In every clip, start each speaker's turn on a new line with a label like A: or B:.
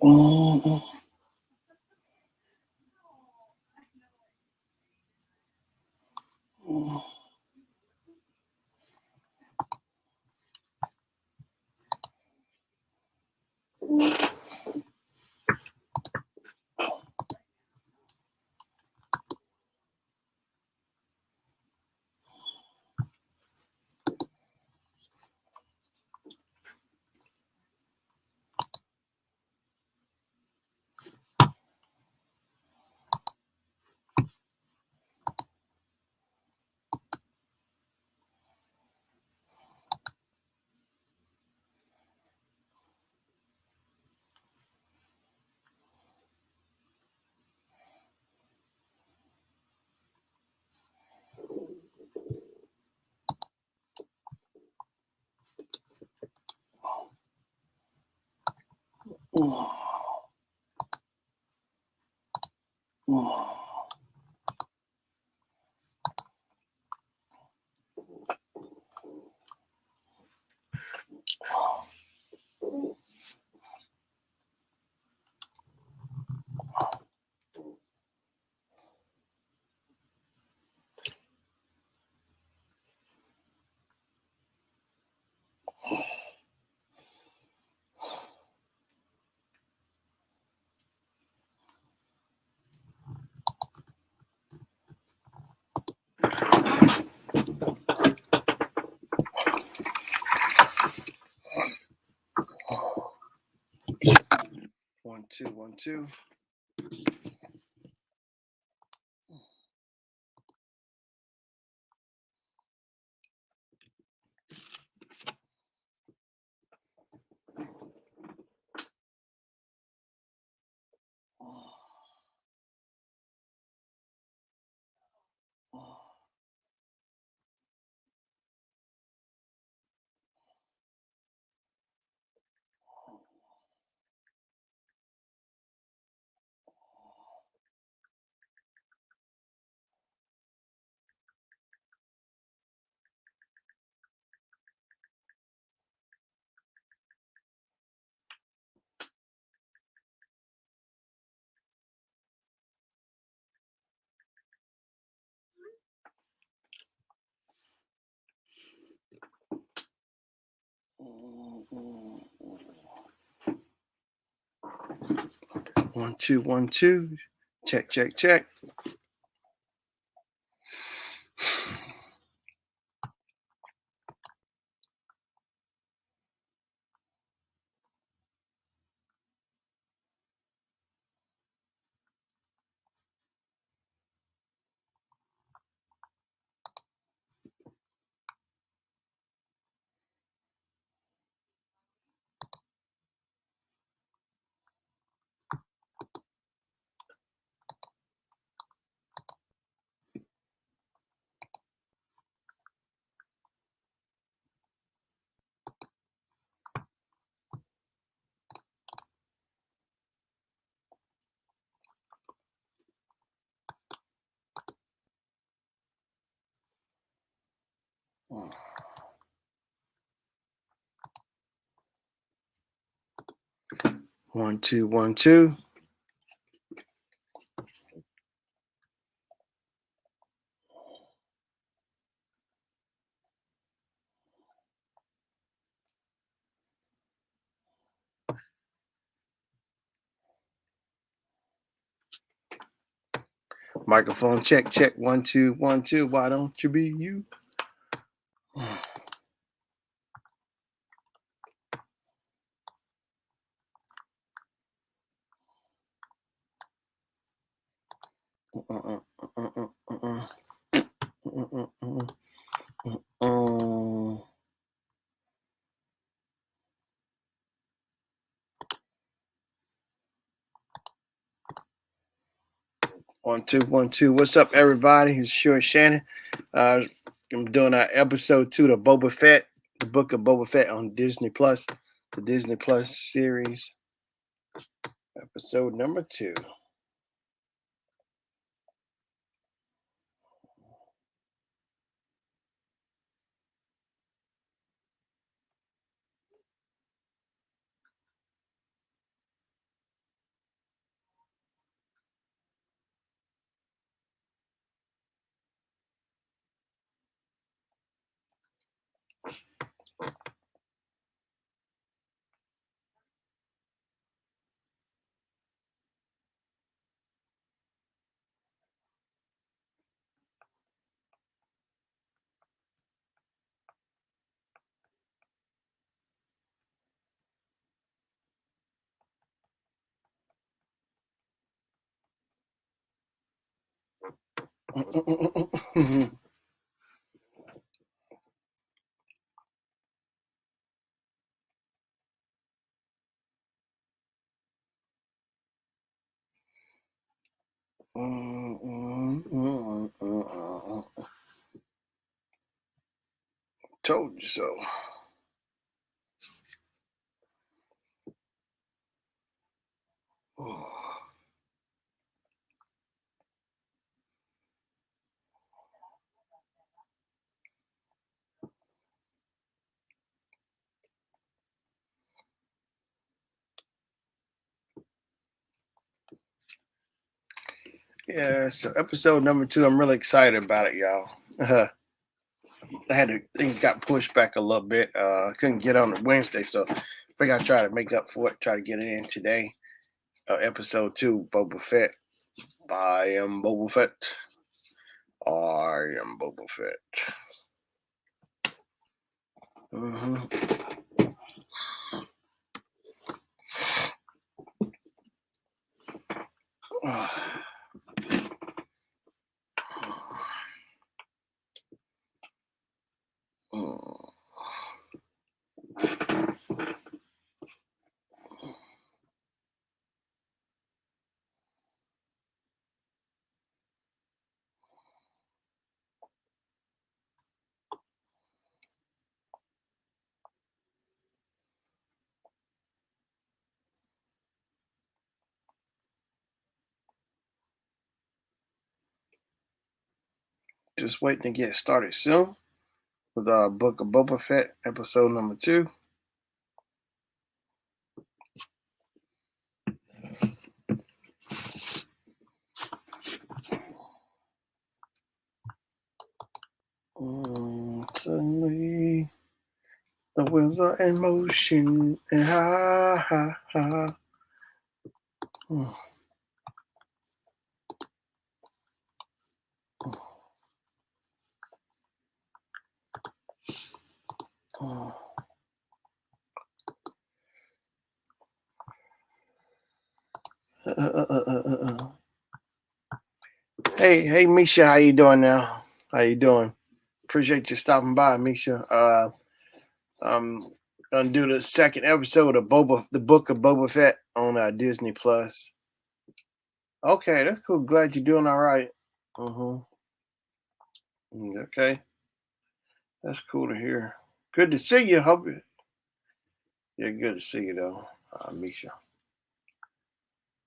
A: Mm-mm. Mm-mm. 1 2 1 2. 1 2 1 2. Check check check. One two 1 2. Microphone check check 1 2 1 2. Why don't you be you? 1 2 1 2. What's up, everybody? It's sure Shannon. I'm doing our episode 2 of Boba Fett, the book of Boba Fett on Disney Plus, the Disney Plus series, episode number 2. Told you so. Yeah, so episode number 2, I'm really excited about it, y'all. Things got pushed back a little bit. I couldn't get on Wednesday, so I figured I'd try to make up for it, try to get it in today. Episode 2, Boba Fett. I am Boba Fett. I am Boba Fett. Mm-hmm. Just waiting to get started soon with our Book of Boba Fett, episode number 2. Suddenly, the wheels are in motion, and ha ha ha. Hey, Misha, how you doing now? How you doing? Appreciate you stopping by, Misha. I'm gonna do the second episode of the Book of Boba Fett on Disney Plus. Okay, that's cool. Glad you're doing all right. Okay, that's cool to hear. Good to see you. Hope you. Yeah, good to see you though, Misha.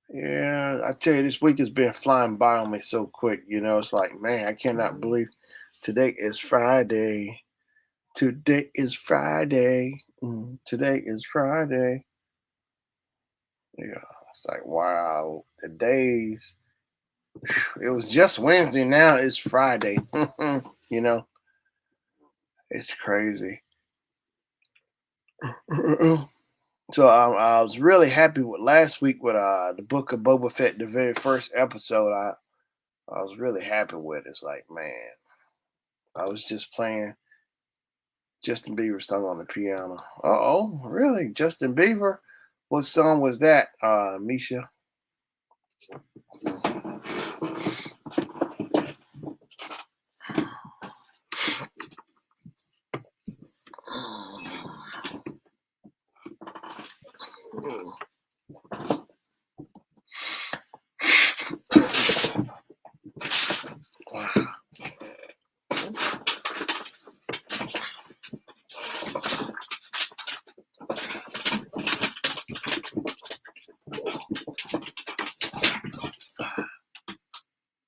A: Yeah, I tell you, this week has been flying by on me so quick. It's like, man, I cannot believe today is Friday. Today is Friday. Today is Friday. Yeah, it's like, wow, the days. It was just Wednesday. Now it's Friday. you know, it's crazy. So I was really happy with last week with the Book of Boba Fett, the very first episode. I was really happy with. It's like, man, I was just playing Justin Bieber song on the piano. Oh, really? Justin Bieber? What song was that, Misha?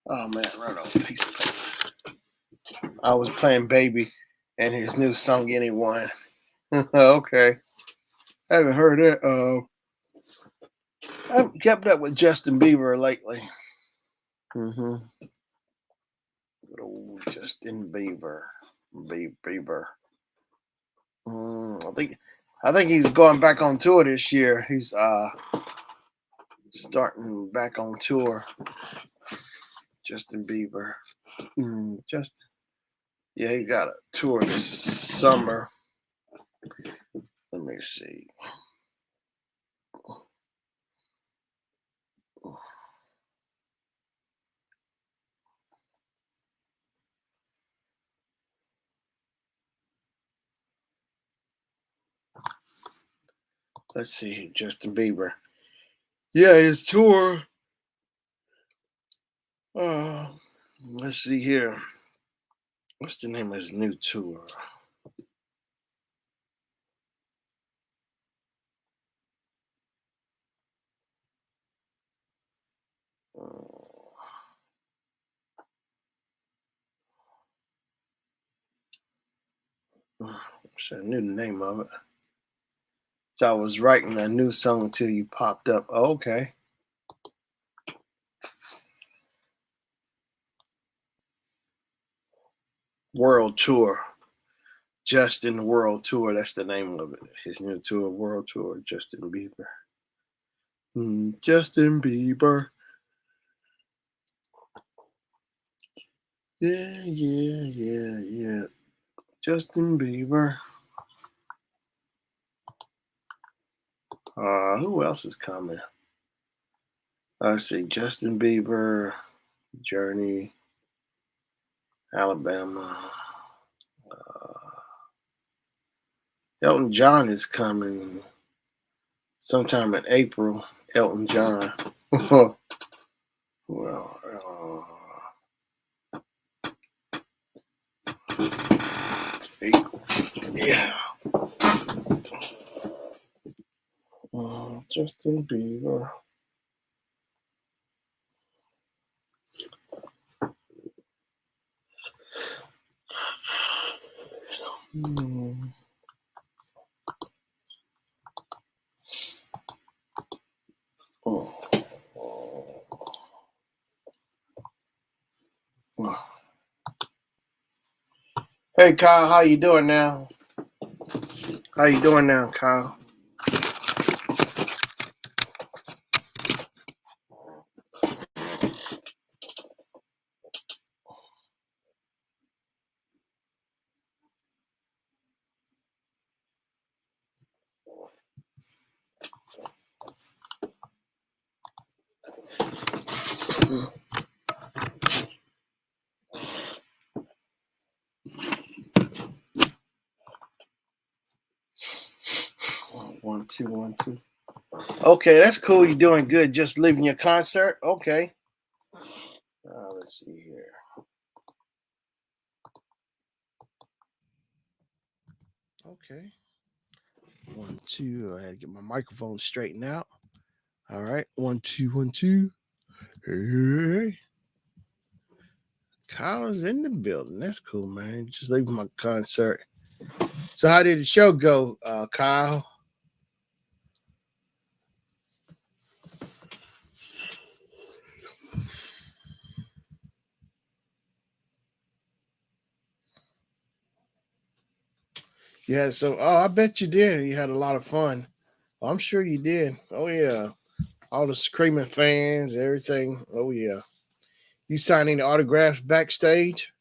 A: Oh man, run on a piece of paper. I was playing Baby and his new song Anyone. Okay. I haven't heard it. I haven't kept up with Justin Bieber lately. Good old Justin Bieber. Bieber. I think he's going back on tour this year. He's starting back on tour. Justin Bieber. Yeah, he got a tour this summer. Let me see. Let's see, Justin Bieber. Yeah, his tour. Let's see here. What's the name of his new tour? I knew the name of it. So I was writing a new song until you popped up. Oh, okay. World Tour. Justin World Tour. That's the name of it. His new tour, World Tour. Justin Bieber. Justin Bieber. Yeah. Justin Bieber. Who else is coming? Let's see. Justin Bieber, Journey, Alabama. Elton John is coming sometime in April. Elton John. Well, yeah. Justin Bieber. Hey Kyle, how you doing now? How you doing now, Kyle? One, two, 1, 2. Okay, that's cool. You're doing good. Just leaving your concert. Okay. Let's see here. Okay. 1, 2. I had to get my microphone straightened out. All right. 1, 2, 1, 2. Hey. Kyle's in the building. That's cool, man. Just leaving my concert. So how did the show go, Kyle? Yeah, so I bet you did. You had a lot of fun. I'm sure you did. Oh yeah. All the screaming fans, everything. Oh yeah. You signing the autographs backstage,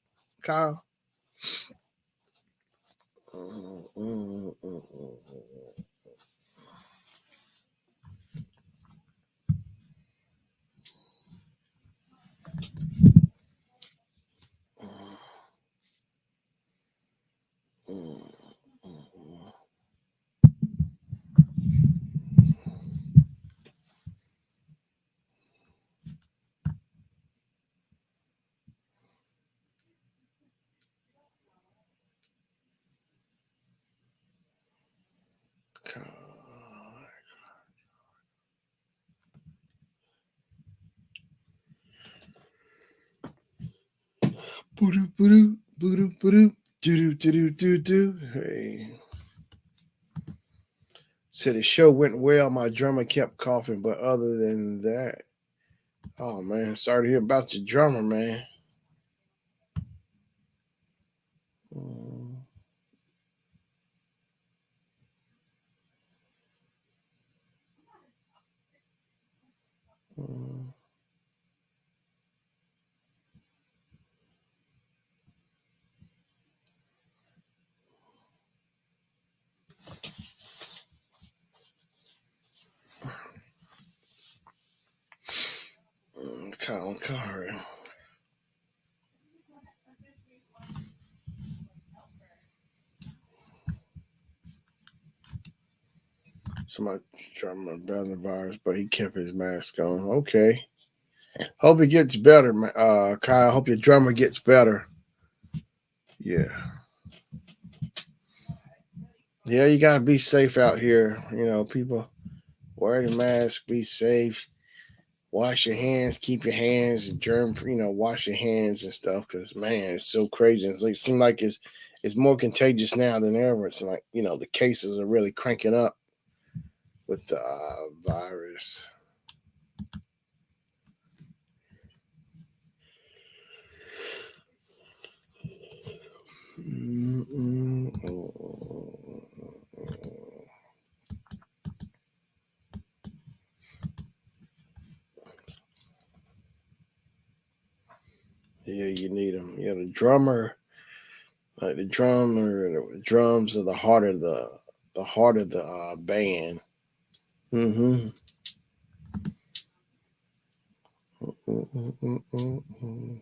A: Kyle? Hey. Said the show went well. My drummer kept coughing, but other than that, oh man, sorry to hear about your drummer, man. Colin Carr. Somebody drummer virus, but he kept his mask on. Okay. Hope he gets better, Kyle. Hope your drummer gets better. Yeah. Yeah, you gotta be safe out here. You know, people wear the mask, be safe, wash your hands, keep your hands germ, wash your hands and stuff. Because man, it's so crazy. It seems like it's more contagious now than ever. It's like the cases are really cranking up with the virus. Mm-mm. Yeah, you need them. Yeah, the drummer, like the drums are the heart of the band. Mm-hmm. Mm-mm-mm-mm-mm.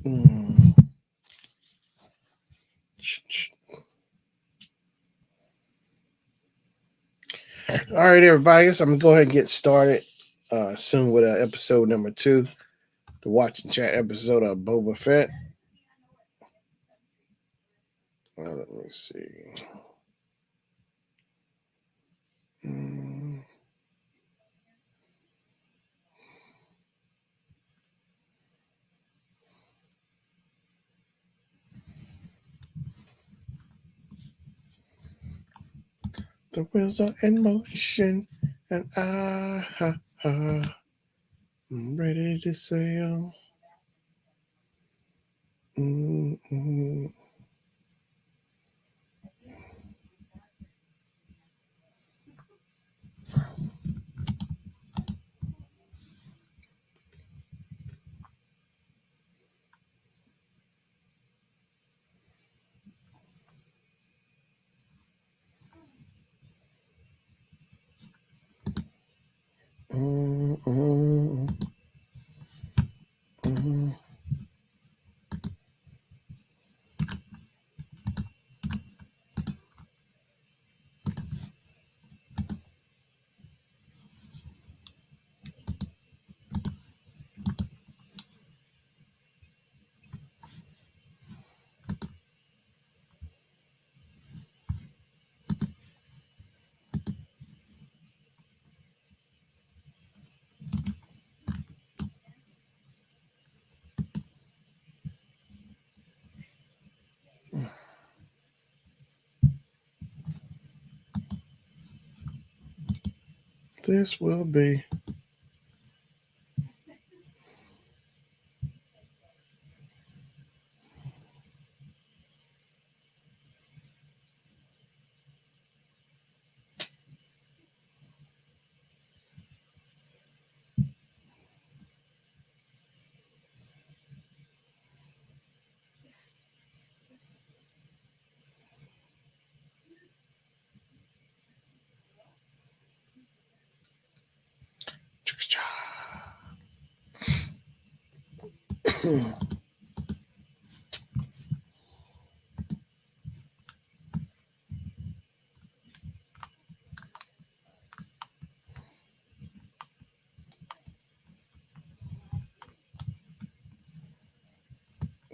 A: Mm. All right, everybody. I guess I'm gonna go ahead and get started soon with episode number 2, the watch and chat episode of Boba Fett. Well, let me see. Mm. The wheels are in motion, and I'm ready to sail. Mm-mm. Mm-mm. Mm-mm. This will be.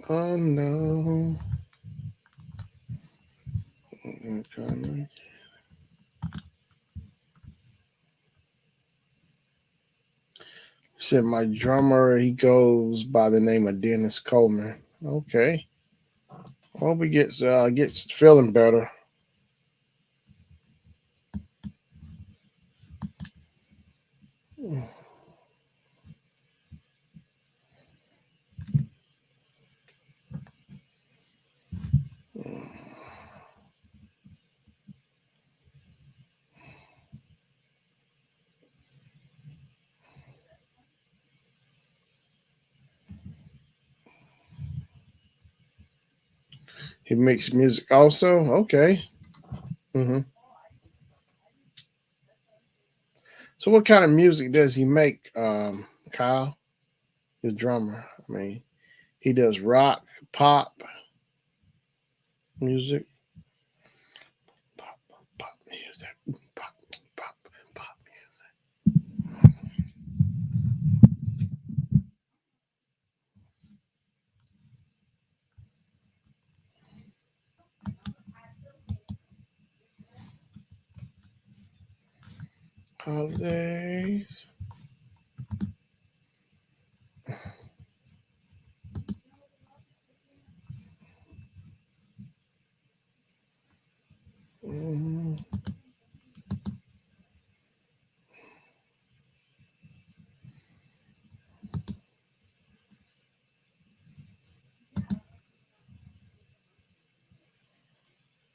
A: Oh no. Said my drummer, he goes by the name of Dennis Coleman. Okay. Hope he gets feeling better. He makes music also. Okay. Mm-hmm. So, what kind of music does he make, Kyle? The drummer. I mean, he does rock, pop music, pop, pop music, pop, pop, pop. Holidays. Mm,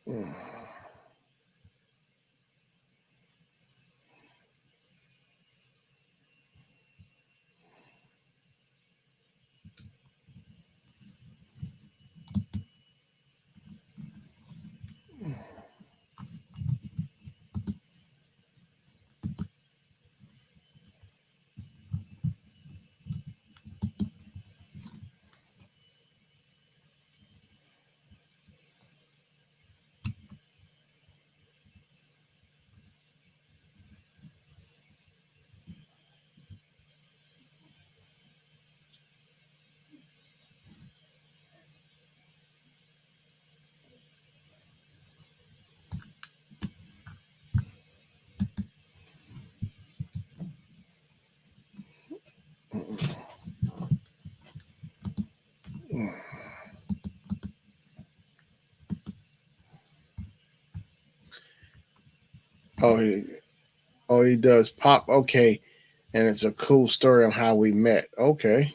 A: mm, mm. Oh, he does pop. Okay, and it's a cool story on how we met. Okay.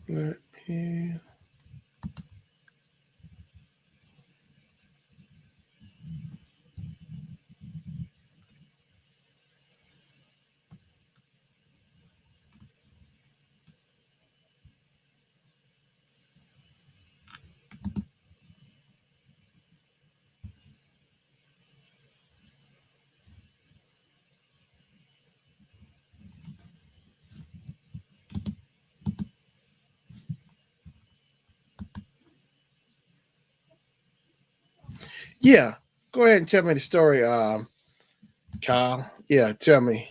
A: Let me- Yeah, go ahead and tell me the story, Kyle. Yeah, tell me.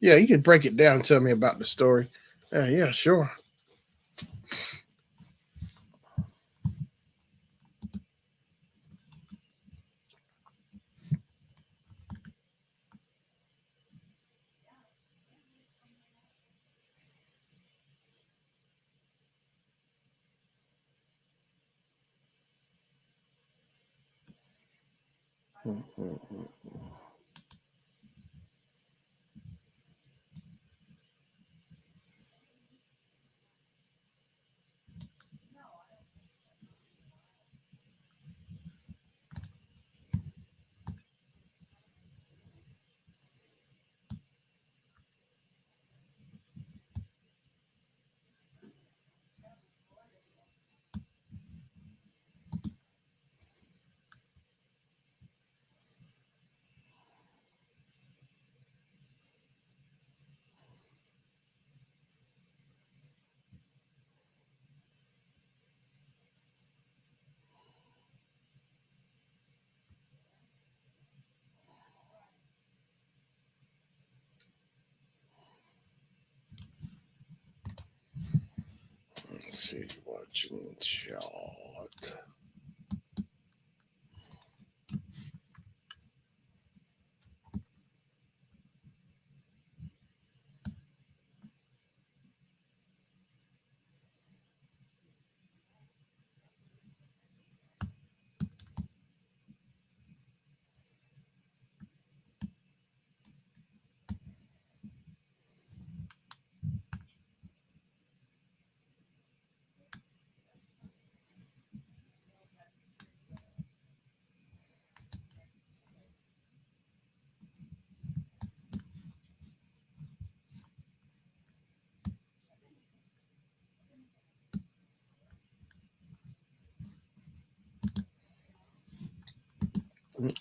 A: Yeah, you can break it down and tell me about the story. Yeah, sure. Mhm. Let's see, watching chart.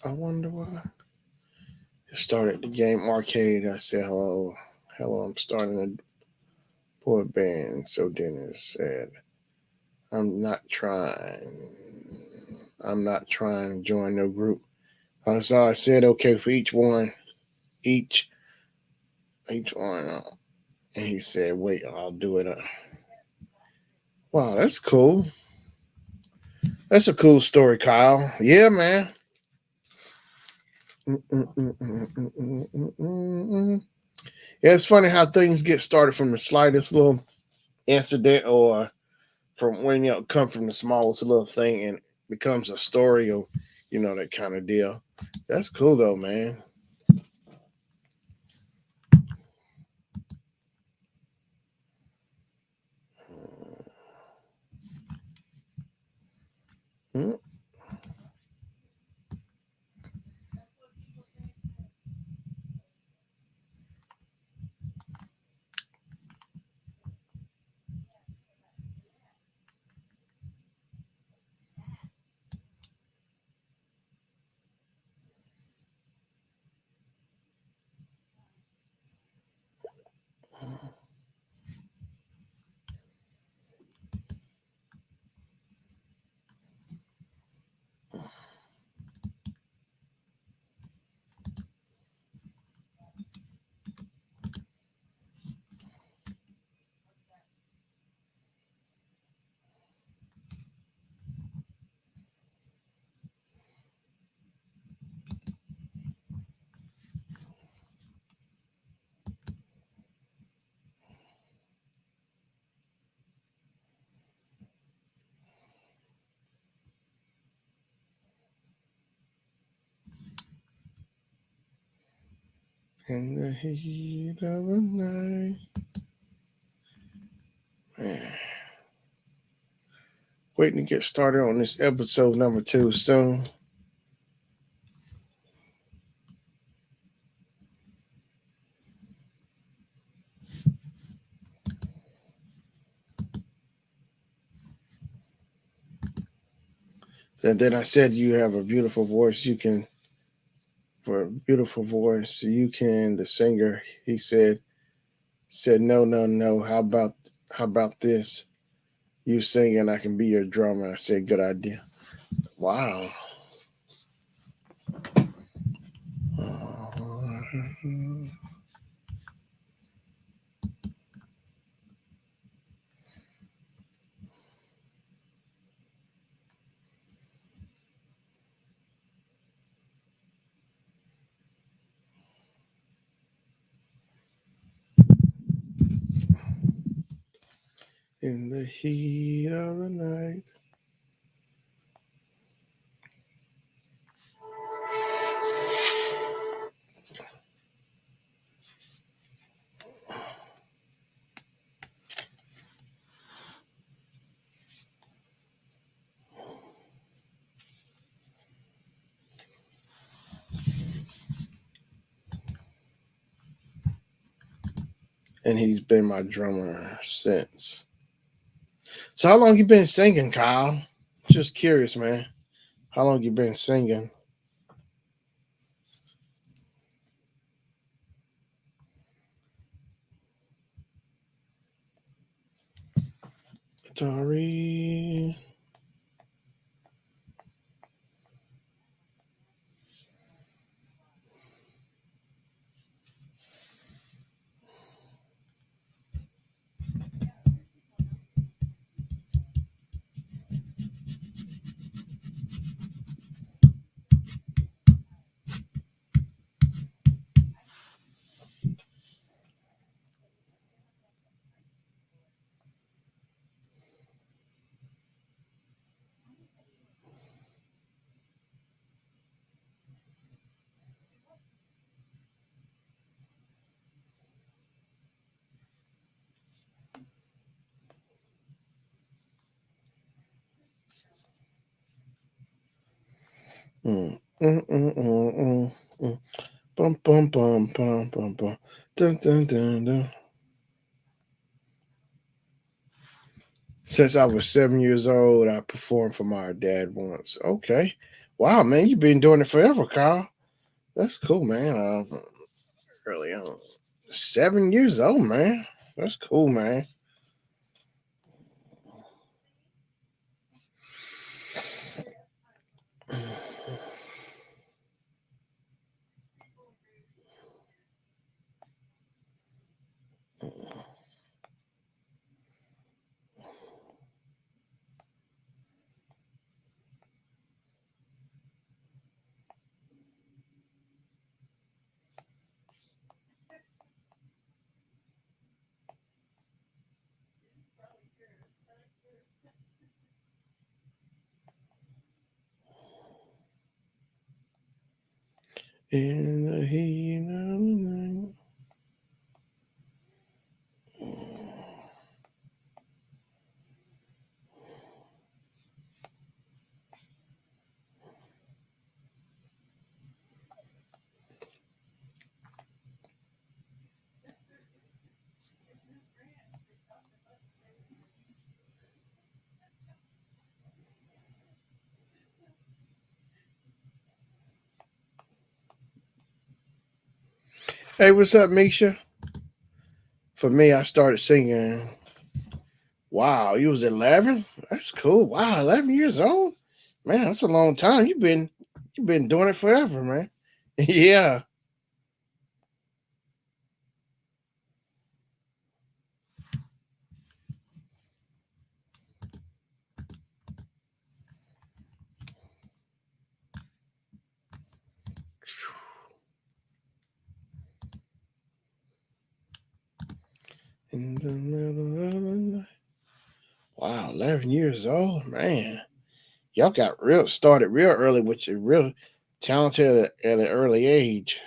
A: I wonder why. Started the game arcade. I said hello. Hello, I'm starting a boy band. So Dennis said, I'm not trying. I'm not trying to join no group. So I said okay for each one. Each one. And he said, wait, I'll do it. Wow, that's cool. That's a cool story, Kyle. Yeah, man. Yeah, it's funny how things get started from the slightest little incident or from when come from the smallest little thing and becomes a story or that kind of deal. That's cool though, man. Mm. In the heat of the night, man. Waiting to get started on this episode number 2 soon. So then I said you have a beautiful voice. You can for a beautiful voice. You can the singer. He said no, no, no. How about this? You sing and I can be your drummer. I said good idea. Wow. In the heat of the night. And he's been my drummer since. So how long you been singing, Kyle? Just curious, man. How long you been singing? Atari. Mm. Mm, mm, mm, mm, mm. Bum bum bum bum bum bum. Dun, dun, dun, dun. Since I was 7 years old, I performed for my dad once. Okay. Wow, man, you've been doing it forever, Carl. That's cool, man. Early on, 7 years old, man. That's cool, man. In the heat of the night. Hey, what's up, Misha? For me, I started singing. Wow, you was 11? That's cool. Wow, 11 years old? Man, that's a long time. You've been doing it forever, man. Yeah. In the middle of the night. Wow, 11 years old, man. Y'all got real started real early with your real talented at an early age.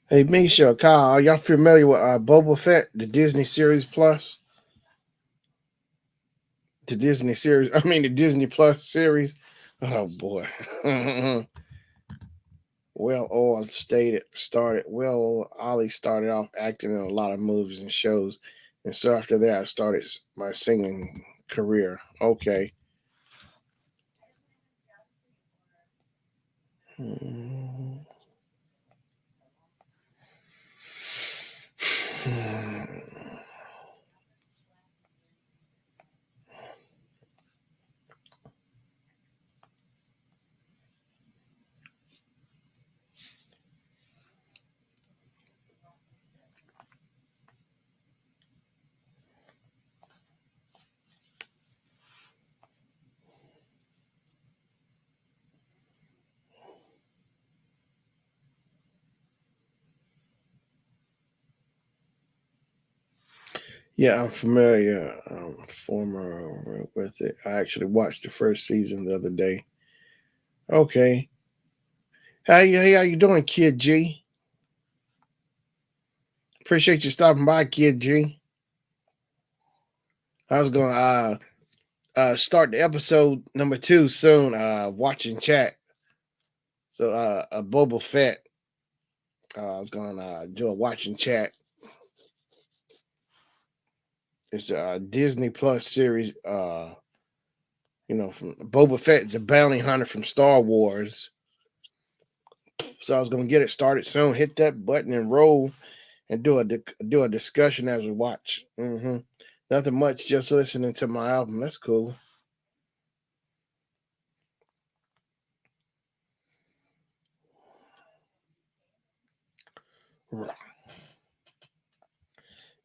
A: Hey, Misha, Kyle, are y'all familiar with Boba Fett, the Disney series plus? The Disney series, I mean, the Disney Plus series. Oh, boy. Well, Ollie started off acting in a lot of movies and shows. And so after that, I started my singing career. Okay. Yeah, I'm familiar. Former with it. I actually watched the first season the other day. Okay. How you doing, Kid G? Appreciate you stopping by, Kid G. I was going to start the episode number 2 soon. Watching chat. So a Boba Fett. I was going to do a watching chat. It's a Disney Plus series. From Boba Fett is a bounty hunter from Star Wars. So I was gonna get it started soon. Hit that button and roll, and do a discussion as we watch. Nothing much, just listening to my album. That's cool.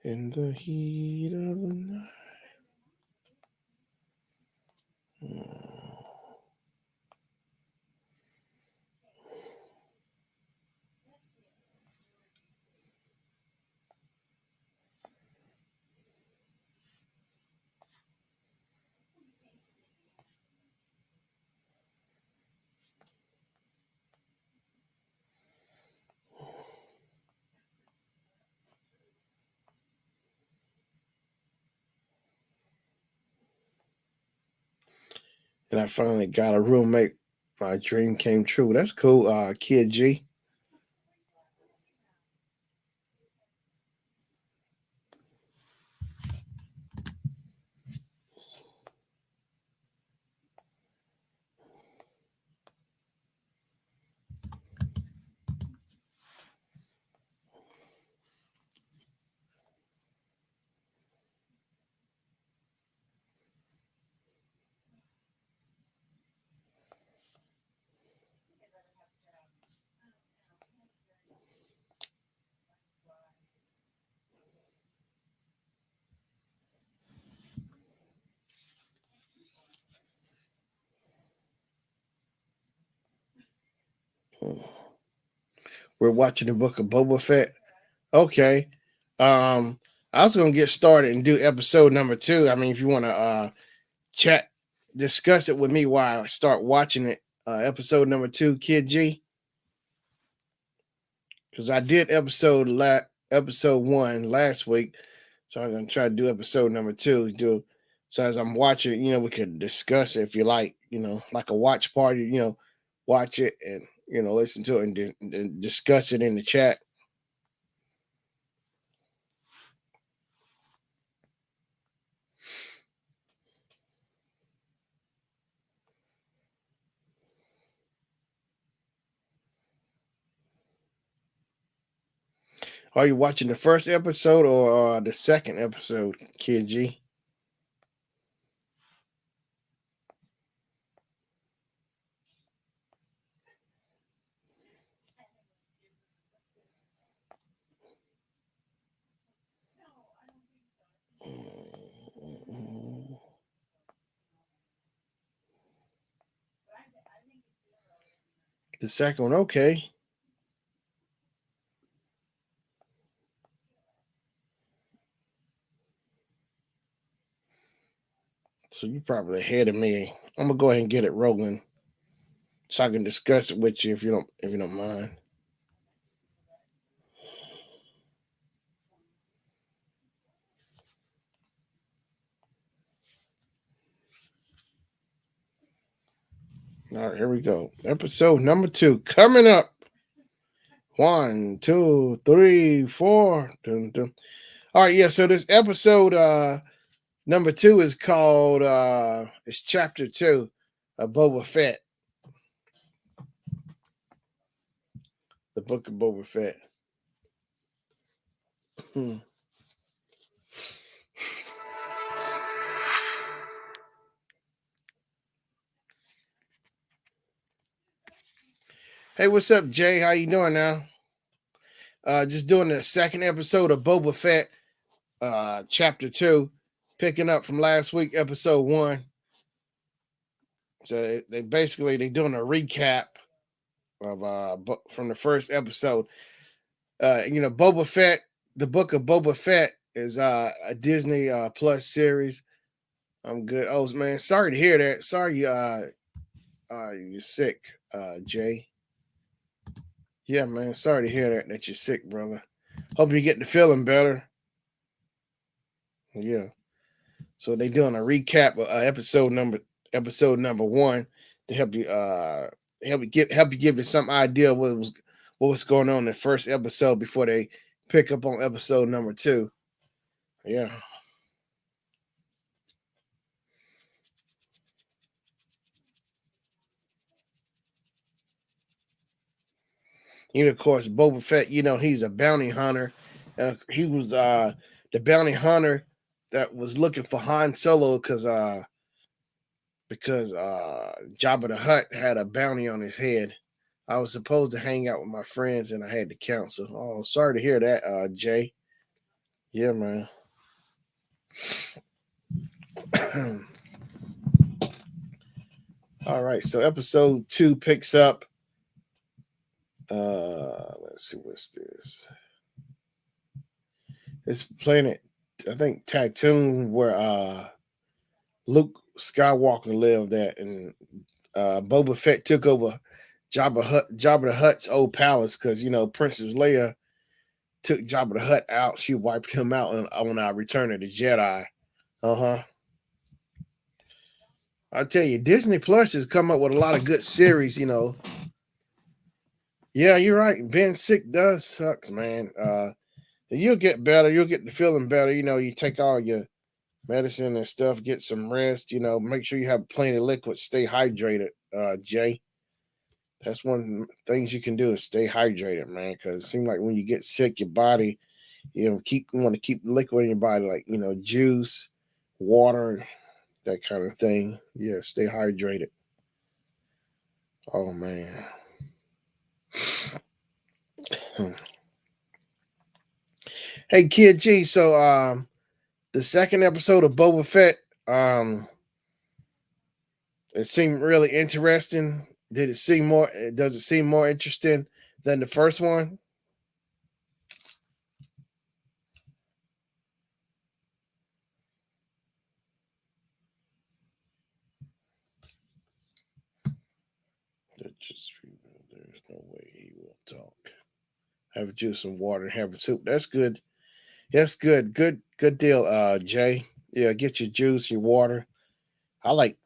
A: In the heat of the night. And I finally got a roommate. My dream came true. That's cool, Kid G. We're watching the book of Boba Fett. Okay. I was gonna get started and do episode number 2. I mean, if you want to chat, discuss it with me while I start watching it. Episode number 2, Kid G, because I did episode 1 last week, so I'm gonna try to do episode number 2. Do so as I'm watching, we could discuss it if you like, like a watch party, watch it and listen to it and discuss it in the chat. Are you watching the first episode or the second episode, Kid G? The second one, okay. So you're probably ahead of me. I'm gonna go ahead and get it rolling, so I can discuss it with you if you don't mind. All right, here we go. Episode number 2 coming up. 1, 2, 3, 4. Dun, dun. All right, yeah. So this episode number 2 is called it's chapter 2 of Boba Fett, the book of Boba Fett. Hey, what's up, Jay? How you doing now? Just doing the second episode of Boba Fett, chapter 2, picking up from last week, episode 1. So they doing a recap of from the first episode. Boba Fett, the book of Boba Fett is a Disney Plus series. I'm good. Oh man, sorry to hear that. Sorry you're sick, Jay. Yeah, man, sorry to hear that you're sick, brother. Hope you get the feeling better. Yeah. So they doing a recap of episode number 1 to help you give you some idea what was going on in the first episode before they pick up on episode number 2. Yeah. Of course, Boba Fett, he's a bounty hunter. He was the bounty hunter that was looking for Han Solo because Jabba the Hutt had a bounty on his head. I was supposed to hang out with my friends and I had to cancel. Oh, sorry to hear that, Jay. Yeah, man. All right, so episode 2 picks up. Let's see, what's this? It's planet, I think Tatooine, where Luke Skywalker lived at, and Boba Fett took over Jabba the Hutt's old palace because Princess Leia took Jabba the Hutt out. She wiped him out on our Return of the Jedi. Uh-huh. I tell you, Disney Plus has come up with a lot of good series. Yeah, you're right. Being sick does sucks, man. You'll get better. You'll get the feeling better. You take all your medicine and stuff, get some rest. Make sure you have plenty of liquid. Stay hydrated, Jay. That's one of the things you can do is stay hydrated, man. Because it seems like when you get sick, your body, you want to keep liquid in your body, like juice, water, that kind of thing. Yeah, stay hydrated. Oh man. Hey, Kid G. So, the second episode of Boba Fett, it seemed really interesting. Did it seem more? Does it seem more interesting than the first one? There's no way he will talk. Have juice and water and have a soup. That's good. That's good. Good deal, Jay. Yeah, get your juice, your water. I like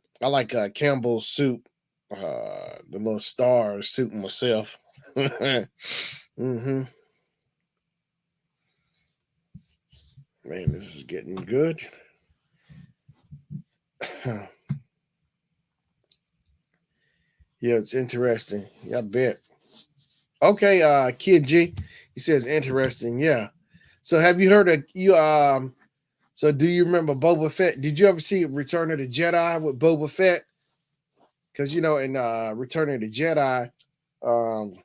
A: Campbell's soup, the little star soup myself. Mm-hmm. Man, this is getting good. Yeah, it's interesting. Yeah, I bet. Okay, Kid G, he says interesting. Yeah. So have you heard of you? So do you remember Boba Fett? Did you ever see Return of the Jedi with Boba Fett? Because in Return of the Jedi, um,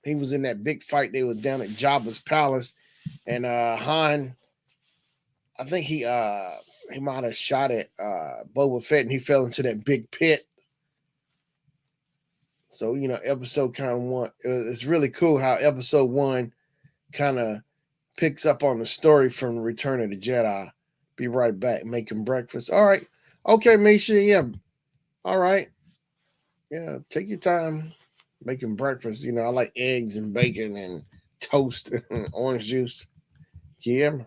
A: he was in that big fight. They were down at Jabba's palace, and Han, I think he might have shot at Boba Fett, and he fell into that big pit. So episode kind of one. It's really cool how episode 1 kind of picks up on the story from Return of the Jedi. Be right back, making breakfast. All right, okay, Misha. Yeah, all right. Yeah, take your time making breakfast. I like eggs and bacon and toast and orange juice. Yeah.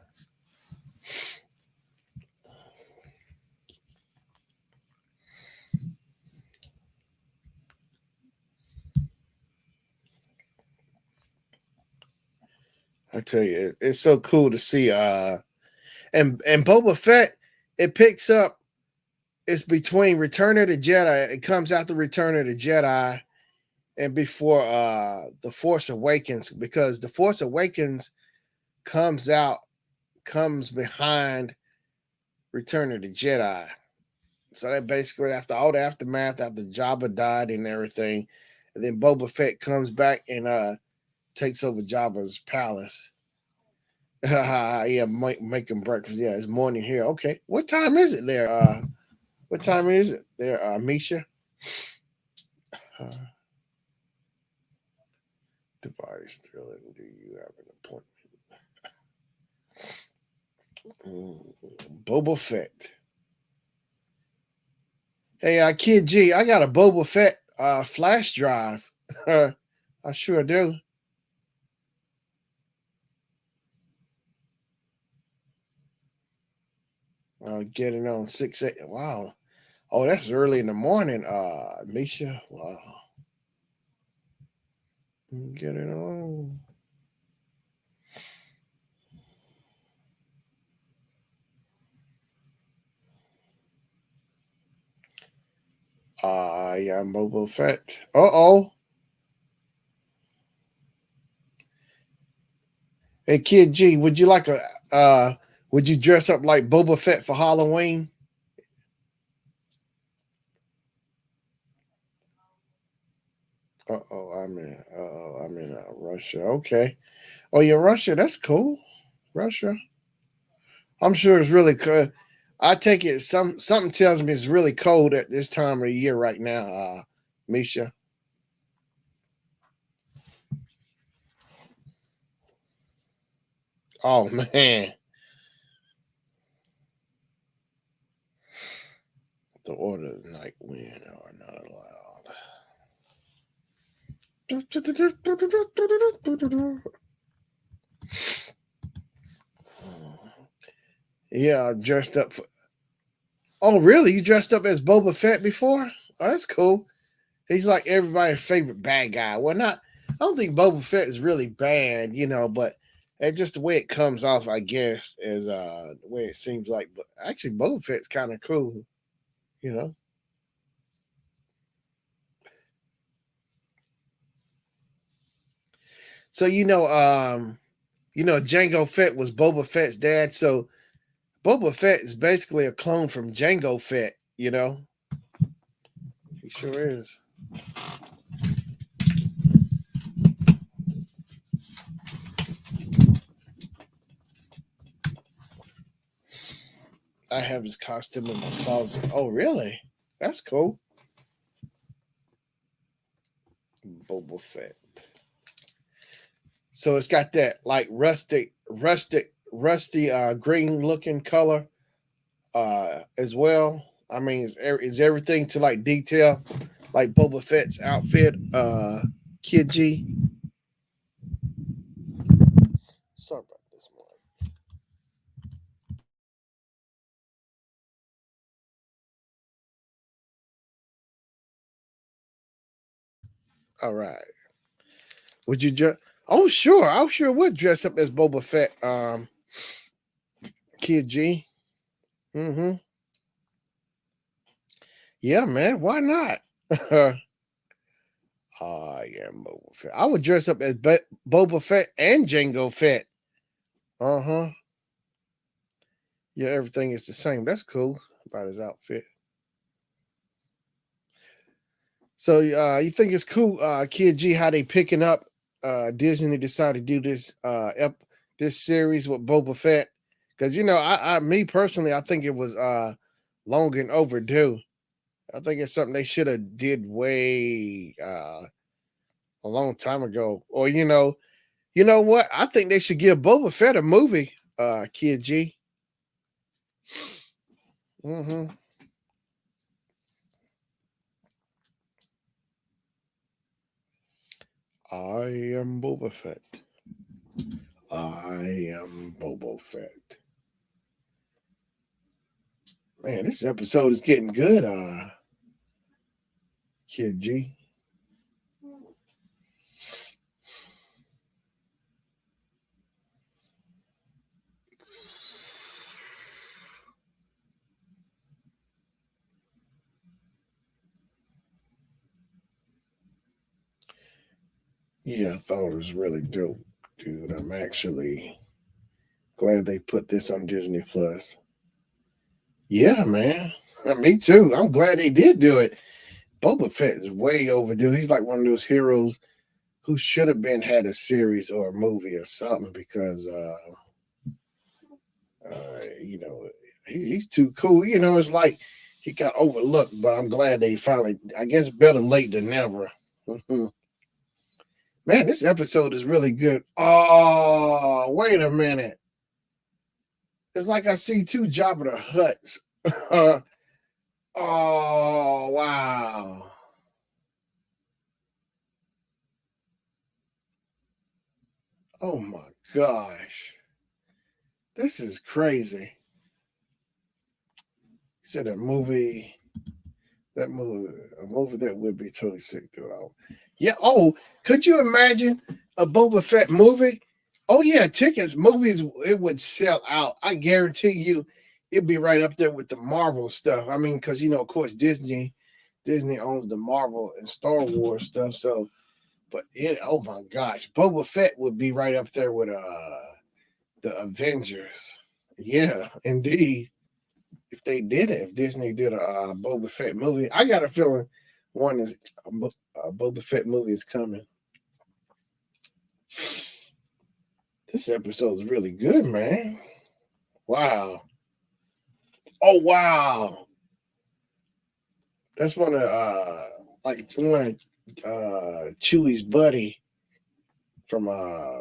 A: I tell you, it's so cool to see. And Boba Fett, it picks up. It's between Return of the Jedi. It comes out the Return of the Jedi, and before the Force Awakens, because the Force Awakens comes behind Return of the Jedi. So that basically after all the aftermath, after Jabba died and everything, and then Boba Fett comes back and takes over Jabba's palace. Yeah, making breakfast. Yeah, it's morning here. Okay, what time is it there? What time is it there, Misha? Uh, device thrilling. Do you have an appointment? Boba Fett. Hey, Kid G, I got a Boba Fett flash drive. I sure do. Getting on 6 8. Wow. Oh, that's early in the morning, Misha. Wow. Get it on. Yeah, Boba Fett. Uh-oh. Hey, Kid G, would you like Would you dress up like Boba Fett for Halloween? I'm in Russia. Okay. Oh, you're Russia. That's cool. Russia. I'm sure it's really cold. I take it something tells me it's really cold at this time of the year right now, Misha. Oh man. The order of night wind are not allowed. Yeah, dressed up for. Oh, really? You dressed up as Boba Fett before? Oh, that's cool. He's like everybody's favorite bad guy. Well, not. I don't think Boba Fett is really bad, but it's just the way it comes off, I guess, is the way it seems like. But actually, Boba Fett's kind of cool, you know. So Jango Fett was Boba Fett's dad. So Boba Fett is basically a clone from Jango Fett. He sure is. I have his costume in my closet. Oh, really? That's cool. Boba Fett. So it's got that like rusty green looking color as well. I mean, is everything to like detail like Boba Fett's outfit, Kid G. Sorry about this one. All right. Would you just? Oh, sure. I sure would dress up as Boba Fett, Kid G. Mm-hmm. Yeah, man. Why not? I am Boba Fett. I would dress up as Boba Fett and Jango Fett. Uh huh. Yeah, everything is the same. That's cool about his outfit. So, you think it's cool, Kid G, how they picking up? Disney decided to do this series with Boba Fett because me personally, I think it was long and overdue. I think it's something they should have did way a long time ago. Or you know what? I think they should give Boba Fett a movie, Kid G. Mm-hmm. I am Boba Fett. I am Boba Fett. Man, this episode is getting good, Kid G. Yeah, I thought it was really dope, dude. I'm actually glad they put this on Disney Plus. Yeah, man. Me too. I'm glad they did do it. Boba Fett is way overdue. He's like one of those heroes who should have been had a series or a movie or something because you know, he's too cool. It's like he got overlooked, but I'm glad they finally. I guess better late than never. Man, this episode is really good. Oh, wait a minute! It's like I see two Jabba the Hutts. Oh wow! Oh my gosh! This is crazy. He said a movie that would be totally sick, dude. Yeah. Oh, could you imagine a Boba Fett movie? Oh yeah, tickets, movies, it would sell out. I guarantee you, it'd be right up there with the Marvel stuff. I mean, because of course, Disney owns the Marvel and Star Wars stuff. So, but oh my gosh, Boba Fett would be right up there with the Avengers.
B: Yeah, indeed. If they did it, if Disney did a Boba Fett movie, I got a feeling one is a Boba Fett movie is coming. This episode's really good, man. Wow. Oh wow. That's one of Chewie's buddy from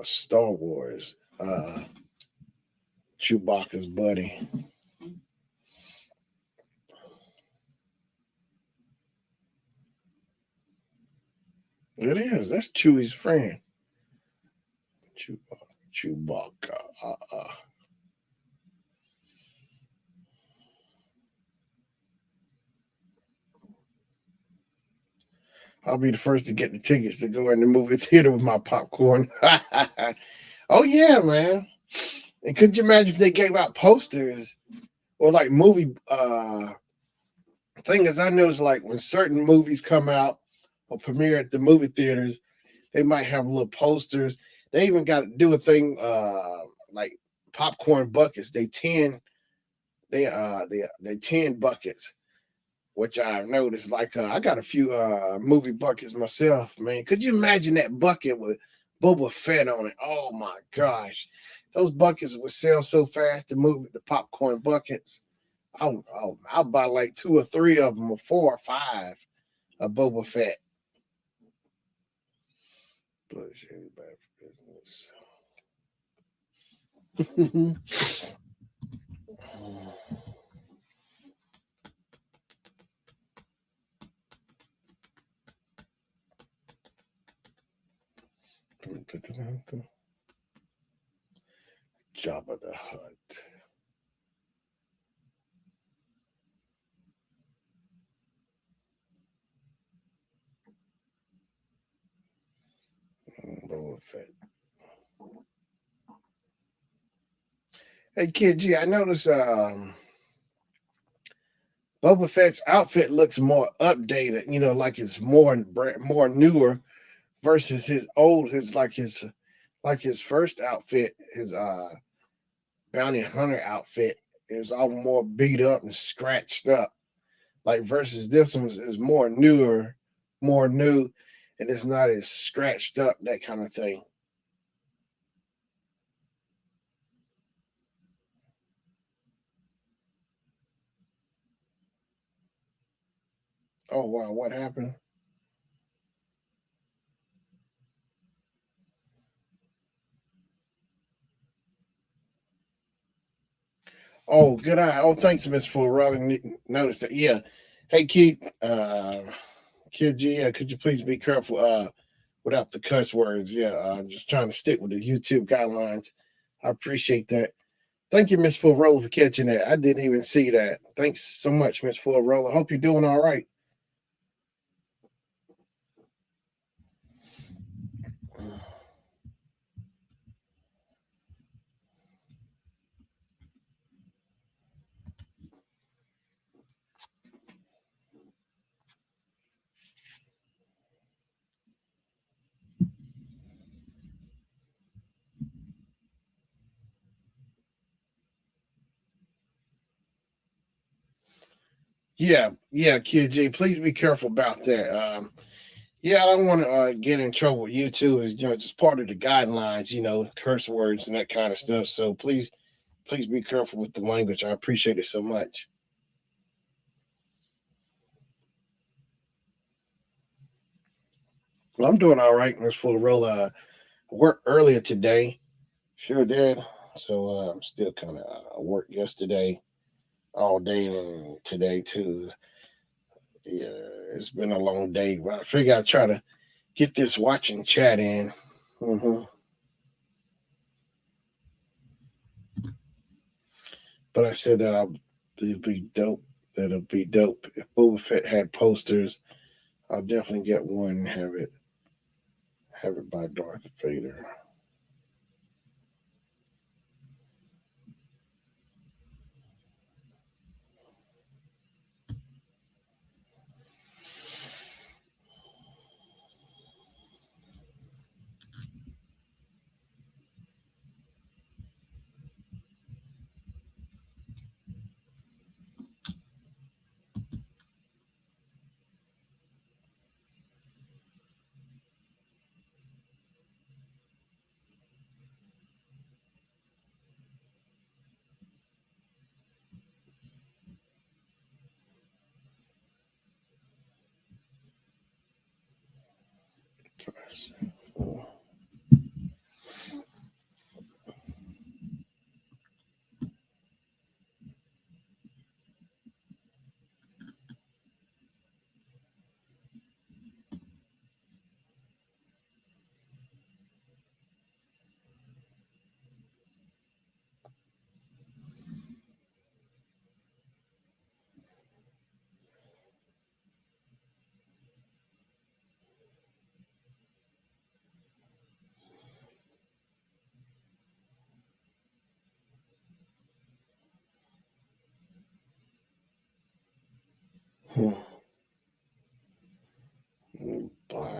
B: Star Wars. Chewbacca's buddy. It is. That's Chewie's friend. Chewbacca. Chewbacca. I'll be the first to get the tickets to go in the movie theater with my popcorn. Oh yeah, man. And could you imagine if they gave out posters or like movie thing is I noticed like when certain movies come out or premiere at the movie theaters, they might have little posters. They even got to do a thing like popcorn buckets. They 10 buckets, which I've noticed. Like I got a few movie buckets myself, man. Could you imagine that bucket with Boba Fett on it? Oh my gosh. Those buckets would sell so fast, the popcorn buckets. I'll buy like two or three of them, or four or five of Boba Fett. Bush anybody for business. Jabba the Hutt. Boba Fett. Hey, Kid G, I noticed Boba Fett's outfit looks more updated. You know, like it's more newer versus his first outfit, his bounty hunter outfit is all more beat up and scratched up. Like versus this one is more newer, more new, and it's not as scratched up, that kind of thing. Oh wow, what happened? Oh, good eye. Oh, thanks, Miss Full. Robin noticed that. Yeah. Hey, Keith, Kid G, could you please be careful without the cuss words? Yeah, I'm just trying to stick with the YouTube guidelines. I appreciate that. Thank you, Miss Full Roller, for catching that. I didn't even see that. Thanks so much, Miss Full Roller. Hope you're doing all right. Yeah, yeah, Kid G, please be careful about that. Yeah, I don't want to get in trouble with YouTube. It's just part of the guidelines, curse words and that kind of stuff. So please be careful with the language. I appreciate it so much. Well, I'm doing all right, Miss Full Roll. Worked earlier today. Sure did. So I'm still kind of worked yesterday all day and today too. Yeah, it's been a long day, but I figure I'd try to get this watching chat in. hmm But I said that it'd be dope. That'll be dope. If Boba Fett had posters, I'll definitely get one and have it by Darth Vader. I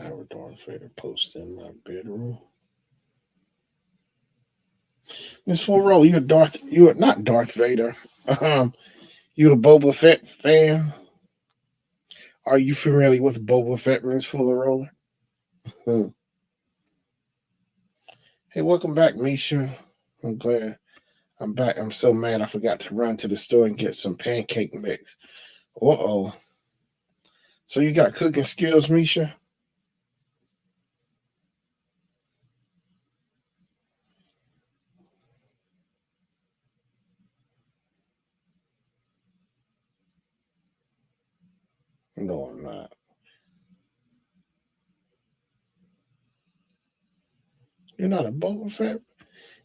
B: have a Darth Vader poster in my bedroom. Miss Florell, you are not Darth Vader. You a Boba Fett fan? Are you familiar with Boba Fett, Miss Fuller? Hey, welcome back, Misha. I'm glad I'm back. I'm so mad I forgot to run to the store and get some pancake mix. Uh-oh. So you got cooking skills, Misha? No, I'm not. You're not a Boba Fett?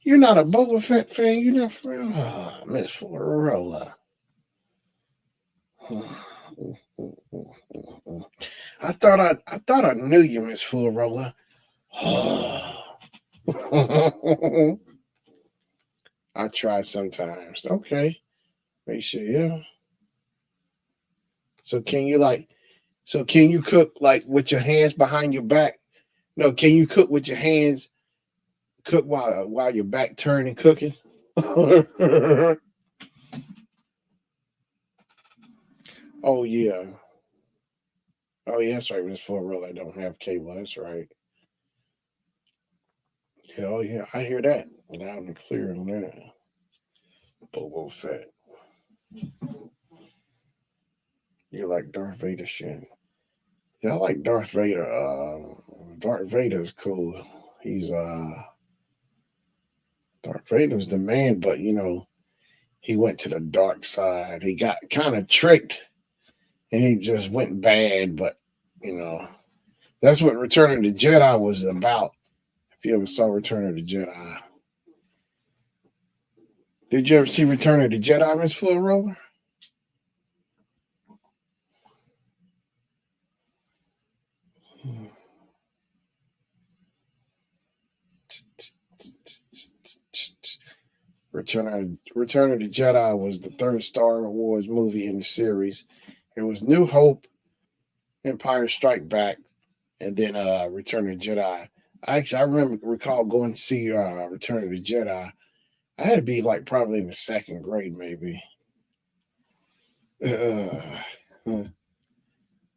B: You're not a Boba Fett fan? You're not friend? Oh, Miss Florella. I thought I knew you, Miss Florella. I try sometimes. Okay. Make sure, yeah. So can you can you cook like with your hands behind your back? No, can you cook with your hands cook while your back turning cooking? Oh yeah. Oh yeah, that's right. Miss Florella, I don't have cable. That's right. Hell yeah. I hear that. Loud and clear on that. Bobo Fett. You like Darth Vader shit. Yeah, I like Darth Vader. Darth Vader's cool. He's Darth Vader's the man, but he went to the dark side. He got kind of tricked and he just went bad, but you know, that's what Return of the Jedi was about. If you ever saw Return of the Jedi. Did you ever see Return of the Jedi, Miss Full Roller? Return of the Jedi was the third Star Wars movie in the series. It was New Hope, Empire Strike Back, and then Return of the Jedi. I recall going to see Return of the Jedi. I had to be like probably in the second grade, maybe.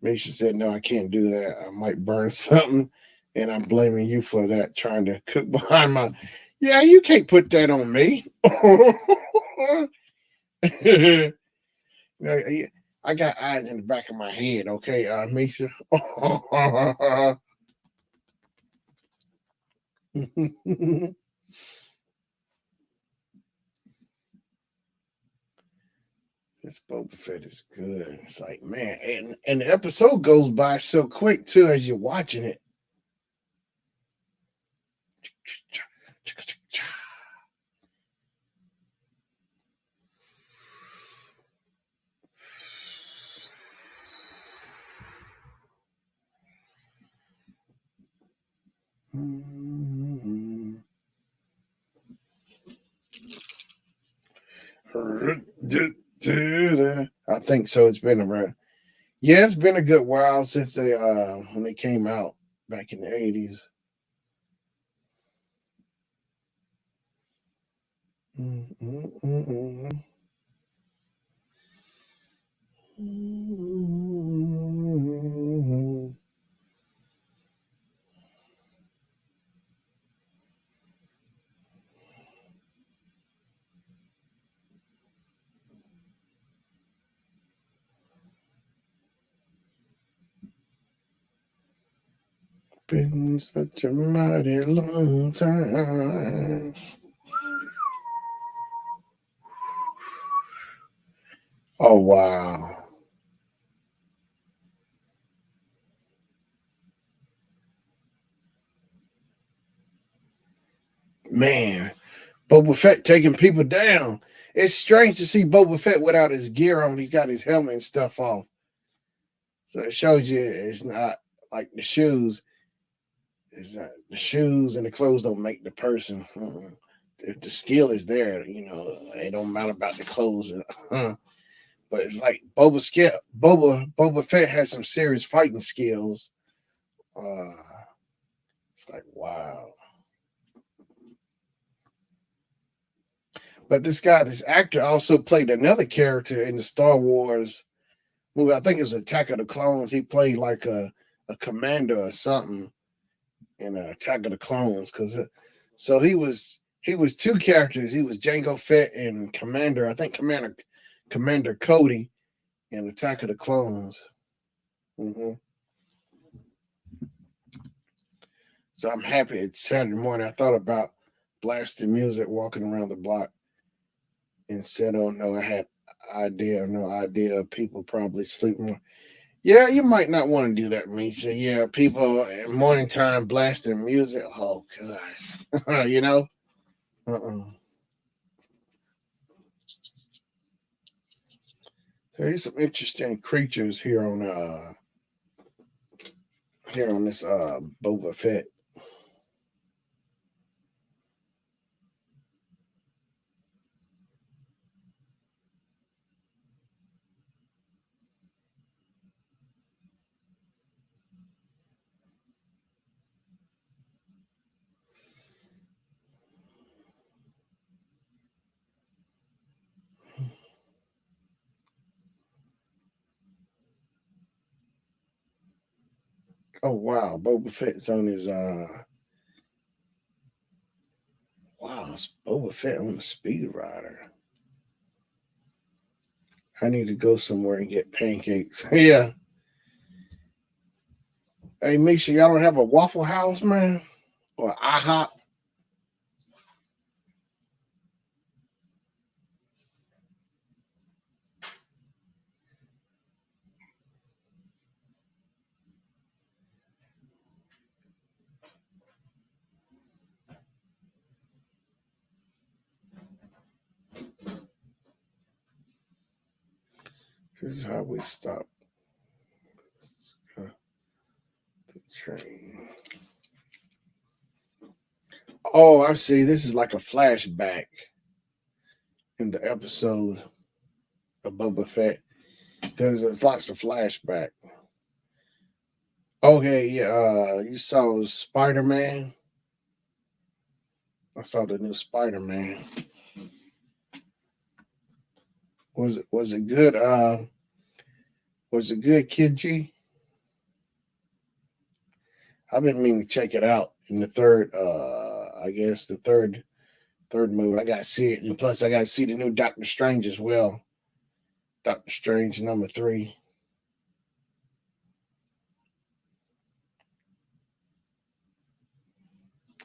B: Misha said, "No, I can't do that. I might burn something," and I'm blaming you for that. Trying to cook behind my, yeah, you can't put that on me. I got eyes in the back of my head. Okay, Misha. This Boba Fett is good. It's like, man, and the episode goes by so quick too as you're watching it. I think so. It's been around. Yeah, it's been a good while since they when they came out back in the 80s. been such a mighty long time. Oh wow. Man, Boba Fett taking people down. It's strange to see Boba Fett without his gear on. He got his helmet and stuff off. So it shows you it's not like the shoes. It's not the shoes and the clothes don't make the person. If the skill is there, it don't matter about the clothes. But it's like Boba Fett has some serious fighting skills. Uh, it's like wow. But this actor also played another character in the Star Wars movie. I think it was Attack of the Clones. He played like a commander or something in Attack of the Clones. So he was two characters. He was Jango Fett and Commander. I think Commander Cody in Attack of the Clones. hmm So I'm happy it's Saturday morning. I thought about blasting music, walking around the block, and said, "Oh no, I had no idea of people probably sleeping." Yeah, you might not want to do that, Misha. Yeah, people at morning time blasting music. Oh gosh, you know. Uh-uh. So there's some interesting creatures here on this Boba Fett. Oh wow, Boba Fett's on his wow, it's Boba Fett on the speed rider. I need to go somewhere and get pancakes. Yeah. Hey Misha, y'all don't have a Waffle House, man? Or IHOP? This is how we stop the train. Oh, I see. This is like a flashback in the episode of Boba Fett because there's lots of flashback. Okay, yeah. You saw Spider Man. I saw the new Spider Man. Was it good? Was it good, Kid G? I've been meaning to check it out in the third. I guess the third movie. I got to see it, and plus I got to see the new Doctor Strange as well. Doctor Strange number 3.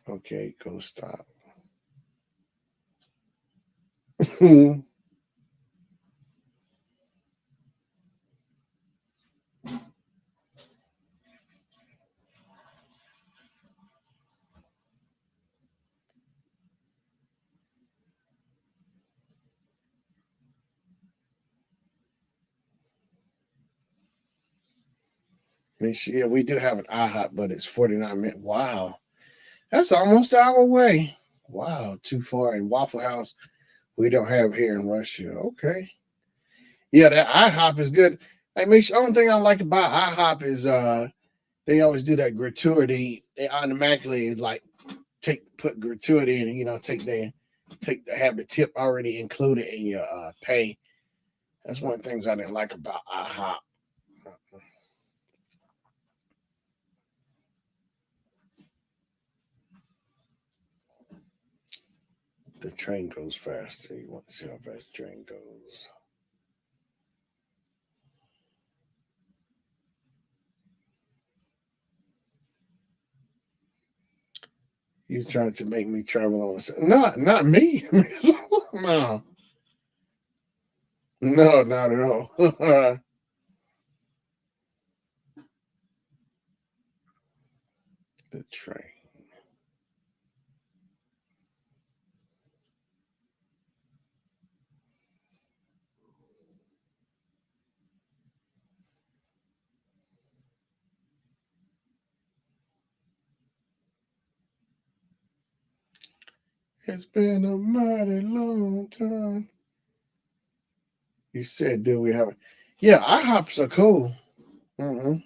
B: Okay, go stop. Yeah, we do have an IHOP, but it's 49 minutes. Wow. That's almost our way. Wow, too far. And Waffle House, we don't have here in Russia. Okay. Yeah, that IHOP is good. I mean, the only thing I like about IHOP is they always do that gratuity. They automatically like put gratuity and have the tip already included in your pay. That's one of the things I didn't like about IHOP. The train goes faster. You want to see how fast the train goes. You trying to make me travel on? Not me. No, no, not at all. The train. It's been a mighty long time. You said, do we have it? Yeah, IHOPs are cool. Mm-hmm.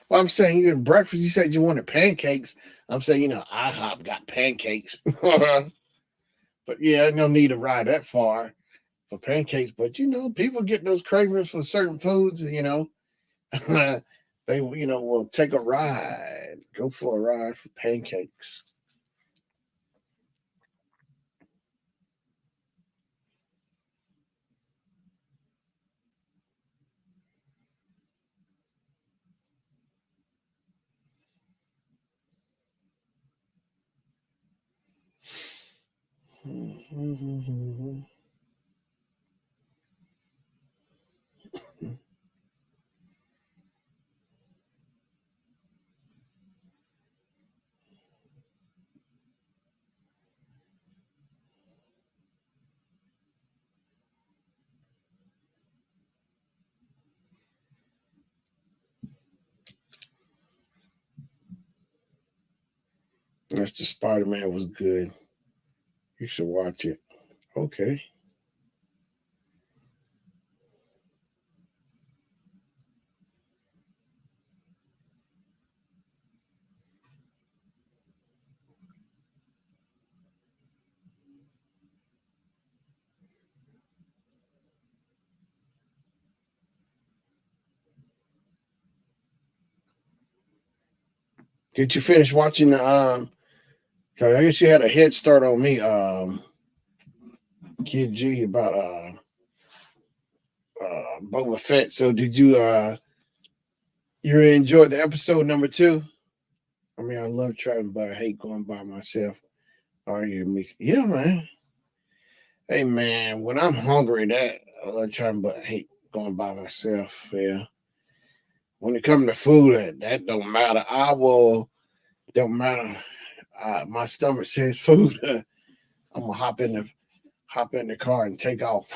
B: Well, I'm saying you had breakfast. You said you wanted pancakes. I'm saying, IHOP got pancakes. But yeah, no need to ride that far for pancakes. But people get those cravings for certain foods. They will take a ride, go for a ride for pancakes. That's the Spider-Man was good. You should watch it. Okay. Did you finish watching the 'cause I guess you had a head start on me, Kid G, about Boba Fett. So did you enjoyed the episode number 2? I mean, I love traveling, but I hate going by myself. Are you me? Yeah, man. Hey, man, when I'm hungry, that I love traveling, but I hate going by myself. Yeah. When it comes to food, that don't matter. Don't matter. My stomach says food. I'm gonna hop in the car and take off.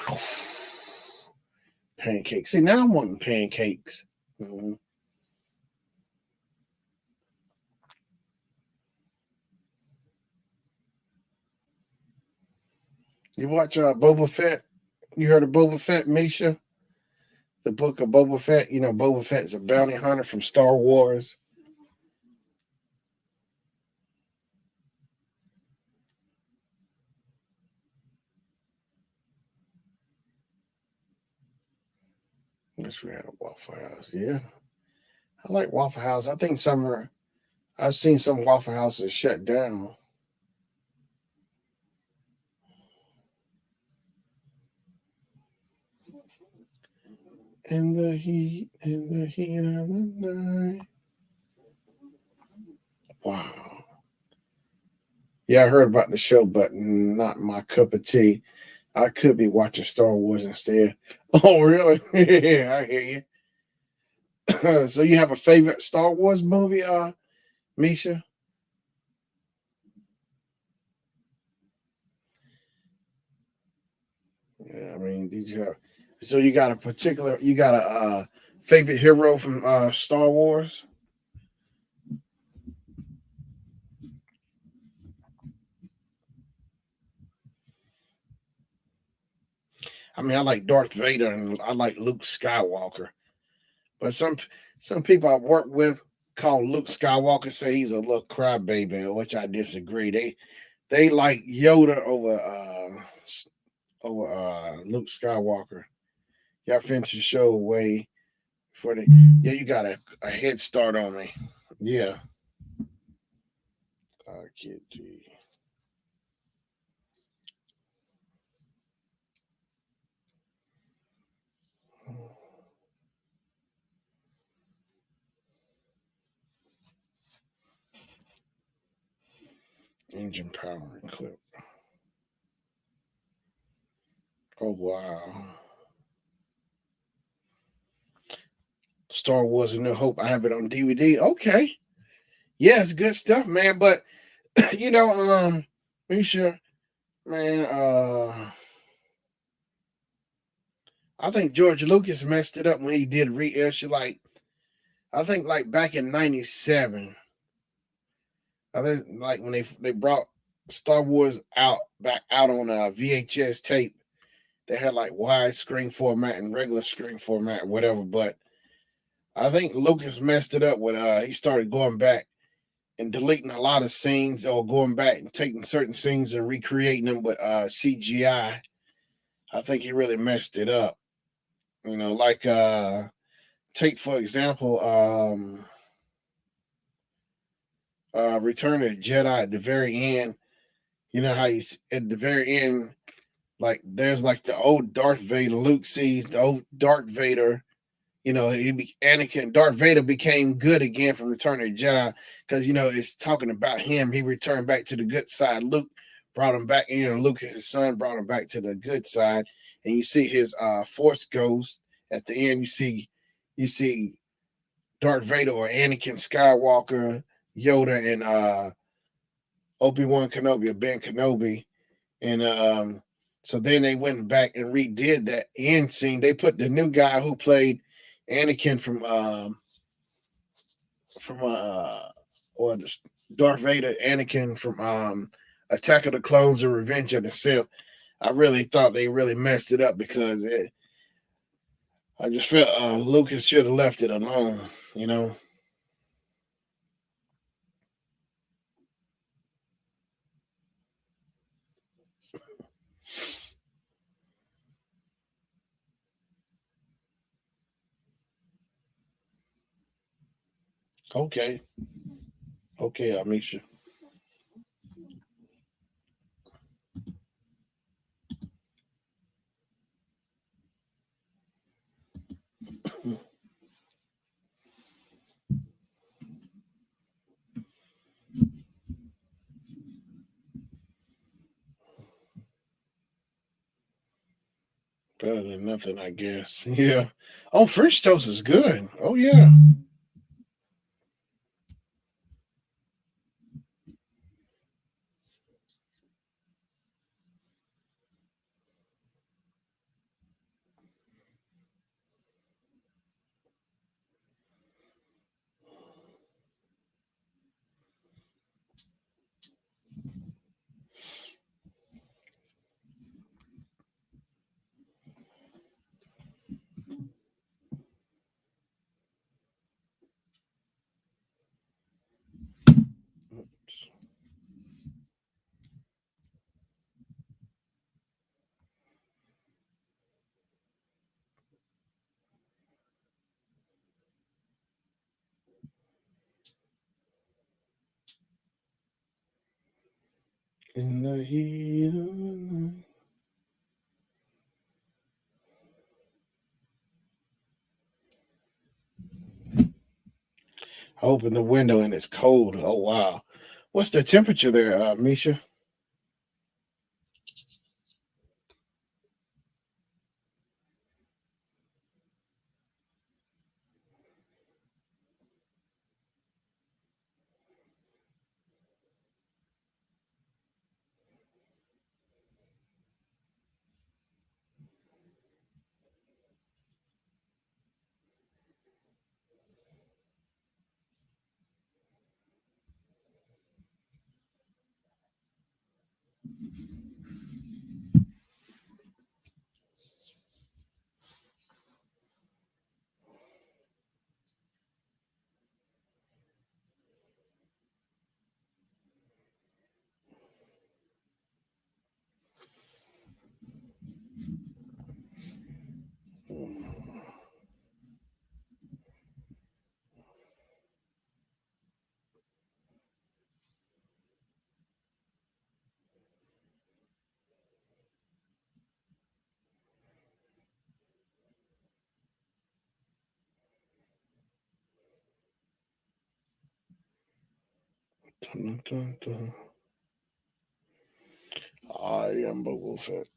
B: Pancakes. See, now I'm wanting pancakes. Mhm. You watch Boba Fett? You heard of Boba Fett, Misha? The book of Boba Fett. Boba Fett is a bounty hunter from Star Wars. Yes, we had a Waffle House. Yeah, I like Waffle House. I think I've seen some Waffle Houses shut down. In the heat of the night. Wow. Yeah, I heard about the show, but not my cup of tea. I could be watching Star Wars instead. Oh, really? Yeah, I hear you. So you have a favorite Star Wars movie, Misha? Yeah, I mean, did you have? So you got a favorite hero from Star Wars? I mean, I like Darth Vader and I like Luke Skywalker. But some people I work with call Luke Skywalker say he's a little crybaby, which I disagree. They like Yoda over Luke Skywalker. Y'all finish the show way before they. Yeah, you got a head start on me. Yeah. Kid G. engine power clip. Oh wow. Star Wars: A New Hope. I have it on DVD. Okay. Yeah, it's good stuff, man. But you know, Misha, man, I think George Lucas messed it up when he did reissue. Like, I think like back in '97. I think like when they brought Star Wars back out on VHS tape. They had like widescreen format and regular screen format, or whatever. But I think Lucas messed it up when he started going back and deleting a lot of scenes, or going back and taking certain scenes and recreating them with CGI. I think he really messed it up. You know, like take for example, Return of the Jedi at the very end. You know how he's at the very end, like there's like the old Darth Vader. Luke sees the old Darth Vader. You know, Anakin, Darth Vader became good again from Return of the Jedi, because you know it's talking about him. He returned back to the good side. Luke brought him back. You know, Luke, his son, brought him back to the good side. And you see his Force ghost at the end. You see Darth Vader or Anakin Skywalker, Yoda, and Obi-Wan Kenobi, or Ben Kenobi. And so then they went back and redid that end scene. They put the new guy who played Anakin from or Darth Vader, Anakin from Attack of the Clones and Revenge of the Sith. I really thought they really messed it up, because I just felt Lucas should have left it alone, you know. Okay, okay, Amisha. Better than nothing, I guess. Yeah. Oh, French toast is good. Oh yeah. In the heat of the night. I open the window and it's cold. Oh wow. What's the temperature there, Misha? Dun, dun, dun. I am Boba Fett.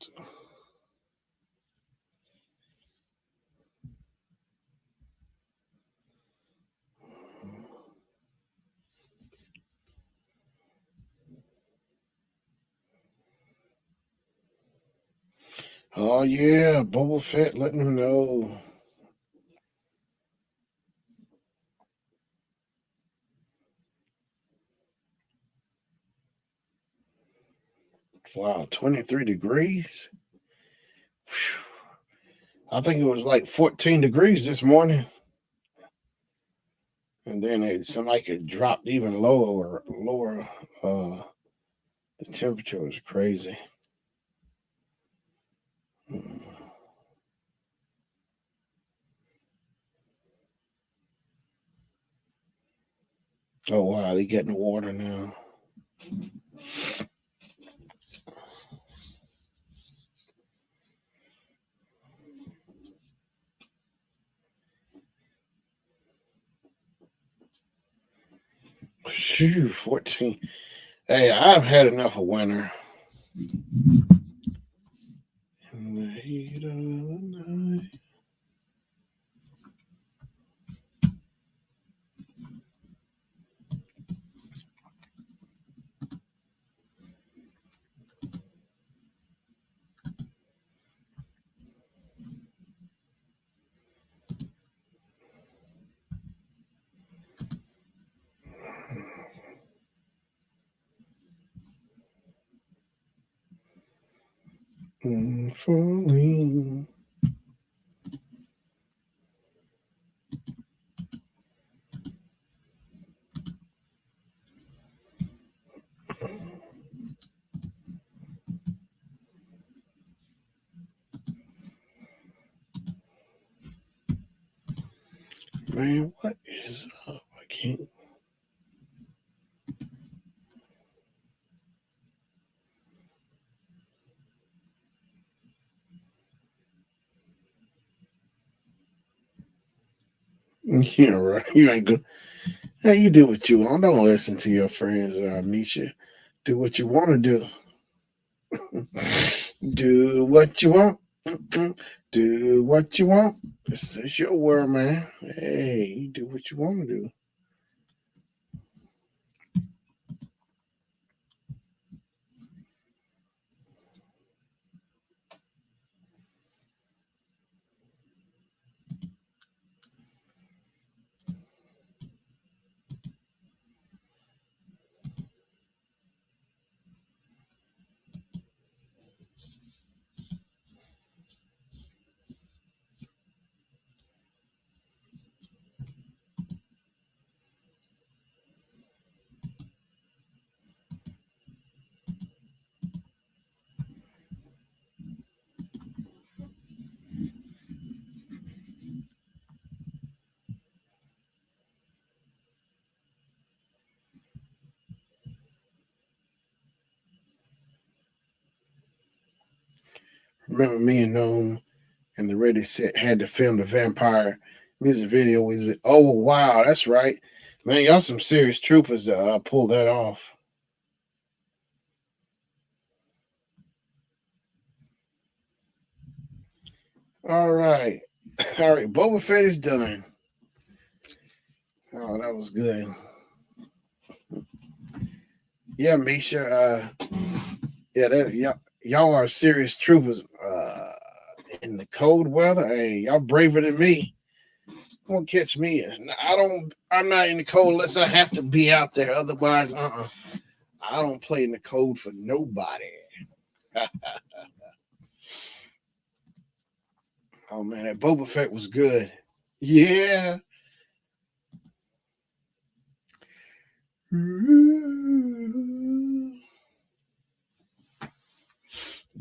B: Oh yeah, Boba Fett letting him know. Wow, 23 degrees. Whew. I think it was like 14 degrees this morning. And then it seemed like it dropped even lower. The temperature was crazy. Mm. Oh wow, they getting water now. Phew, 14. Hey, I've had enough of winter. In the heat of the night. Falling. Man, what is up? I can't. Yeah, right. You ain't good. Hey, you do what you want. Don't listen to your friends, Misha. Do what you want to do. Do what you want. Do what you want. This is your world, man. Hey, you do what you want to do. Remember me and and the Ready Set had to film the vampire music video. Was it? Oh wow, that's right, man. Y'all some serious troopers to pull that off. All right, all right. Boba Fett is done. Oh, that was good. Yeah, Misha. Yeah, y'all are serious troopers. In the cold weather, hey, y'all braver than me. Won't catch me. I don't. I'm not in the cold unless I have to be out there. Otherwise, I don't play in the cold for nobody. Oh man, that Boba Fett was good. Yeah.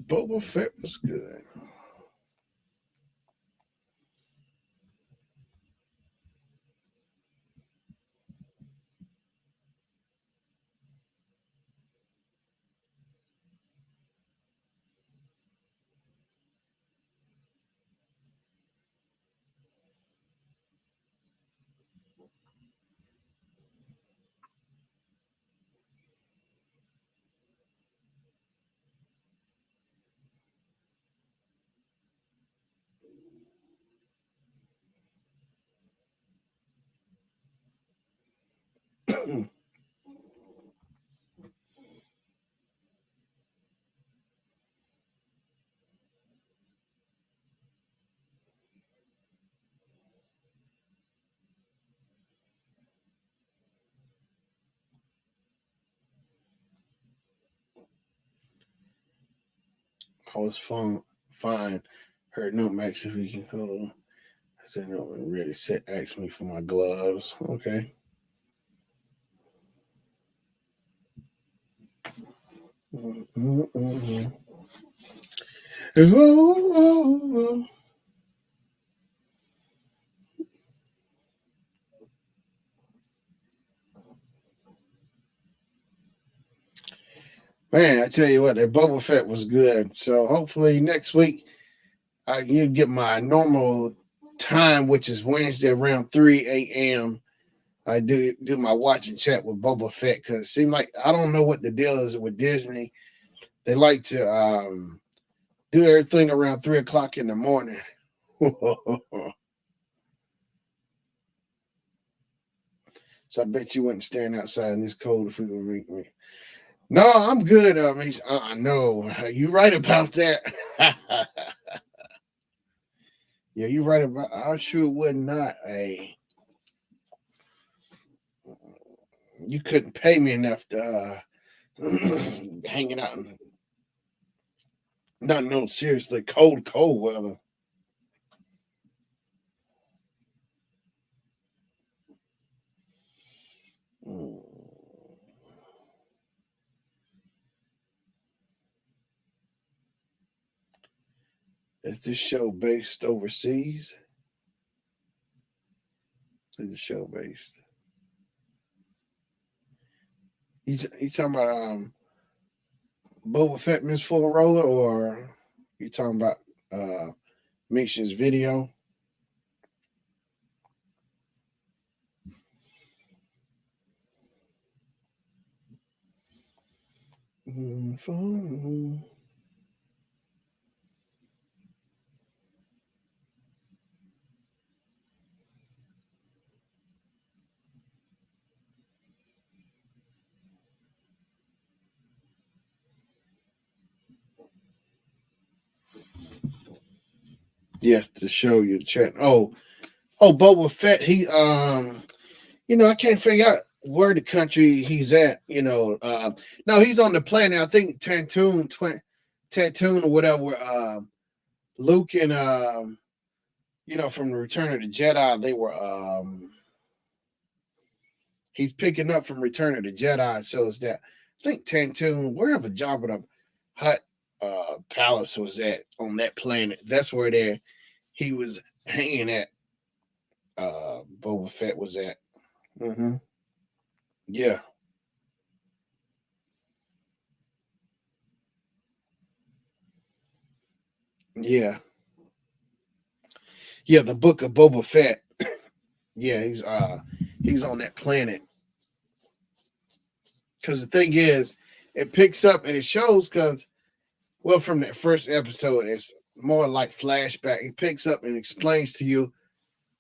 B: Boba Fett was good. I was fine. Heard no Max if we can hold. I said no one ready set. Asked me for my gloves. Okay. Mm-hmm. Oh. Man, I tell you what, that Boba Fett was good. So hopefully next week I can get my normal time, which is Wednesday around 3 a.m. I do my watch and chat with Boba Fett because it seems like I don't know what the deal is with Disney. They like to do everything around 3 o'clock in the morning. So I bet you wouldn't stand outside in this cold if we were meet me. No, I'm good. No, you right about that. Yeah, you right about. I sure would not. Hey, you couldn't pay me enough to hanging out in not no seriously cold weather. Mm. Is this show based overseas? Is the show based? You talking about Boba Fett Miss Full Roller, or you talking about Misha's video? Yes, to show you the chat. Oh, Boba Fett. I can't figure out where the country he's at. No, he's on the planet. I think Tatooine or whatever. Where, Luke and from the Return of the Jedi, they were. He's picking up from Return of the Jedi, so it's that I think Tatooine, wherever Jabba the Hutt palace was at on that planet. That's where he was hanging at. Boba Fett was at. Mm-hmm. Yeah, yeah, yeah. The book of Boba Fett. Yeah, he's on that planet. Because the thing is, it picks up and it shows from that first episode, it's more like flashback. It picks up and explains to you.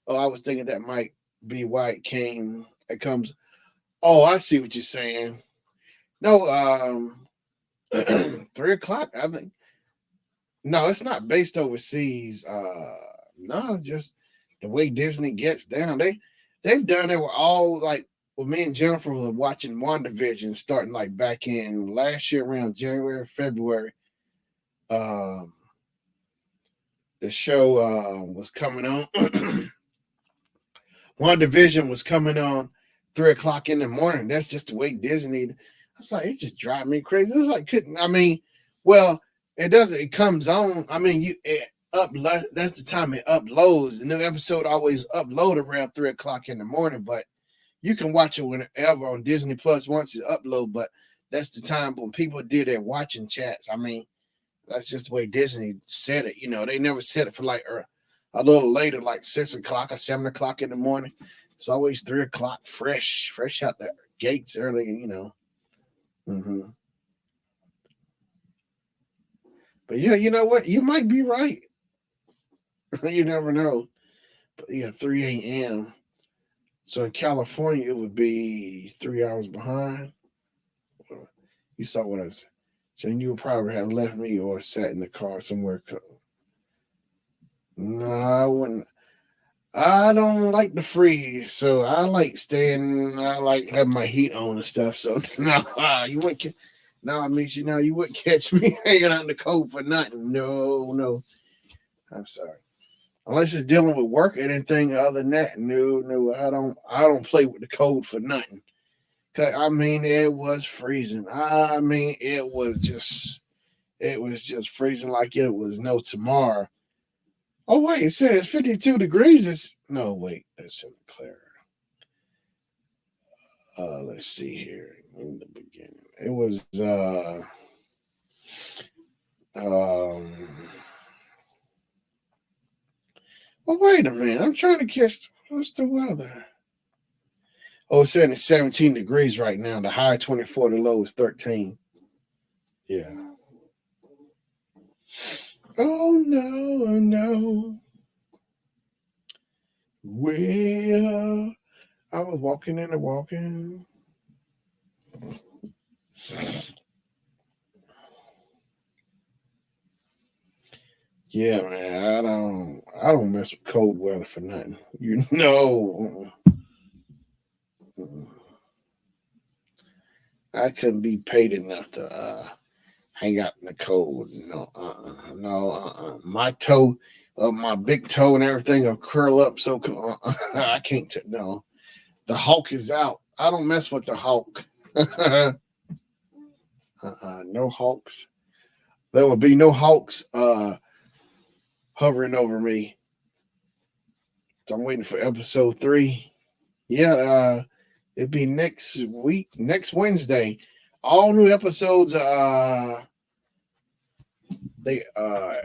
B: Oh, I was thinking that might be why it came. It comes. Oh, I see what you're saying. No, 3 o'clock. I think no, it's not based overseas. No, just the way Disney gets down. They've done it with all like. Well, me and Jennifer were watching WandaVision starting like back in last year around January, February. Um, the show was coming on. WandaVision was coming on 3 o'clock in the morning. That's just the way Disney. I was like, it just drive me crazy. It was like, couldn't I mean, well, it doesn't. It comes on. I mean, that's the time it uploads. The new episode always upload around 3 o'clock in the morning, but you can watch it whenever on Disney Plus once it upload. But that's the time when people did their watching chats. I mean, that's just the way Disney said it. They never said it for like a little later, like 6 o'clock or 7 o'clock in the morning. It's always 3 o'clock, fresh out the gates early. Mm-hmm. But yeah, you know what? You might be right. You never know. But yeah, 3 a.m. So in California, it would be 3 hours behind. You saw what I said. So you would probably have left me or sat in the car somewhere. No, I wouldn't. I don't like the freeze, so I like staying. I like having my heat on and stuff. So no, you wouldn't. No, I mean, you wouldn't catch me hanging out in the cold for nothing. No, no. I'm sorry. Unless it's dealing with work or anything other than that. No, no. I don't play with the cold for nothing. 'Cause, I mean, it was freezing. I mean, it was just freezing like it was no tomorrow. Oh wait, it says 52 degrees. It's no wait, that's in Claire. Let's see here in the beginning. It was um well wait a minute. I'm trying to catch what's the weather. Oh, it's saying it's 17 degrees right now. The high 24, the low is 13. Yeah. Oh no, oh no. Well, I was walking in and walking. Yeah, man, I don't mess with cold weather for nothing. You know, I couldn't be paid enough to hang out in the cold. No, no, my toe, my big toe and everything will curl up. So I can't. No, the Hulk is out. I don't mess with the Hulk. No Hulks. There will be no Hulks hovering over me. So I'm waiting for episode 3. Yeah, it'd be next week, next Wednesday. All new episodes. They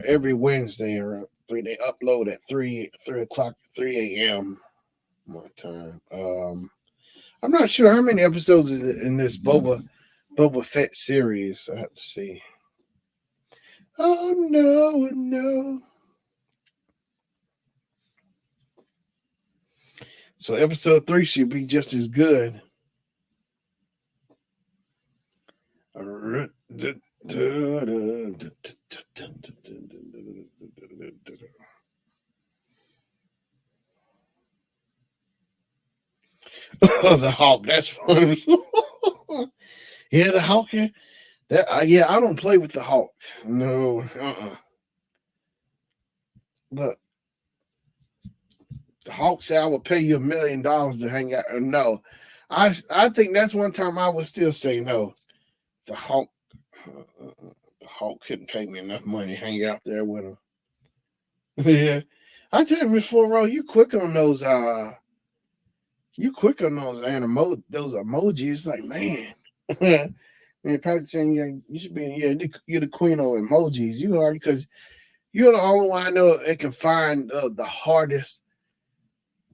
B: every Wednesday around 3. They upload at 3 o'clock, 3 a.m. my time. I'm not sure how many episodes is in this Boba Fett series. I have to see. Oh no, no. So episode 3 should be just as good. The Hawk, that's fun. Yeah, the Hawk. Yeah, I don't play with the Hawk. No, Look, the Hawk said I would pay you $1 million to hang out. No, I think that's one time I would still say no. The Hawk, the Hawk couldn't pay me enough money to hang out there with him. Yeah, I tell you, Miss Foro, you quick on those. You quick on those those emojis. Like man, man, Patrick saying you should be you're the queen of emojis. You are because you're the only one I know it can find the hardest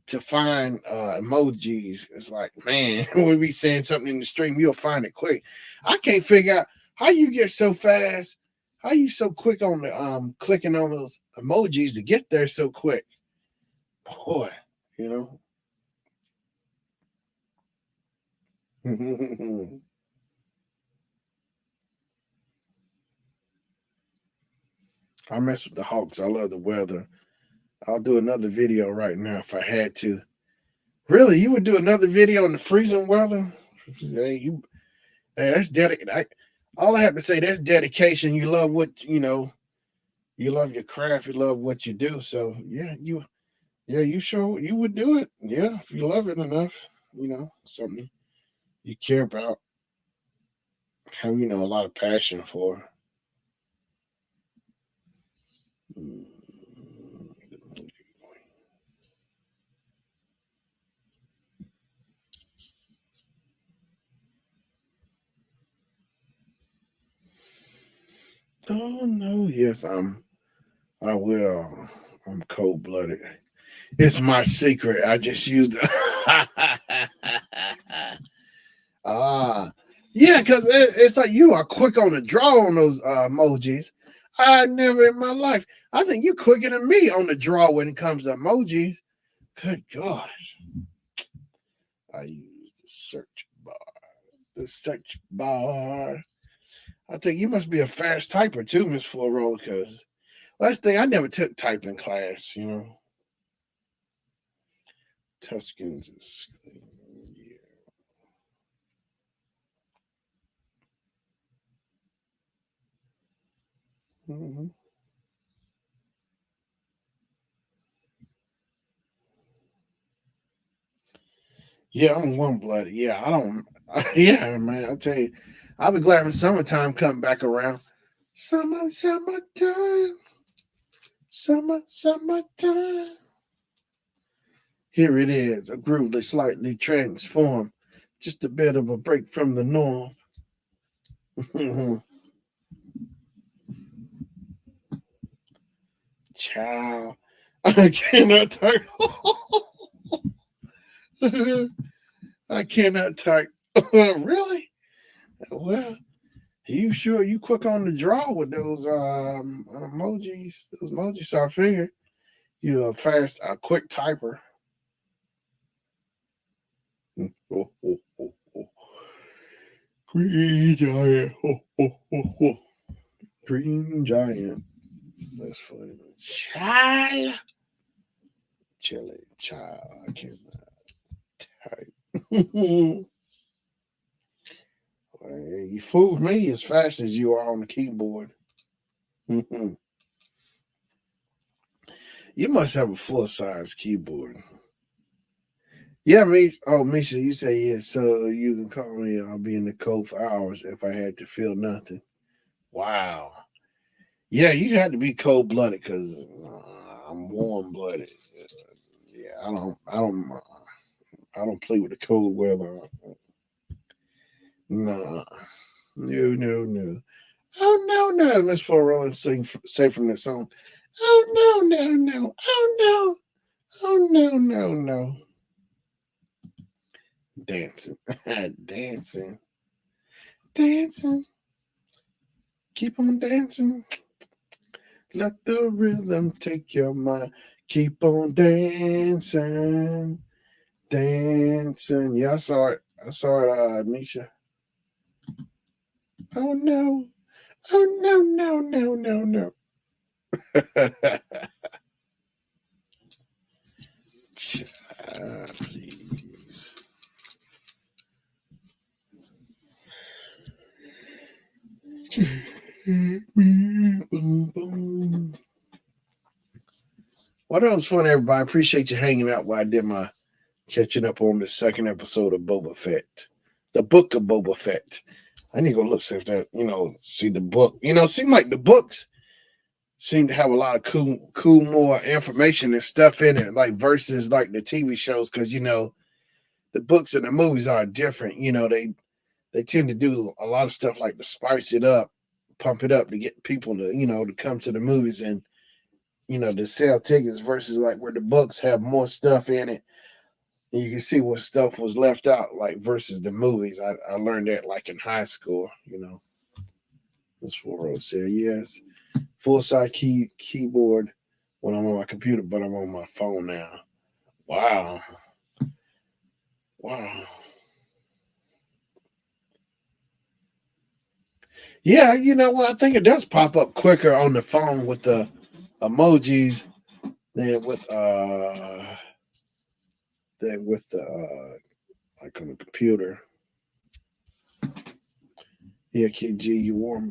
B: to find emojis. It's like, man, when we saying something in the stream, you'll find it quick. I can't figure out how you get so fast. How you so quick on the clicking on those emojis to get there so quick? Boy, you know. I mess with the Hawks. I love the weather. I'll do another video right now if I had to. Really, you would do another video in the freezing weather? Hey, that's dedication. All I have to say, that's dedication. You love what you love your craft. You love what you do. So you sure you would do it. Yeah, if you love it enough, something you care about, have a lot of passion for. Oh no, yes, I will. I'm cold blooded. It's my secret. I just used yeah, because it's like you are quick on the draw on those emojis. I never in my life. I think you're quicker than me on the draw when it comes to emojis. Good gosh. I use the search bar. The search bar. I think you must be a fast typer too, Miss Floro, because last thing I never took typing class, Tuscans is yeah. Mm-hmm. Yeah, I'm warm blooded. Yeah, I don't. Yeah, man. I tell you, I'll be glad when summertime come back around. Summertime, summertime. Here it is, a groove that slightly transformed, just a bit of a break from the norm. Child, I cannot type. I cannot type. Really? Well, you sure you quick on the draw with those emojis? Those emojis, so I figure you're a quick typer. Oh, oh, oh, oh. Green giant. Oh, oh, oh, oh. Green giant. That's funny. Child. Chili. Child. I cannot type. You fooled me as fast as you are on the keyboard. You must have a full size keyboard. Yeah, me. Oh, Misha, you say yes, so you can call me. I'll be in the cold for hours if I had to feel nothing. Wow. Yeah, you had to be cold blooded because I'm warm blooded. Yeah, I don't play with the cold weather. Nah, no, no, no. Oh no, no, Miss Florella say from the song. Oh no, no, no. Oh no. Oh no, no, no. Dancing. Dancing. Dancing. Keep on dancing. Let the rhythm take your mind. Keep on dancing. Dancing. Yeah, I saw it. I saw it, Misha. Oh no. Oh no, no, no, no, no. Please. Boom, boom. Well, that was fun, everybody. I appreciate you hanging out while I did my catching up on the second episode of Boba Fett, the book of Boba Fett. I need to go look, see if that, see the book. Seem like the books seem to have a lot of cool, more information and stuff in it, like versus like the TV shows, because the books and the movies are different. They tend to do a lot of stuff like to spice it up, pump it up to get people to to come to the movies and to sell tickets versus like where the books have more stuff in it. And you can see what stuff was left out, like versus the movies. I learned that like in high school. This 40 said yes. Full size keyboard when I'm on my computer, but I'm on my phone now. Wow. Wow. Yeah, you know what? I think it does pop up quicker on the phone with the emojis than with the like on the computer. Yeah, Kid G, you warm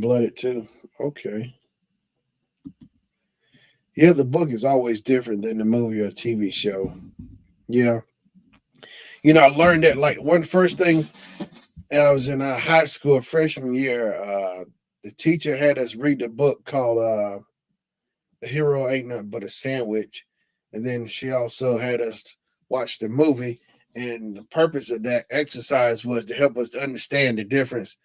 B: blooded too. Okay. Yeah, the book is always different than the movie or TV show. Yeah. I learned that like one of the first things I was in high school freshman year, the teacher had us read the book called The Hero Ain't Nothing But a Sandwich. And then she also had us watch the movie. And the purpose of that exercise was to help us to understand the difference,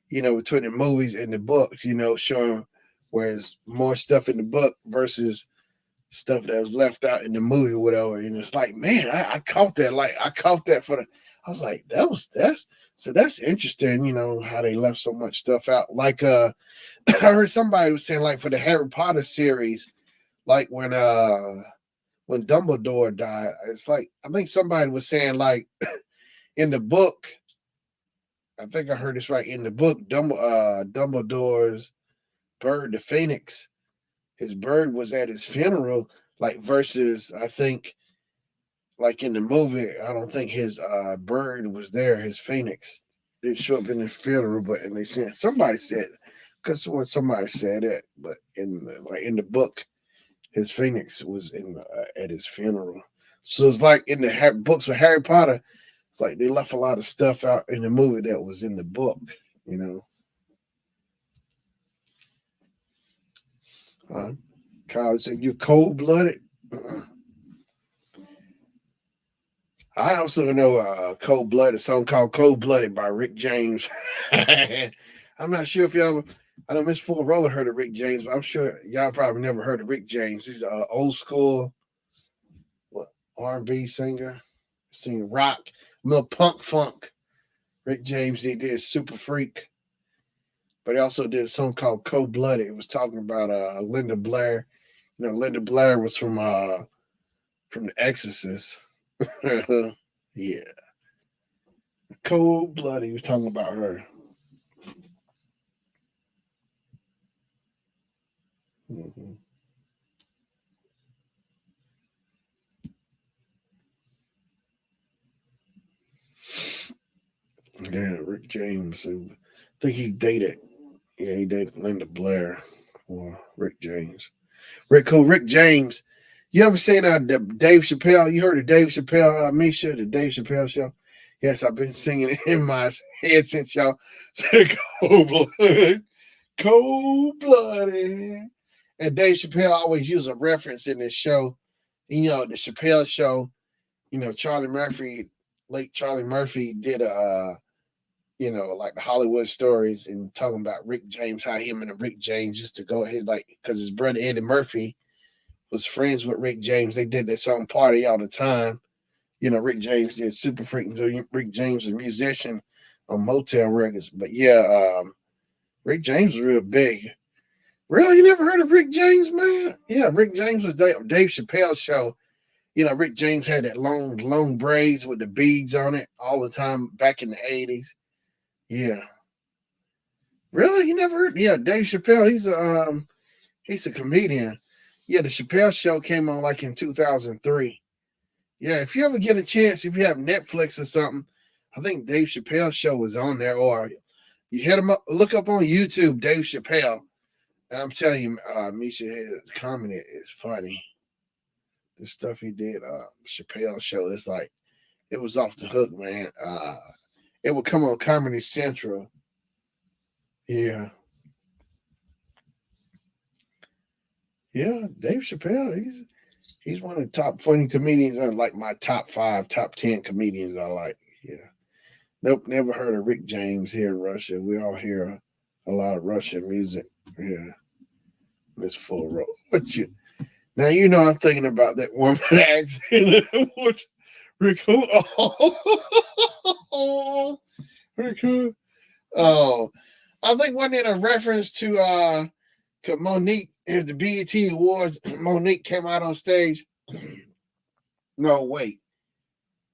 B: between the movies and the books, showing whereas more stuff in the book versus stuff that was left out in the movie or whatever. And it's like, man, I caught that. Like I caught that I was like, that's interesting, how they left so much stuff out. Like I heard somebody was saying like for the Harry Potter series, like when when Dumbledore died. It's like I think somebody was saying like in the book. I think I heard this right in the book. Dumbledore's bird, the Phoenix. His bird was at his funeral, like versus I think like in the movie. I don't think his bird was there. His Phoenix didn't show up in the funeral, but and they said somebody said because what somebody said it, but in the book, his Phoenix was at his funeral. So it's like in the books with Harry Potter, it's like they left a lot of stuff out in the movie that was in the book, you know. Kyle said, "You're cold blooded." I also know Cold Blooded, a song called Cold Blooded by Rick James. I'm not sure if y'all, I know Miss Full Roller heard of Rick James, but I'm sure y'all probably never heard of Rick James. He's an old school R&B singer, singing rock, a little punk funk. Rick James, he did Super Freak, but he also did a song called Cold Blooded. It was talking about Linda Blair. You know, Linda Blair was from The Exorcist. Yeah. Cold blooded. He was talking about her. Mm-hmm. Yeah, Rick James. I think he dated. Yeah, he dated Linda Blair or Rick James. Rick James. You ever seen Dave Chappelle? You heard of Dave Chappelle, Misha, the Dave Chappelle show? Yes, I've been singing it in my head since y'all said cold blooded. Cold blooded. And Dave Chappelle always use a reference in this show. You know, the Chappelle show, you know, late Charlie Murphy did you know, like the Hollywood stories and talking about Rick James, how him and Rick James used to go because his brother Eddie Murphy was friends with Rick James. They did this song party all the time. You know, Rick James did Super Freak. Rick James was a musician on Motown Records. But yeah, Rick James was real big. Really? You never heard of Rick James, man? Yeah, Rick James was Dave Chappelle's show. You know, Rick James had that long braids with the beads on it all the time back in the 80s. Yeah. Really? You never heard? Yeah, Dave Chappelle, he's a comedian. Yeah, the Chappelle show came on like in 2003. Yeah, if you ever get a chance, if you have Netflix or something, I think Dave Chappelle show was on there, or you hit him up, look up on YouTube, Dave Chappelle. And I'm telling you, Misha, his comedy is funny. The stuff he did, Chappelle show, it's like, it was off the hook, man. It would come on Comedy Central. Yeah. Yeah, Dave Chappelle, he's one of the top funny comedians. I like my top 5, top 10 comedians I like. Yeah. Nope, never heard of Rick James here in Russia. We all hear a lot of Russian music. Yeah. Miss Full Row. What you now you know I'm thinking about that woman accent. Rick who? Oh, Rick who? Oh. I think wasn't it a reference to Monique at the BET Awards? Monique came out on stage. No, wait.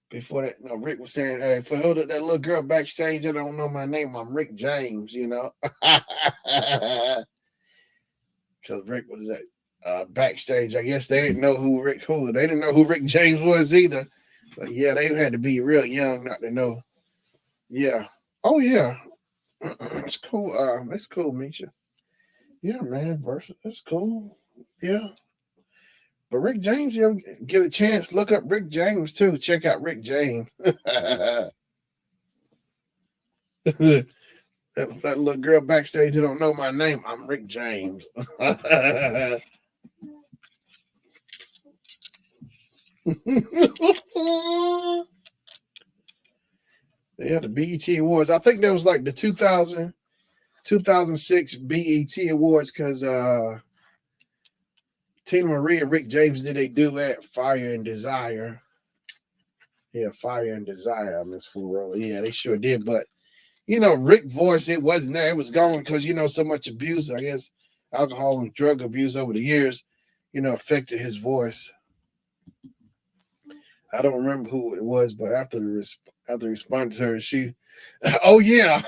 B: Before that, no, Rick was saying, "Hey, for her, that little girl backstage, I don't know my name. I'm Rick James, you know." Because Rick was backstage. I guess they didn't know who Rick who. They didn't know who Rick James was either. But yeah, they had to be real young not to know. Yeah. Oh yeah. It's cool. It's cool, Misha. Yeah, man. Versus, that's cool. Yeah. But Rick James, you get a chance, look up Rick James too. Check out Rick James. that little girl backstage who don't know my name, I'm Rick James. Yeah, the BET Awards. I think that was like the 2006 BET Awards because Tina Marie and Rick James did a duet, Fire and Desire. Yeah, Fire and Desire, Miss Full. Yeah, they sure did. But, you know, Rick's voice, it wasn't there. It was gone because, you know, so much abuse, I guess, alcohol and drug abuse over the years, you know, affected his voice. I don't remember who it was, but after responded to her, she, oh yeah,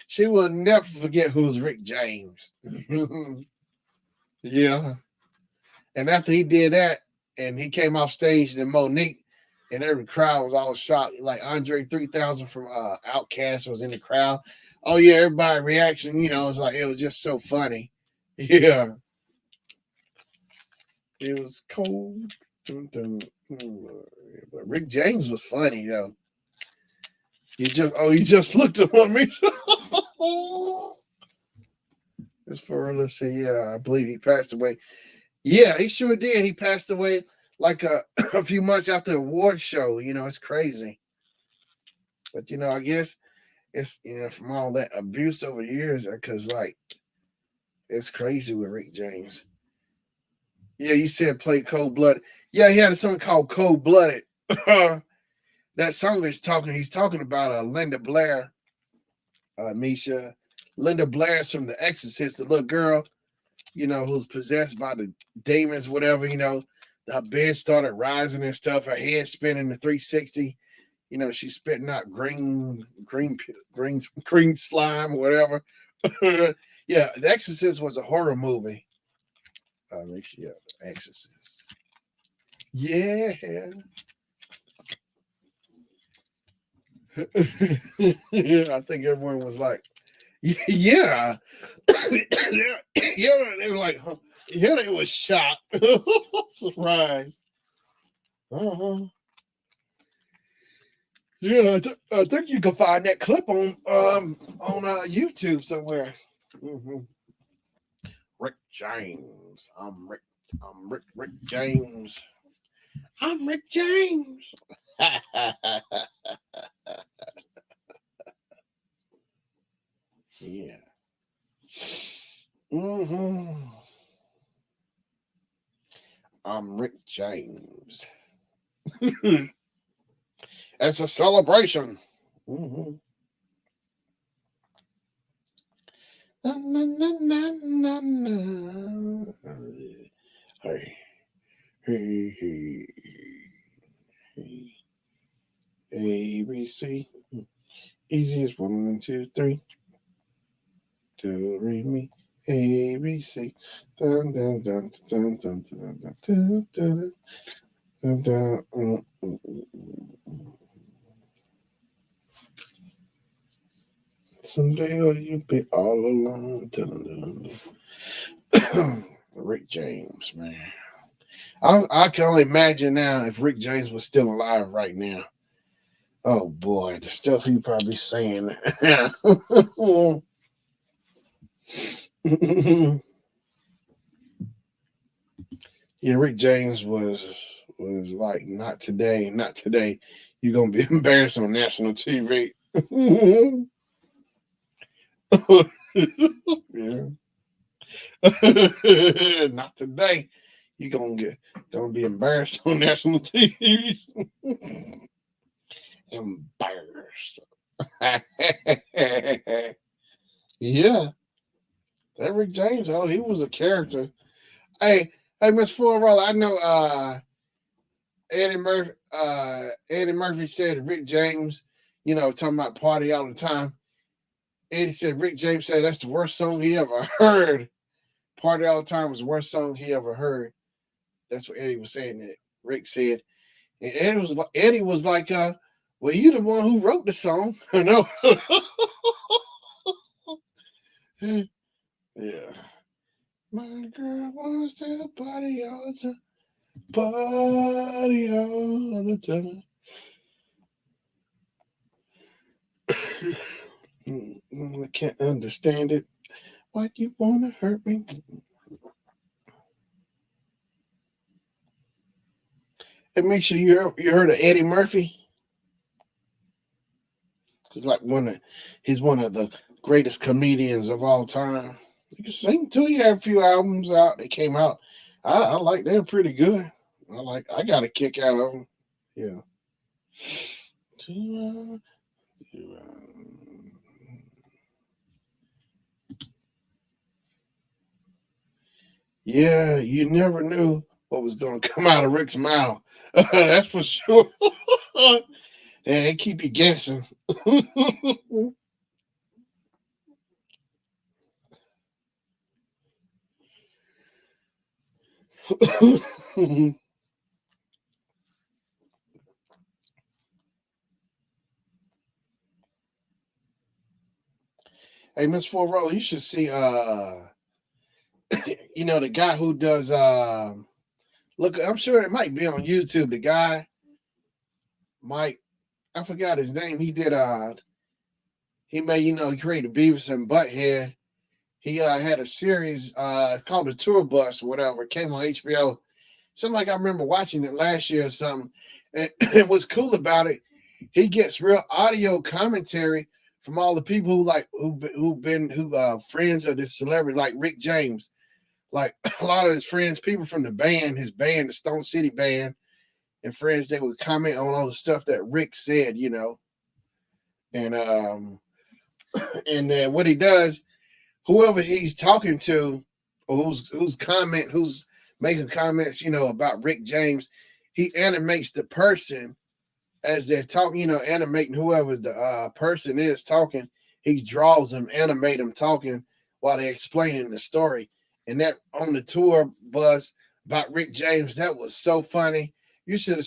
B: she will never forget who's Rick James. Yeah, and after he did that, and he came off stage, then Monique and every crowd was all shocked. Like Andre 3000 from Outkast was in the crowd. Oh yeah, everybody reaction, it was like it was just so funny. Yeah, it was cold. But Rick James was funny though. You just looked upon me. It's for let's see. Yeah, I believe he passed away. Yeah, he sure did. He passed away like a few months after the award show. It's crazy. But I guess it's from all that abuse over the years, because like it's crazy with Rick James. Yeah, you said play Cold Blooded. Yeah, he had a song called Cold Blooded. That song he's talking about Linda Blair, Misha. Linda Blair's from The Exorcist, the little girl, who's possessed by the demons, whatever, her bed started rising and stuff, her head spinning the 360, she's spitting out green slime, whatever. Yeah, The Exorcist was a horror movie. The Exorcist. Yeah. Yeah, I think everyone was like, yeah. Yeah, they were like, huh. Yeah, they was shocked. Surprised. Uh-huh. Yeah, I think you can find that clip on YouTube somewhere. Mm-hmm. Rick James. I'm Rick James. I'm Rick James. Yeah. Mm-hmm. I'm Rick James. It's a celebration. Mm-hmm. Na, na, na, na, na. Hey, hey, hey, hey. A, B, C. Easiest 1, 2, 3. Do, re, mi. A, B, C. Dun, dun, dun, dun, dun, dun, dun, dun, dun, dun, dun, Someday you'll be all alone. Dun, dun, dun. Rick James, man. I can only imagine now if Rick James was still alive right now. Oh boy, the stuff he probably saying. Yeah, Rick James was like, not today, not today. You're gonna be embarrassed on national TV. Yeah. Not today. You're gonna be embarrassed on national TV. Embarrassed. Yeah. That Rick James, he was a character. Hey, Miss Full, I know Eddie Murphy said Rick James, talking about party all the time. Eddie said Rick James said that's the worst song he ever heard. Party all the time was the worst song he ever heard. That's what Eddie was saying that Rick said. And Eddie was like, well, you the one who wrote the song. No. Yeah. My girl wants to party all the time. Party all the time. I can't understand it. Why you wanna hurt me? It makes you heard of Eddie Murphy. He's like he's one of the greatest comedians of all time. He can sing too. He had a few albums out. They came out. I like they're pretty good. I got a kick out of them. Yeah. Yeah, you never knew what was going to come out of Rick's mouth. That's for sure. And they keep you guessing. Hey, Miss Forrell, you should see the guy who does look, I'm sure it might be on YouTube. The guy Mike, I forgot his name. He did he made, he created Beavis and Butthead. He had a series called The Tour Bus or whatever. It came on HBO. Something like I remember watching it last year or something. And what's cool about it, he gets real audio commentary from all the people who friends of this celebrity, like Rick James. Like a lot of his friends, people from the band, his band, the Stone City Band, and friends, they would comment on all the stuff that Rick said, And what he does, whoever he's talking to, or who's making comments, about Rick James, he animates the person as they're talking, animating whoever the person is talking. He draws them, animate them talking while they're explaining the story. And that on the tour bus about Rick James, that was so funny. You should have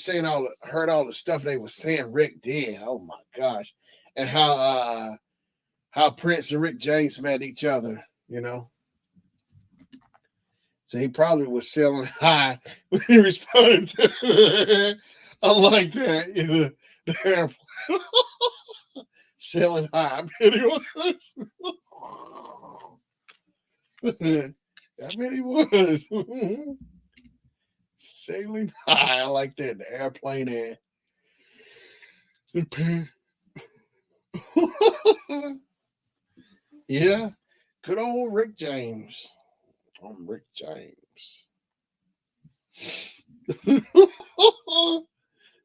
B: heard all the stuff they were saying Rick did. Oh my gosh. And how Prince and Rick James met each other, So he probably was selling high when he responded to I like that, the airplane. Selling high. I bet he was. I bet he was. Sailing high. I like that. The airplane and the pen. Yeah. Good old Rick James. I'm Rick James.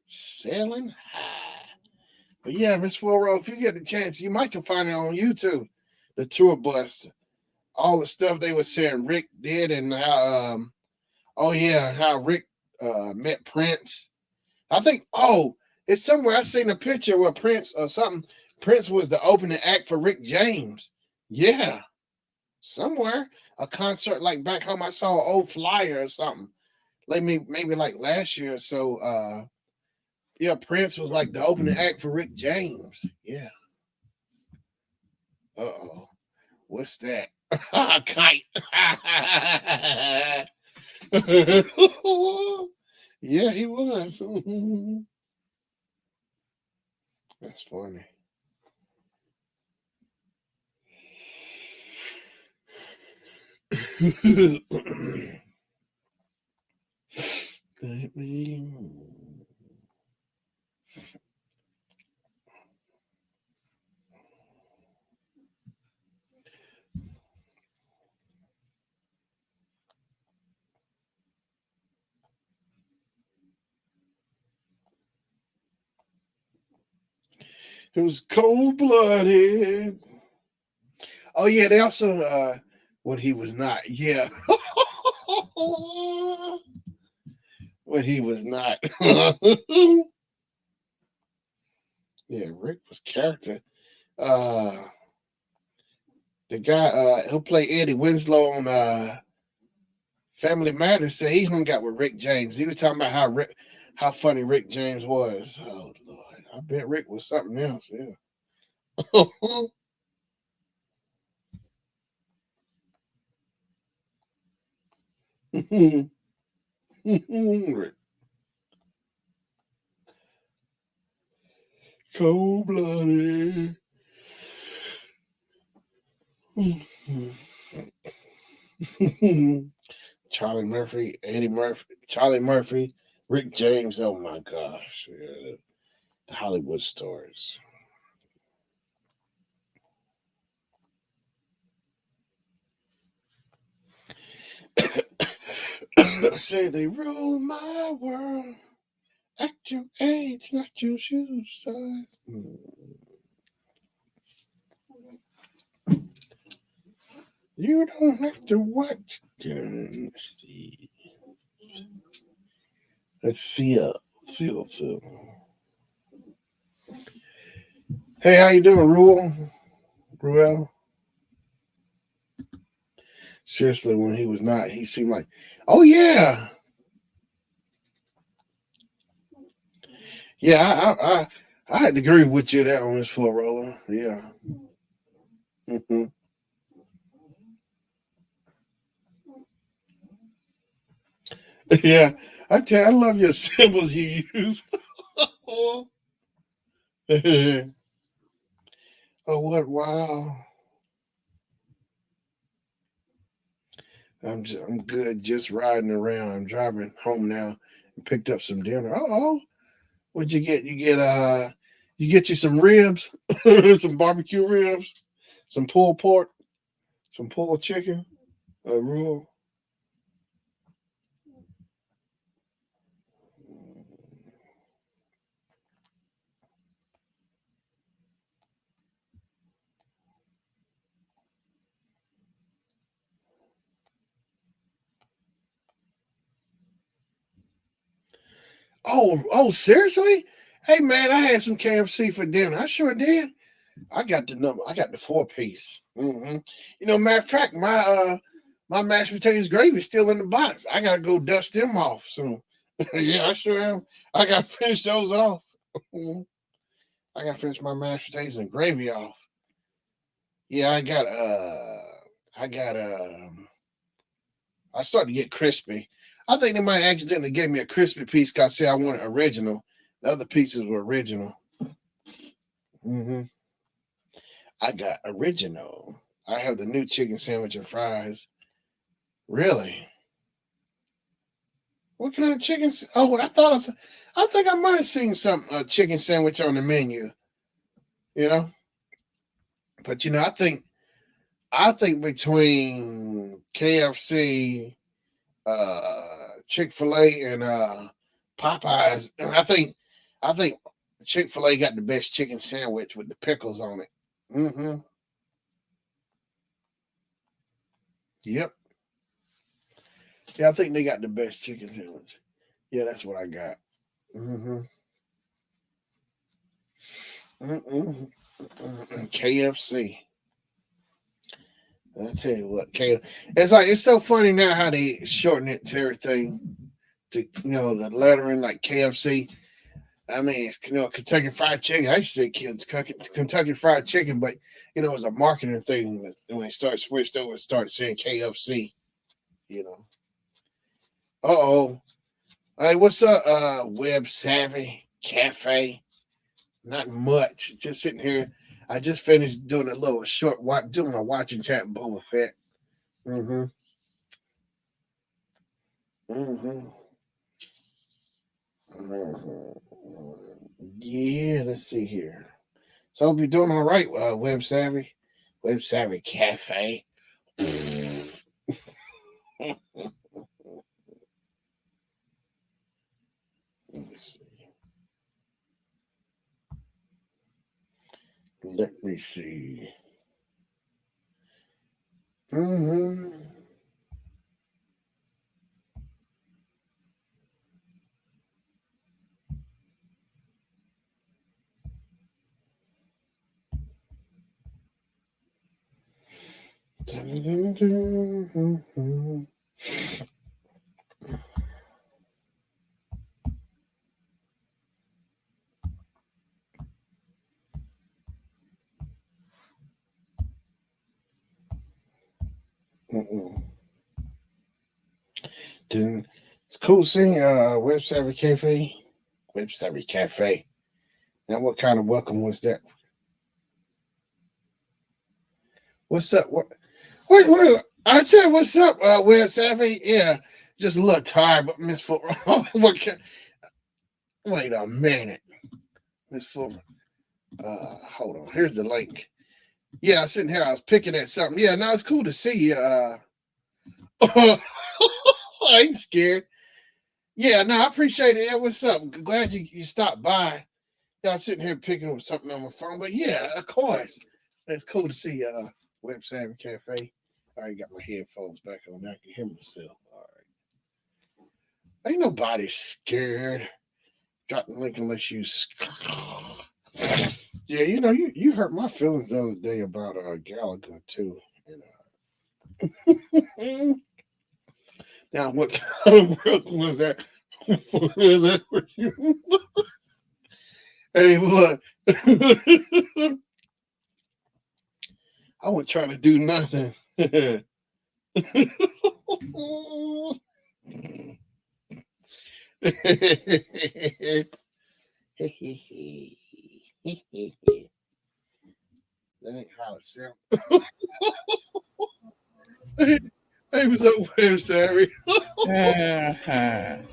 B: Sailing high. But yeah, Miss Floro, if you get the chance, you might can find it on YouTube. The tour bus. All the stuff they were saying Rick did, and how how Rick met Prince. I think it's somewhere I seen a picture where Prince or something. Prince was the opening act for Rick James. Yeah. Somewhere. A concert like back home. I saw an old flyer or something. Like maybe like last year or so. Yeah, Prince was like the opening act for Rick James. Yeah. Uh-oh. What's that? Kite. Yeah, he was. That's funny. It was cold-blooded. Oh yeah, they also when he was not. Yeah. When he was not. Yeah, Rick was character. The guy who played Eddie Winslow on Family Matters said he hung out with Rick James. He was talking about how funny Rick James was. Oh Lord, I bet Rick was something else. Yeah. Cold blooded. Charlie Murphy, Eddie Murphy, Charlie Murphy, Rick James. Oh my gosh. Yeah. The Hollywood stars. Say they rule my world. At your age, not your shoe size. You don't have to watch Dynasty. Let's feel. Hey, how you doing, Ruel? Seriously, when he was not, he seemed like, oh yeah, yeah. I had to agree with you that on this floor roller. Yeah. Hmm. Yeah. I tell you, I love your symbols you use. Oh, what? Wow. I'm good. Just riding around. I'm driving home now. And picked up some dinner. Oh, what'd you get? You get you some ribs, some barbecue ribs, some pulled pork, some pulled chicken, a roll. Oh, seriously? Hey man, I had some KFC for dinner. I sure did. I got the number. I got the 4 piece. Matter of fact, my mashed potatoes gravy still in the box. I gotta go dust them off soon. Yeah, I sure am. I gotta finish those off. Mhm. I gotta finish my mashed potatoes and gravy off. Yeah, I got I started to get crispy. I think they might accidentally gave me a crispy piece because I said I wanted original. The other pieces were original. Hmm. I got original. I have the new chicken sandwich and fries. Really? What kind of chicken? Oh, I think I might have seen some chicken sandwich on the menu. You know, but I think between KFC, Chick-fil-A, and Popeyes, I think Chick-fil-A got the best chicken sandwich with the pickles on it. Mm-hmm. Yep. Yeah, I think they got the best chicken sandwich. Yeah, that's what I got. Mm-hmm. Mm-mm. KFC. I tell you what, it's so funny now how they shorten it to everything to the lettering like KFC. I mean, it's, Kentucky Fried Chicken. I used to say Kentucky Fried Chicken, but it's a marketing thing when they start switched over and started saying KFC. You know. Uh-oh. Hey, what's up, Web Savvy Cafe? Not much. Just sitting here. I just finished doing a little short watch, doing a watching chat with Boba Fett. Mm-hmm. Mm-hmm. Mm-hmm. Yeah, let's see here. So I hope you're doing all right, Web Savvy Cafe. Let me see. Let me see. Mm-hmm. Then it's cool seeing Web Savvy Cafe. Web Savvy Cafe. Now, what kind of welcome was that? What's up? Wait. I said, what's up, Web Savvy? Yeah, just a little tired, but Miss Foot. Wait a minute, Miss Foot. Hold on. Here's the link. Yeah, I was sitting here. I was picking at something. Yeah, now it's cool to see you. I ain't scared. Yeah, no, I appreciate it. Yeah, what's up? Glad you stopped by. Yeah, I'm sitting here picking with something on my phone, but yeah, of course. It's cool to see Web Savvy Cafe. I already got my headphones back on. I can hear myself. All right. Ain't nobody scared. Drop the link unless you. Yeah, you hurt my feelings the other day about Gallagher too. Now, what kind of world was that? Hey, look, I wasn't trying to do nothing. That ain't how it sounds. Hey, what's up with Sari?
C: Mhm.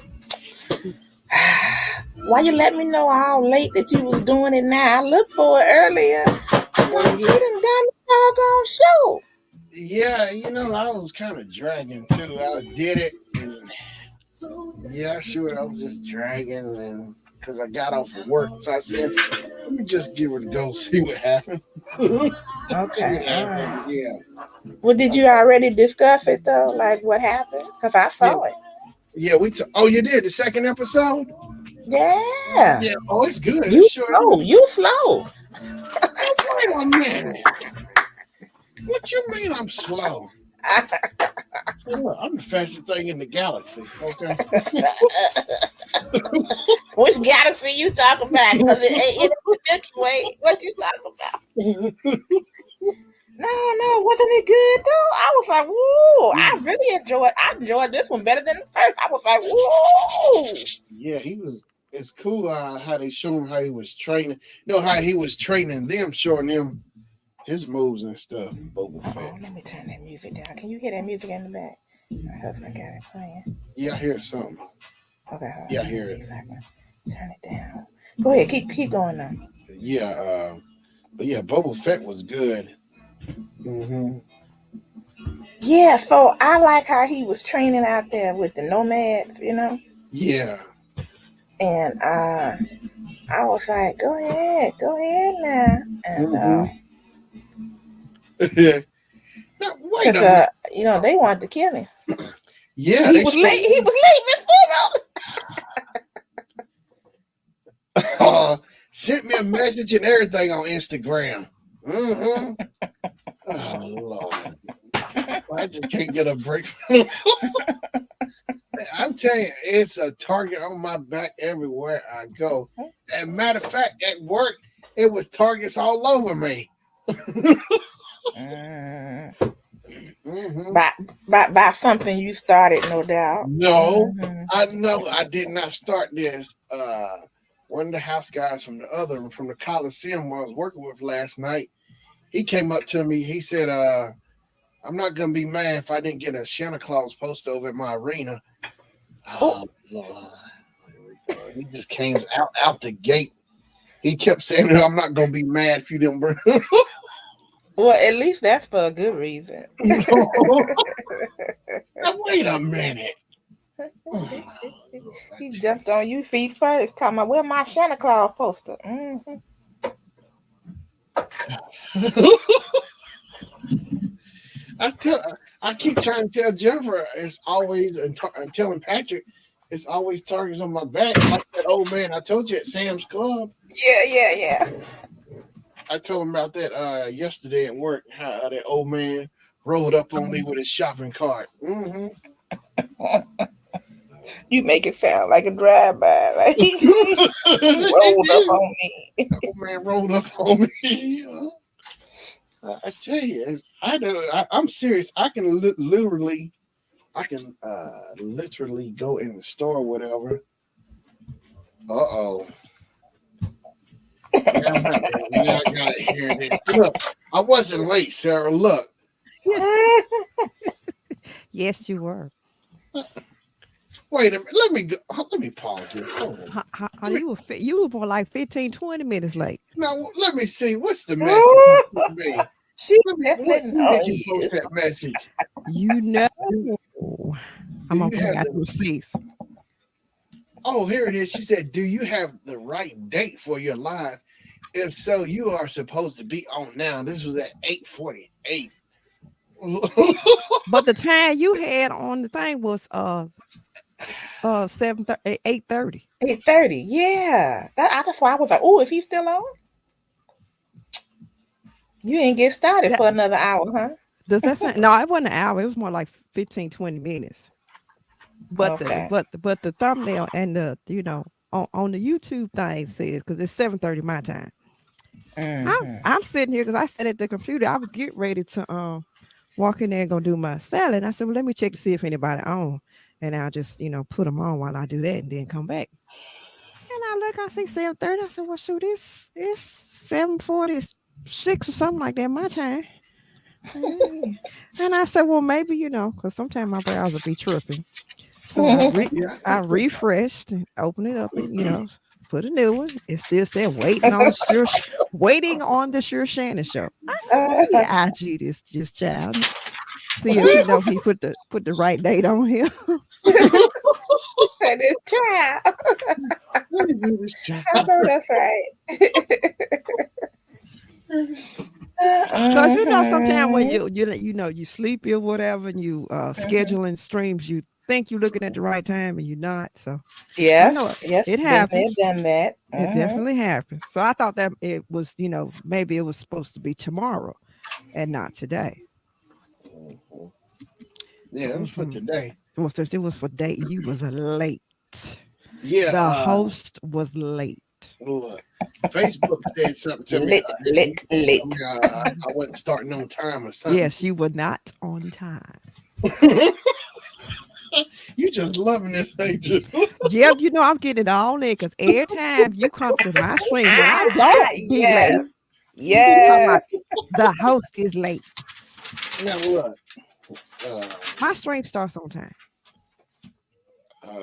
C: Why you let me know all late that you was doing it now? I looked for it earlier. You done done the doggone show.
B: Yeah, I was kind of dragging too. I did it, and yeah, sure, I was just dragging, and because I got off of work, so I said, let me just give it a go, see what happened.
C: Okay, all right.
B: Yeah,
C: Well, did you already discuss it though? Like what happened? Because I
B: yeah,
C: saw it.
B: yeah. Oh, you did the second episode?
C: Yeah.
B: Yeah. Oh, it's good. It
C: You
B: sure
C: slow.
B: is.
C: You slow.
B: Oh, wait a minute. What you mean I'm slow? Look, I'm the fastest thing in the galaxy. Okay.
C: Which galaxy you talking about? Because it ain't the Milky Way. What you talking about? No, wasn't it good though? I was like, woo! I really enjoyed. I enjoyed this one better than the first. I was like, woo!
B: Yeah, he was. It's cool how they show him how he was training. How he was training them, showing them his moves and stuff. Boba Fett.
C: Oh, let me turn that music down. Can you hear that music in the back? My husband got it playing.
B: Yeah, I hear something.
C: Okay, hold on.
B: Yeah, I
C: Let me
B: hear
C: see
B: it.
C: if I can turn it down. Go ahead, keep going now.
B: Yeah, but yeah, Boba Fett was good. Mm-hmm.
C: Yeah, so I like how he was training out there with the nomads,
B: Yeah.
C: And I was like, go ahead now. And
B: Mm-hmm. Now, wait
C: because
B: a minute.
C: they wanted to kill him.
B: Yeah,
C: He was late. He was late, Miss Fugo.
B: Sent me a message and everything on Instagram. Mm-hmm. Oh Lord, I just can't get a break. I'm telling you, it's a target on my back everywhere I go. As a matter of fact, at work, it was targets all over me.
C: Mm-hmm. By something you started, no doubt.
B: No, I know I did not start this. One of the house guys from the Coliseum I was working with last night, he came up to me. He said, I'm not gonna be mad if I didn't get a Santa Claus poster over at my arena. Oh Lord. He just came out the gate. He kept saying, I'm not gonna be mad if you didn't bring.
C: Well, at least that's for a good reason.
B: Now, wait a minute.
C: He jumped on you feet first, talking about where my Santa Claus poster. Mm-hmm.
B: I keep trying to tell Jennifer it's always and telling Patrick it's always targets on my back. Like that old man I told you at Sam's Club.
C: Yeah.
B: I told him about that yesterday at work. How that old man rolled up on me with his shopping cart. Mm-hmm.
C: You make it sound like a drive-by. Like he rolled up on me.
B: Old man rolled up on me. I tell you, I'm serious. I can literally go in the store or whatever. Uh-oh. Now I gotta hear this. Look, I wasn't late, Sarah. Look.
D: Yes, you were.
B: Wait a minute. Let me pause this.
D: You were more like 15, 20 minutes late.
B: Now, let me see. What's the message?
C: She
B: Who
C: definitely
B: did you post that message?
D: You know. I'm going to bring out the receipts.
B: Oh, here it is. She said, do you have the right date for your live? If so, you are supposed to be on now. This was at 8:48.
D: But the time you had on the thing was 7:30, 8:30.
C: 8:30. Yeah. That's why I was like, oh, if he's still on, you ain't get started
D: That,
C: for another hour, huh?
D: does that sound? No, it wasn't an hour. It was more like 15, 20 minutes. But
C: Okay.
D: the thumbnail and the on the YouTube thing says because it's 7:30 my time. I'm sitting here because I sat at the computer. I was getting ready to walk in there and go do my salad. I said, well, let me check to see if anybody on, and I'll just put them on while I do that and then come back. And I look, I see 7:30. I said, well, shoot, it's 7:46 or something like that my time. And I said, well, maybe because sometimes my browser be tripping. So I refreshed and opened it up and put a new one. It still said waiting on the Sure Shannon show. I said, let me IG this child. See if he put the right date on here.
C: And this child.
B: Let me do this job.
C: I know that's right.
D: Because sometimes when you sleepy or whatever, and you scheduling streams, you think you're looking at the right time and you're not. So
C: yes,
D: it happens.
C: They've done that.
D: It definitely happens. So I thought that it was, maybe it was supposed to be tomorrow and not today.
B: Yeah, it was for today.
D: It was for day. You was late.
B: Yeah,
D: the host was late.
B: Look, Facebook said something to me.
C: Lit.
B: I wasn't starting on time or something.
D: Yes, you were not on time.
B: You just loving this, ain't you?
D: Yeah, I'm getting it all in because every time you come to my stream, when I don't be late.
C: Yes.
D: The host is late.
B: Now what?
D: My stream starts on time.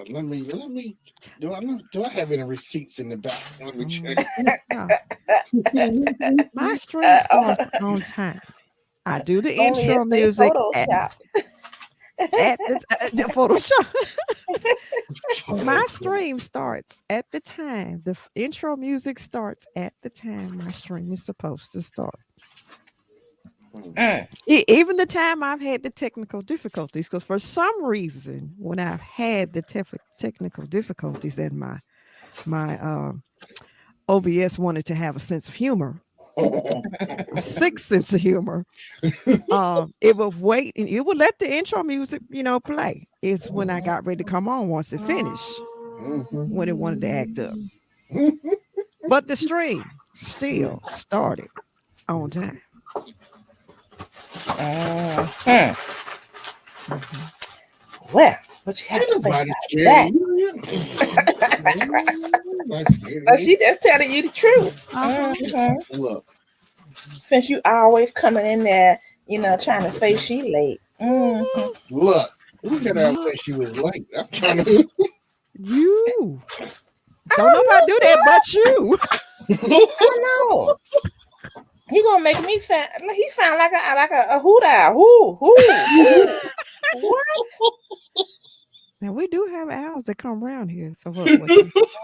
B: Let me. Do I have any receipts in the back? Let me check.
D: My stream starts on time. I do the intro music at the Photoshop. My stream starts at the time. The intro music starts at the time my stream is supposed to start. Even the time I've had the technical difficulties, because for some reason, when I've had the technical difficulties and my OBS wanted to have a sense of humor, a sick sense of humor, it would wait and it would let the intro music, play. It's when I got ready to come on once it finished, when it wanted to act up. But the stream still started on time.
C: Well, what you have to say about that? But she just telling you the truth.
B: Look,
C: since you always coming in there, trying to say she late.
B: Look, who can I say she was late? I'm trying to.
D: You don't nobody do that, but you.
C: I know. He gonna make me sound. He sound like a hoot owl. Who? What?
D: Now we do have owls that come around here, so what?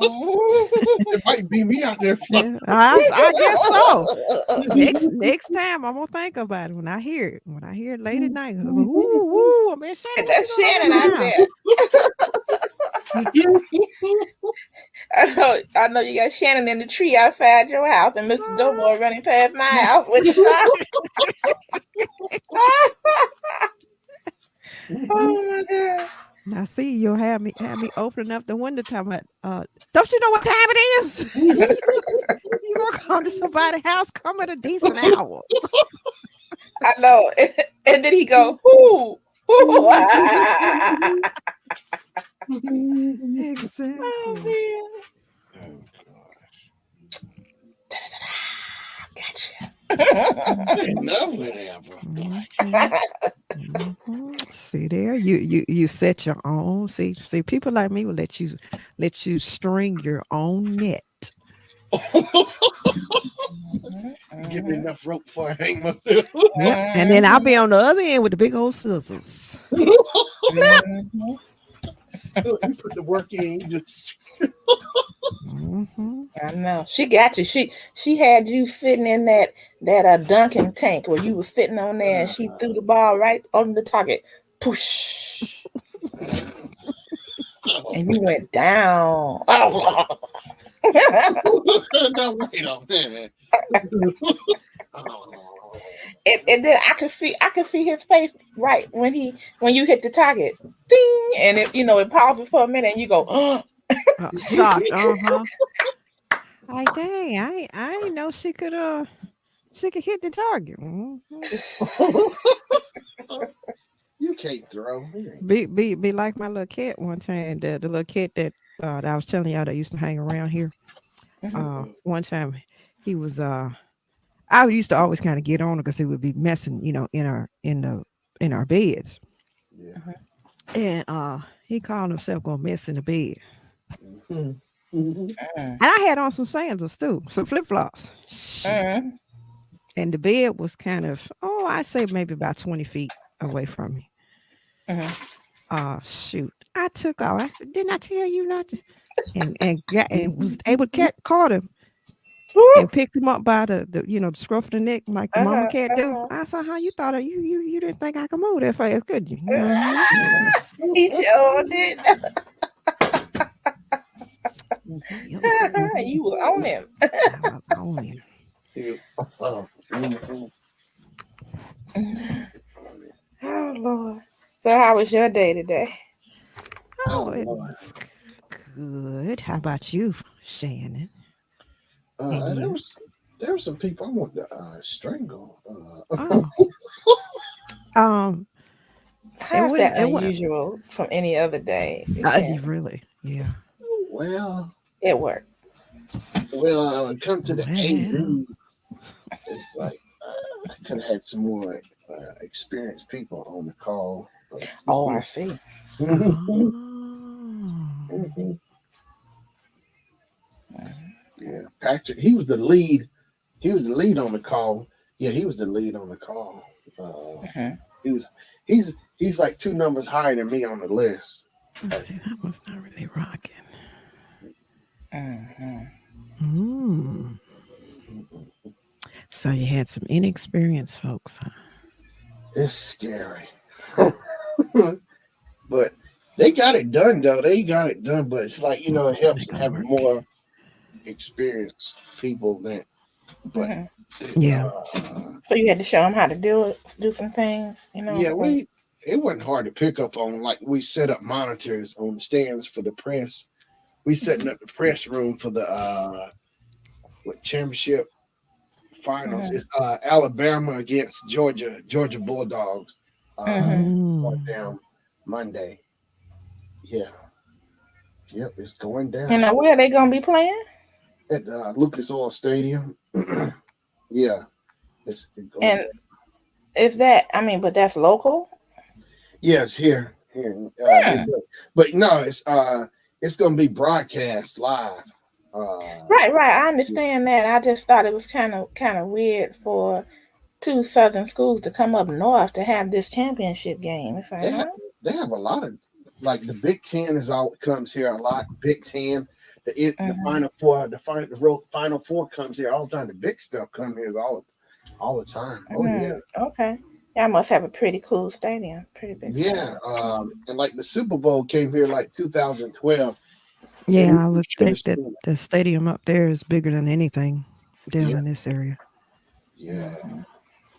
B: It might be me out there.
D: Yeah, I guess so. Next time I'm gonna think about it when I hear it. When I hear it late at night, I'm like, ooh, man, Shannon,
C: that's Shannon out there. I know you got Shannon in the tree outside your house and Mr. Doughboy running past my house with the Oh my God.
D: Now see, you'll have me opening up the window talking about don't you know what time it is? You gonna come to somebody's house, come at a decent hour.
C: I know. And then he go, who?
D: Exactly.
C: Oh man.
B: Oh gosh.
C: Gotcha.
B: Enough whatever.
D: See there, you set your own. See, people like me will let you string your own net.
B: Give me enough rope before I hang myself.
D: Yep. And then I'll be on the other end with the big old scissors.
B: You put the work in, you just.
C: I know. She got you. She had you sitting in that dunking tank where you were sitting on there, and she threw the ball right on the target. Push. And you went down.
B: No, wait a minute.
C: And then I could see his face right when you hit the target. Ding, and it pauses for a minute and you go, oh.
D: Shocked. Like, dang, I didn't know she could hit the target. Mhm.
B: You can't throw.
D: Be like my little cat one time. The little cat that I was telling y'all that used to hang around here. One time he was I used to always kind of get on her because he would be messing, in our beds.
B: Yeah.
D: And he called himself gonna mess in the bed.
B: Mhm.
D: And I had on some sandals too, some flip-flops. And the bed was kind of, I'd say maybe about 20 feet away from me. Shoot. I took off. I said, didn't I tell you not to? And was able to caught him and picked him up by the scruff of the neck like the mama cat do. I said, how you thought you didn't think I could move that fast, could you?
C: He sure did. You were on him.
D: I was on him.
C: Oh Lord. So how was your day today?
D: It was good. How about you, Shannon?
B: There were some people I wanted to strangle.
C: How's that unusual from any other day?
D: Really? Yeah.
B: Well,
C: it worked.
B: Well, when it comes to the AU, it's like I could have had some more experienced people on the call.
C: Oh, I see.
B: Yeah, Patrick. He was the lead. He was the lead on the call. Yeah, he was the lead on the call. He's like 2 numbers higher than me on the list.
D: See, that was not really rocking. So you had some inexperienced folks, huh?
B: It's scary. But they got it done, though. They got it done. But it's like, it helps having more experienced people than. But
D: yeah.
C: So you had to show them how to do some things,
B: Yeah, it wasn't hard to pick up on. Like, we set up monitors on the stands for the press. We setting up the press room for the championship finals. It's Alabama against Georgia Bulldogs. Going down Monday. Yeah. Yep, it's going down.
C: And where are they gonna be playing?
B: At Lucas Oil Stadium. Yeah. It's going.
C: And is that? But that's local.
B: Yes, here. But no, it's going to be broadcast live.
C: Right. I understand that. I just thought it was kind of weird for 2 southern schools to come up north to have this championship game. It's like,
B: they have a lot of, like, the Big Ten comes here a lot. Big Ten, the Final Four, the Final Four comes here all the time. The big stuff comes here all the time. Oh yeah.
C: Okay. Y'all must have a pretty cool stadium. Pretty big.
B: Yeah. And like the Super Bowl came here like 2012.
D: Yeah, I would think that the stadium up there is bigger than anything down in this area.
B: Yeah.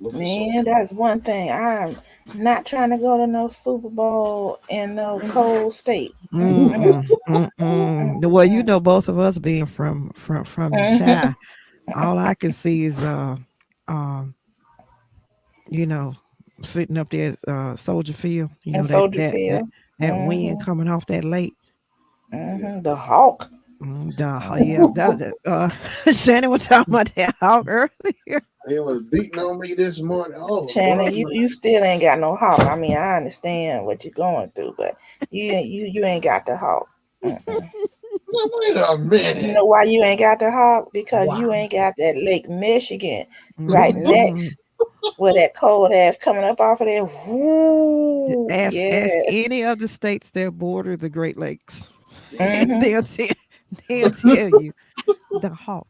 C: Man, that's one thing. I'm not trying to go to no Super Bowl in no cold state.
D: Well, both of us being from Shy, all I can see is sitting up there at Soldier Field. That wind coming off that lake.
C: The hawk.
D: Shannon was talking about that hawk earlier.
B: It was beating on me this morning. Oh,
C: Shannon, you still ain't got no hawk. I understand what you're going through, but you ain't got the hawk.
B: Wait a minute.
C: You know why you ain't got the hawk? Because you ain't got that Lake Michigan right next where that cold ass coming up off of there. Woo,
D: ask any of the states that border the Great Lakes. They'll tell you the hawk.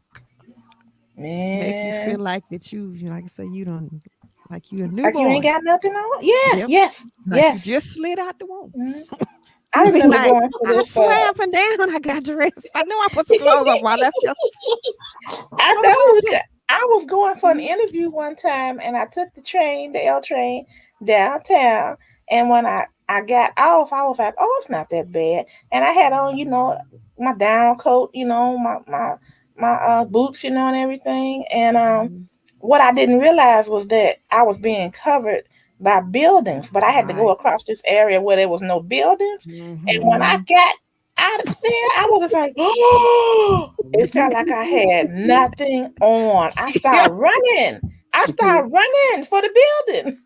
C: Man,
D: make you feel like that you like I say, you don't like you a newborn.
C: Like you ain't got nothing on. Yeah,
D: yep.
C: Yes.
D: You just slid out the womb.
C: I remember
D: Like,
C: going for
D: I
C: this.
D: swear up and down, I got dressed. I know I put some clothes on while I left here.
C: I
D: What wrong with
C: know.
D: that?
C: I was going for an interview one time, and I took the L train downtown. And when I got off, I was like, "Oh, it's not that bad." And I had on, my down coat, my boots, and everything. And what I didn't realize was that I was being covered by buildings, but I had to go
D: Right.
C: across this area where there was no buildings. And when I
D: Mhm.
C: got out of there, I was just like, oh, it felt like I had nothing on. I
D: Yeah.
C: started running. I started running for the building.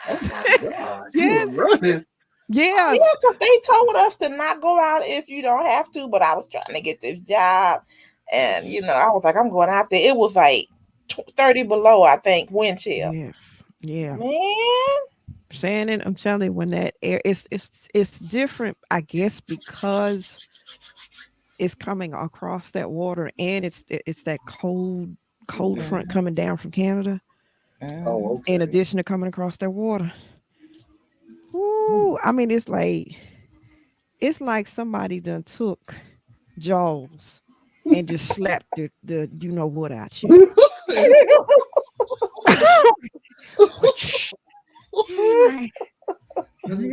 B: Oh my God, you were
D: Yes.
B: running.
D: Yeah.
C: Yeah, because they told us to not go out if you don't have to, but I was trying to get this job. And, I was like, I'm going out there. It was like 30 below, I think, wind chill.
D: Yes. Yeah.
C: Man.
D: Shannon, I'm telling you, when that air, it's different, I guess, because it's coming across that water, and it's that cold front coming down from Canada.
B: Oh,
D: In
B: okay.
D: addition to coming across that water. Ooh, I mean, it's like somebody done took Jaws and just slapped the you know what out you. Like,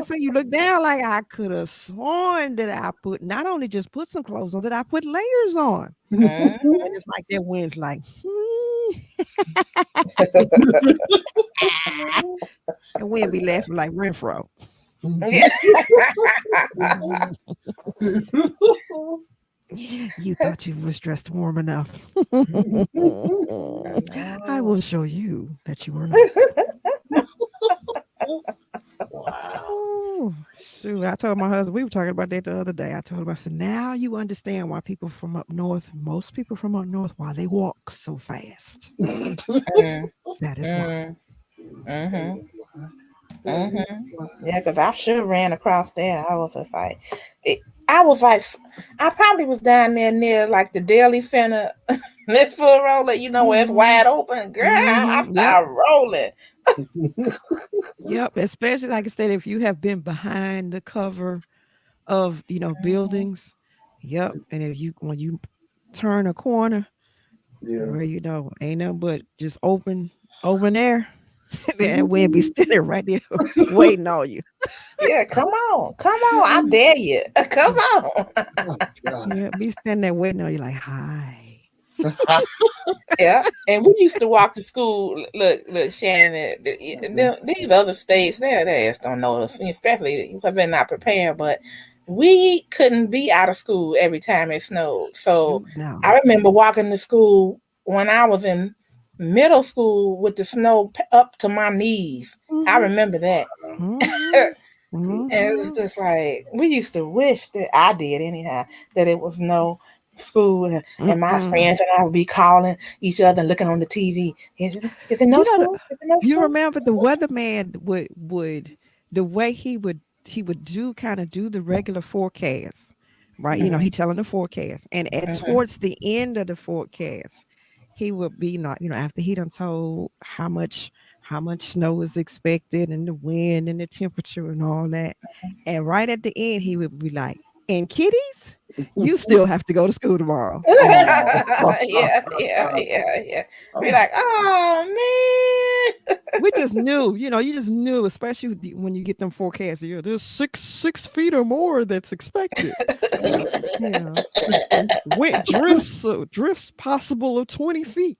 D: so you look down like I could have sworn that I put not only just put some clothes on, that I put layers on. And it's like that wind's like, and wind be laughing like Renfro. You thought you was dressed warm enough. I will show you that you were not.
B: Wow.
D: Oh, shoot. I told my husband, we were talking about that the other day. I told him, I said, now you understand why people from up north, most people from up north, why they walk so fast. That is why.
C: Mm-hmm. Yeah, because I sure ran across there. I was just like, I was like, I probably was down there near like the Daily Center, that full roller, where it's wide open. Girl, I
D: Mm-hmm. Yep.
C: started rolling.
D: Yep. Especially, like I said, if you have been behind the cover of, buildings. Yep. And when you turn a corner
B: Yeah.
D: where, ain't nothing but just open air, that wind be standing right there waiting on you.
C: Yeah, come on. Come on. I dare you. Come on.
B: Oh, God.
D: Yeah, be standing there waiting on you like, hi.
C: Yeah. And we used to walk to school. Look, Shannon, these other states, they just don't know us, especially because they're not prepared. But we couldn't be out of school every time it snowed. So
D: Shoot, no.
C: I remember walking to school when I was in middle school with the snow up to my knees. I
D: Mhm,
C: remember that.
D: mhm,
C: And it was
D: mhm,
C: just like we used to wish that I did anyhow that it was no school and my
D: mm-mm.
C: friends and I would be calling each other and looking on the TV. Is it no
D: You know,
C: school? Is it no
D: you
C: school?
D: remember the weatherman would the way he would do the regular forecast, right? He
C: Mm-hmm.
D: telling the forecast, and
C: Mm-hmm.
D: towards the end of the forecast, he would be not, after he done told how much snow is expected and the wind and the temperature and all that, and right at the end he would be like, "And kiddies, you still have to go to school tomorrow."
B: Oh.
C: Yeah. Be like, oh man.
D: We just knew, you just knew, especially when you get them forecasts. There's 6 feet or more that's expected. Yeah, drifts possible of 20 feet,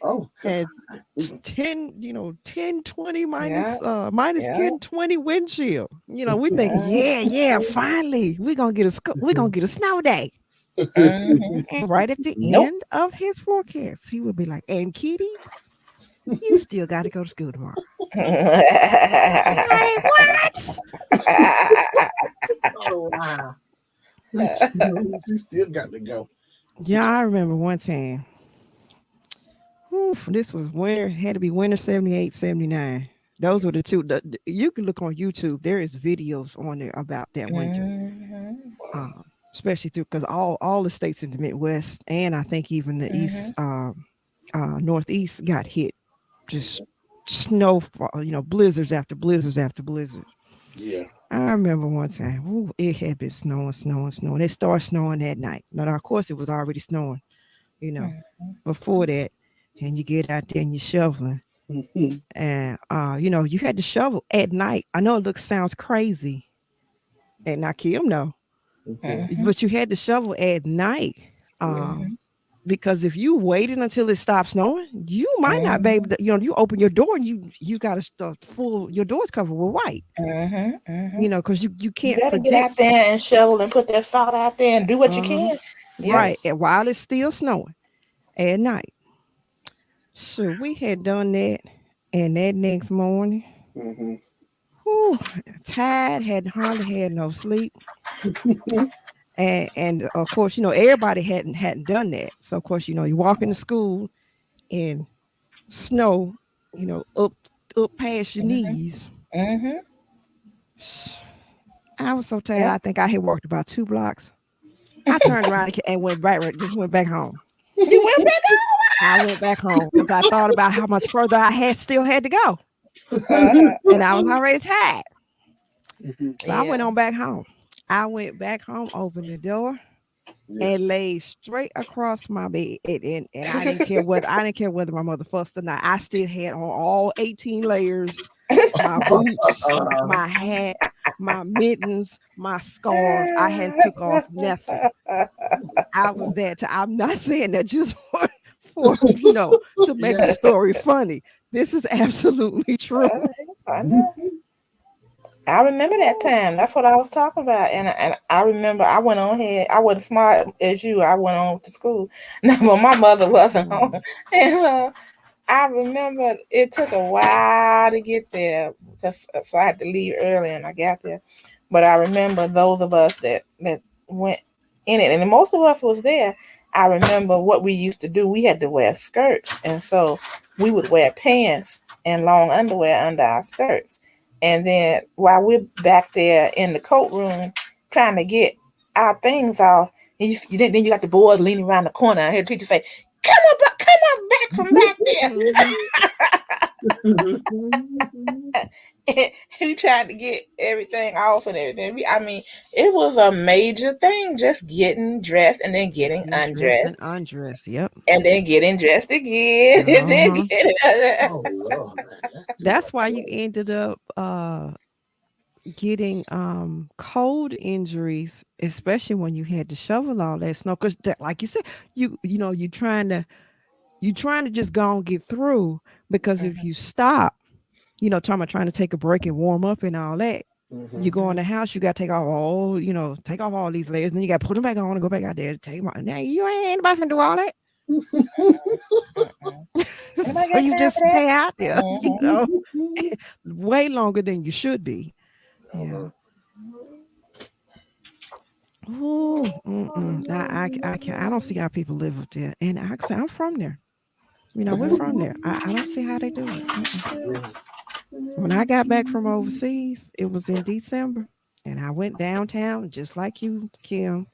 B: Oh,
D: and
B: God.
D: 10, 10, 20
C: Yeah,
D: minus
C: yeah.
D: 10, 20 wind chill. We think, yeah, finally we're gonna get a snow day.
C: Mm-hmm.
D: And right at the
C: Nope.
D: end of his forecast, he would be like, "And kiddies, you still got to go to school tomorrow." Like, what?
B: Oh, wow. You still got to go.
D: Yeah, I remember one time. Oof, this was winter, had to be winter 78, 79. Those were the two. You can look on YouTube. There is videos on there about that winter,
C: Mm-hmm.
D: especially through because all the states in the Midwest and I think even the
C: Mm-hmm.
D: East, Northeast got hit. Just snow, blizzards after blizzards after blizzards.
B: Yeah.
D: I remember one time, ooh, it had been snowing, snowing, snowing. It started snowing that night. Now, of course, it was already snowing, you know, before that. And you get out there and you're shoveling. And, you had to shovel at night. I know it sounds crazy. And not Kim, no. But you had to shovel at night. Because if you waited until it stopped snowing, you might not be able to, you open your door and you got to stuff your door's covered with white. Because you can't
C: better
D: predict.
C: get out there and shovel and put that salt out there and do what you can.
D: Right. And while it's still snowing at night. So we had done that. And that next morning, tired, hardly had no sleep. And of course, everybody hadn't done that. So of course, you walk into school in snow, up past your knees. I was so tired. I think I had walked about 2 blocks. I turned around and went back home.
C: You went back home?
D: I went back home because I thought about how much further I still had to go. And I was already tired. So I went on back home. I went back home, opened the door, and laid straight across my bed. And I didn't care whether my mother fussed or not. I still had on all 18 layers, my boots, my hat, my mittens, my scarf. I hadn't took off nothing. I was there I'm not saying that just for to make the story funny. This is absolutely true.
C: I know. I remember that time. That's what I was talking about. And I remember I went on here. I wasn't smart as you. I went on to school. No, but my mother wasn't home. And I remember it took a while to get there because I had to leave early and I got there. But I remember those of us that went in it. And most of us was there. I remember what we used to do. We had to wear skirts. And so we would wear pants and long underwear under our skirts. And then while we're back there in the coat room trying to get our things off, and then you got the boys leaning around the corner. I heard the teacher say, come on back from back there. We tried to get everything off and everything. It was a major thing, just getting dressed and then getting undressed.
D: Undressed, yep.
C: And then getting dressed again. And then
D: That's why you ended up getting cold injuries, especially when you had to shovel all that snow. Because like you said, you trying to just go and get through, because if you stop, trying to take a break and warm up and all that, you go in the house, you got to take off all these layers, and then you got to put them back on and go back out there to take them out. Now you ain't anybody finna do all that. So you just stay out there, way longer than you should be. Yeah. Oh, I can't. I don't see how people live up there. And actually, I'm from there. We're from there. I don't see how they do it. When I got back from overseas, it was in December, and I went downtown just like you, Kim.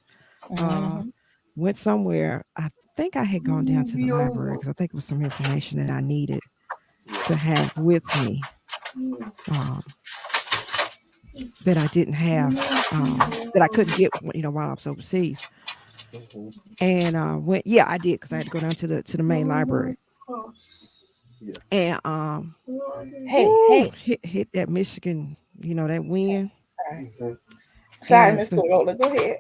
D: Went somewhere. I think I had gone down to the library because I think it was some information that I needed to have with me that I didn't have, that I couldn't get, while I was overseas. And I did, because I had to go down to the main library. And hit that Michigan, that wind.
C: Sorry, Miss Corolla, go ahead.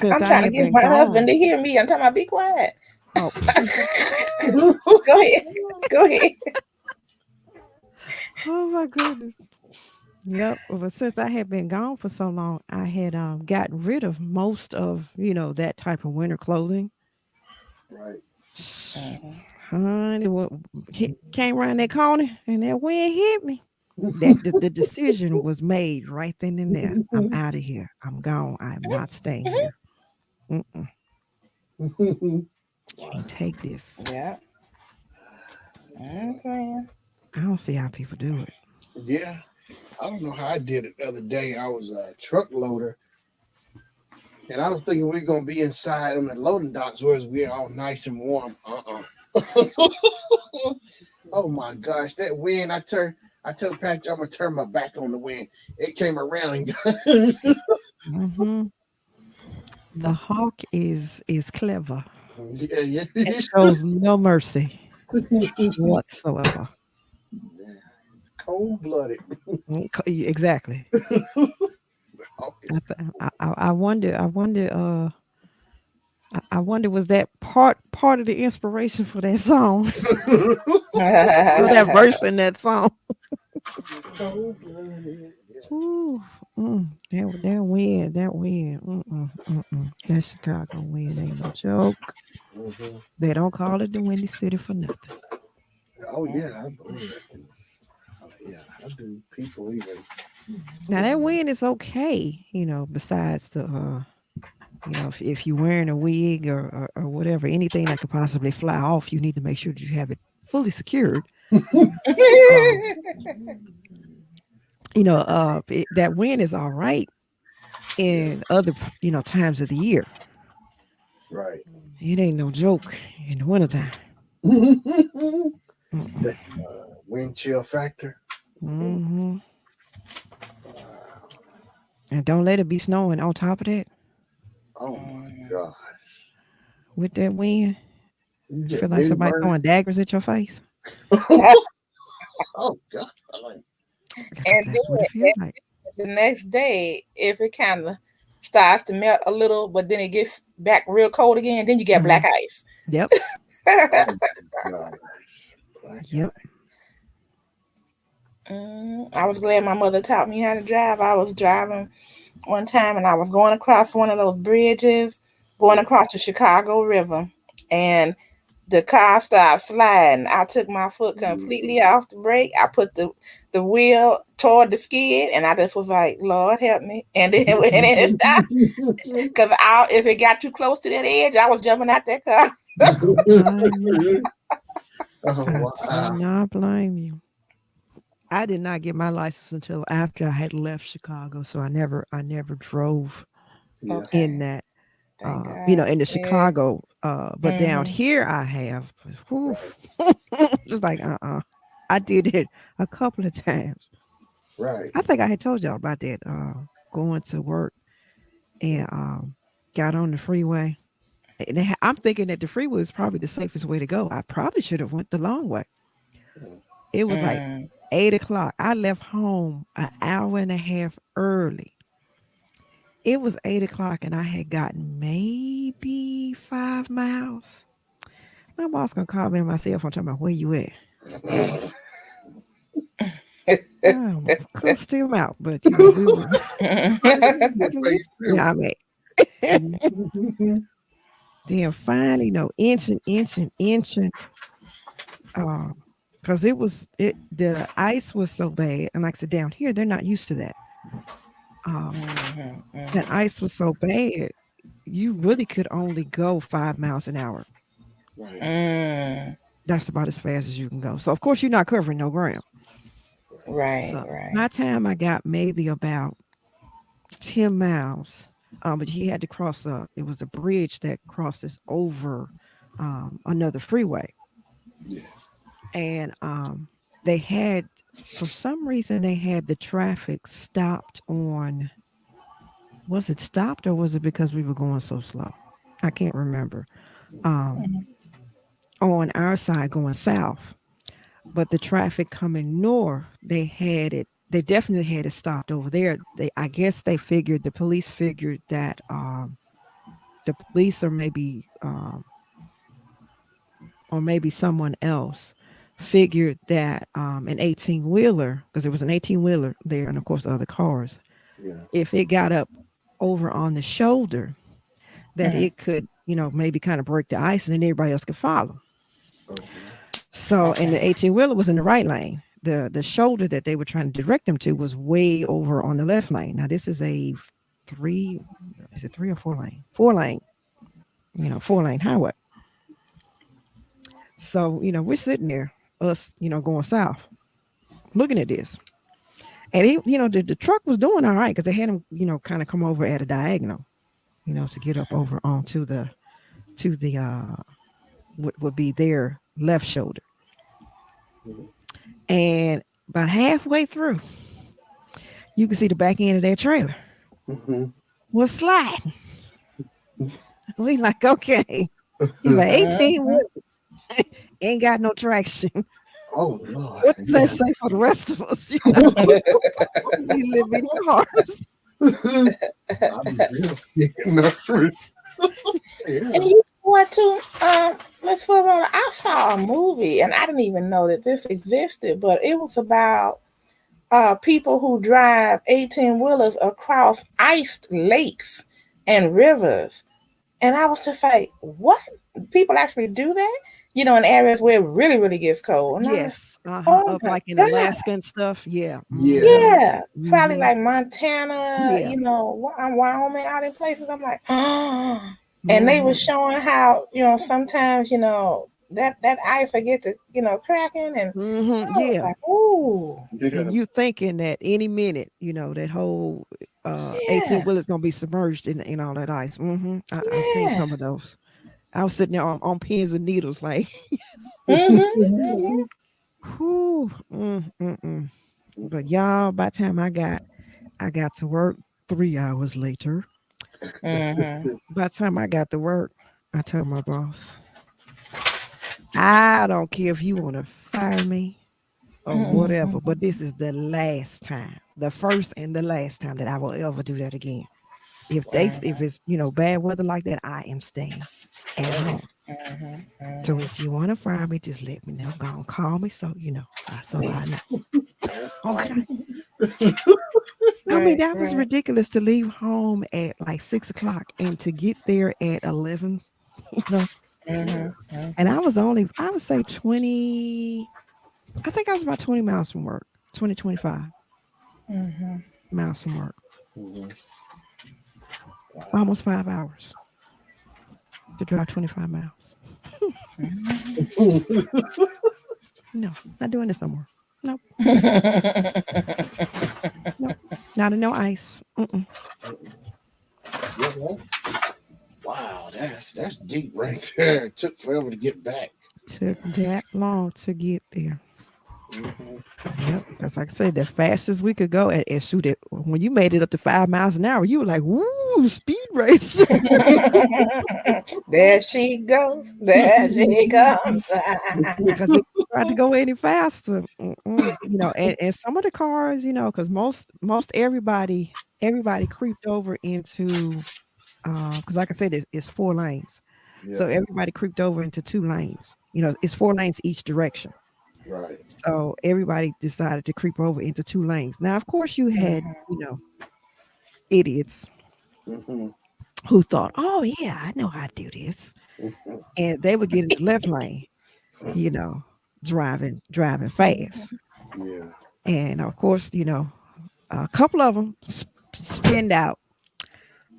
C: I'm trying to get my husband to hear me. I'm talking about be quiet.
D: Oh.
C: Go ahead.
D: Oh my goodness. Yep. But since I had been gone for so long, I had gotten rid of most of, that type of winter clothing.
B: Right.
D: Honey, came around that corner and that wind hit me. The decision was made right then and there. I'm out of here. I'm gone. I'm not staying here. Can't take this.
C: Yeah. Okay.
D: I don't see how people do it.
B: Yeah. I don't know how I did it the other day. I was a truck loader, and I was thinking we were going to be inside on the loading docks where we're all nice and warm. Oh my gosh, that wind! I told Patrick I'm gonna turn my back on the wind. It came around and
D: Mm-hmm. The hawk is clever
B: yeah.
D: and shows no mercy whatsoever.
B: Cold blooded.
D: Exactly. I wonder. I wonder, was that part of the inspiration for that song? For that verse in that song?
B: Cold blooded.
D: Ooh, that wind, that Chicago wind ain't no joke.
B: Mm-hmm.
D: They don't call it the Windy City for nothing.
B: Oh yeah, I believe it. Yeah, I do. People even.
D: Now that wind is okay, besides the if you're wearing a wig or whatever, anything that could possibly fly off, you need to make sure that you have it fully secured. Um, that wind is all right in other, times of the year.
B: Right.
D: It ain't no joke in the wintertime.
B: The wind chill factor.
D: Mm-hmm. And don't let it be snowing on top of that.
B: Oh my gosh.
D: With that wind,
B: You
D: feel
B: get
D: like
B: wind
D: somebody
B: burn.
D: throwing daggers at your face.
B: Oh God.
C: And
D: That's what it feels like.
C: the next day, if it kind of starts to melt a little, but then it gets back real cold again, then you get black ice.
D: Yep.
B: Oh gosh.
D: Yep.
C: I was glad my mother taught me how to drive. I was driving one time and I was going across one of those bridges, going across the Chicago River, and the car started sliding. I took my foot completely off the brake. I put the wheel toward the skid, and I just was like, Lord help me. And then when it stopped, because if it got too close to that edge, I was jumping out that car.
B: Oh,
D: I do not blame you. I did not get my license until after I had left Chicago, so I never drove
B: yeah.
D: in that.
C: Thank God.
D: In the Chicago, but down here I have. Whew, just like I did it a couple of times.
B: Right.
D: I think I had told y'all about that. Going to work and got on the freeway. And I'm thinking that the freeway is probably the safest way to go. I probably should have went the long way. It was like 8 o'clock. I left home an hour and a half early. It was 8 o'clock and I had gotten maybe 5 miles. My boss gonna call me on my cell phone talking about where you at. I almost cussed him out, but we were. Yeah, I mean. Then finally, inching, because the ice was so bad, and like I said, down here they're not used to that. That ice was so bad, you really could only go 5 miles an hour.
B: Right.
D: That's about as fast as you can go. So of course you're not covering no ground.
C: Right,
D: So
C: right.
D: by the time I got maybe about 10 miles, but he had to cross it was a bridge that crosses over another freeway.
B: Yeah.
D: And they had, for some reason, they had the traffic stopped on, was it stopped or was it because we were going so slow? I can't remember. On our side going south, but the traffic coming north, they definitely had it stopped over there. I guess the police figured that the police or maybe someone else figured that an 18-wheeler, because there was an 18-wheeler there and of course other cars, if it got up over on the shoulder, that it could, maybe kind of break the ice and then everybody else could follow. So, and the 18-wheeler was in the right lane. The shoulder that they were trying to direct them to was way over on the left lane. Now, this is a 3 or 4 lane? 4 lane, 4-lane highway. So, we're sitting there, us, going south, looking at this. And the truck was doing all right because they had him, kind of come over at a diagonal, to get up over onto the what would be their left shoulder. About halfway through, you can see the back end of that trailer
B: Mm-hmm.
D: was sliding. We like, okay. He's like 18
C: Mhm.
D: wheels. Ain't got no traction.
B: Oh Lord.
D: What does that say for the rest of us? You know, these little bitty cars.
B: I'm real scared nervous. Yeah.
C: And you know what too, Miss Football, I saw a movie and I didn't even know that this existed, but it was about people who drive 18 wheelers across iced lakes and rivers. And I was just like, what? People actually do that? You know, in areas where it really, really gets cold. And I was,
D: Yes.
C: oh
D: Up
C: my
D: like in
C: God.
D: Alaska and stuff. Yeah.
B: Yeah.
C: Yeah. Probably
D: Mhm.
C: like Montana,
D: Yeah.
C: you know, Wyoming, all these places. I'm like, and they were
D: Mhm.
C: showing how, you know, sometimes, you know, that ice will get to, you know, cracking. And I was
D: Yeah.
C: like, ooh,
B: Yeah.
D: And you thinking that any minute, that whole 18
C: yeah,
D: wheel is gonna be submerged in all that ice. I've seen
C: yeah.
D: some of those. I was sitting there on pins and needles, like,
C: Mm-hmm.
D: whoo, But y'all, by the time I got to work 3 hours later.
C: Mm-hmm.
D: By the time I got to work, I told my boss, I don't care if you want to fire me or
C: Mm-hmm.
D: whatever, but this is the last time, the first and the last time that I will ever do that again. If it's bad weather like that, I am staying at home. So
C: Mm-hmm.
D: if you want to fire me, just let me know. Go on, call me so so I know. Okay. I mean,
C: Right,
D: that was
C: right.
D: ridiculous to leave home at like 6 o'clock and to get there at 11. You know, and
C: Mm-hmm.
D: I was only, I would say 20. I think I was about 20 miles from work. 20, 25
C: Mm-hmm.
D: miles from work.
B: Mhm.
D: Almost 5 hours to drive 25 miles. No, not doing this no more. Nope, nope. Not in no ice. Mm-mm.
B: Yeah, well, wow, that's deep right there. It took forever to get back.
D: Took that long to get there.
B: Mhm.
D: Yep, because like I said, the fastest we could go and shoot it. When you made it up to 5 miles an hour, you were like, "Woo, speed racer!"
C: There she goes. There she comes.
D: Because if you tried to go any faster, and some of the cars, because most everybody creeped over into, because like I said, it's 4 lanes, so
B: Yeah,
D: everybody creeped over into 2 lanes. It's 4 lanes each direction.
B: right.
D: So everybody decided to creep over into 2 lanes. Now, of course, you had, idiots
B: Mm-hmm.
D: who thought, "Oh yeah, I know how to do this,"
B: Mm-hmm.
D: and they would get in the left lane, you know, driving fast.
B: Yeah.
D: And of course, a couple of them spinned out,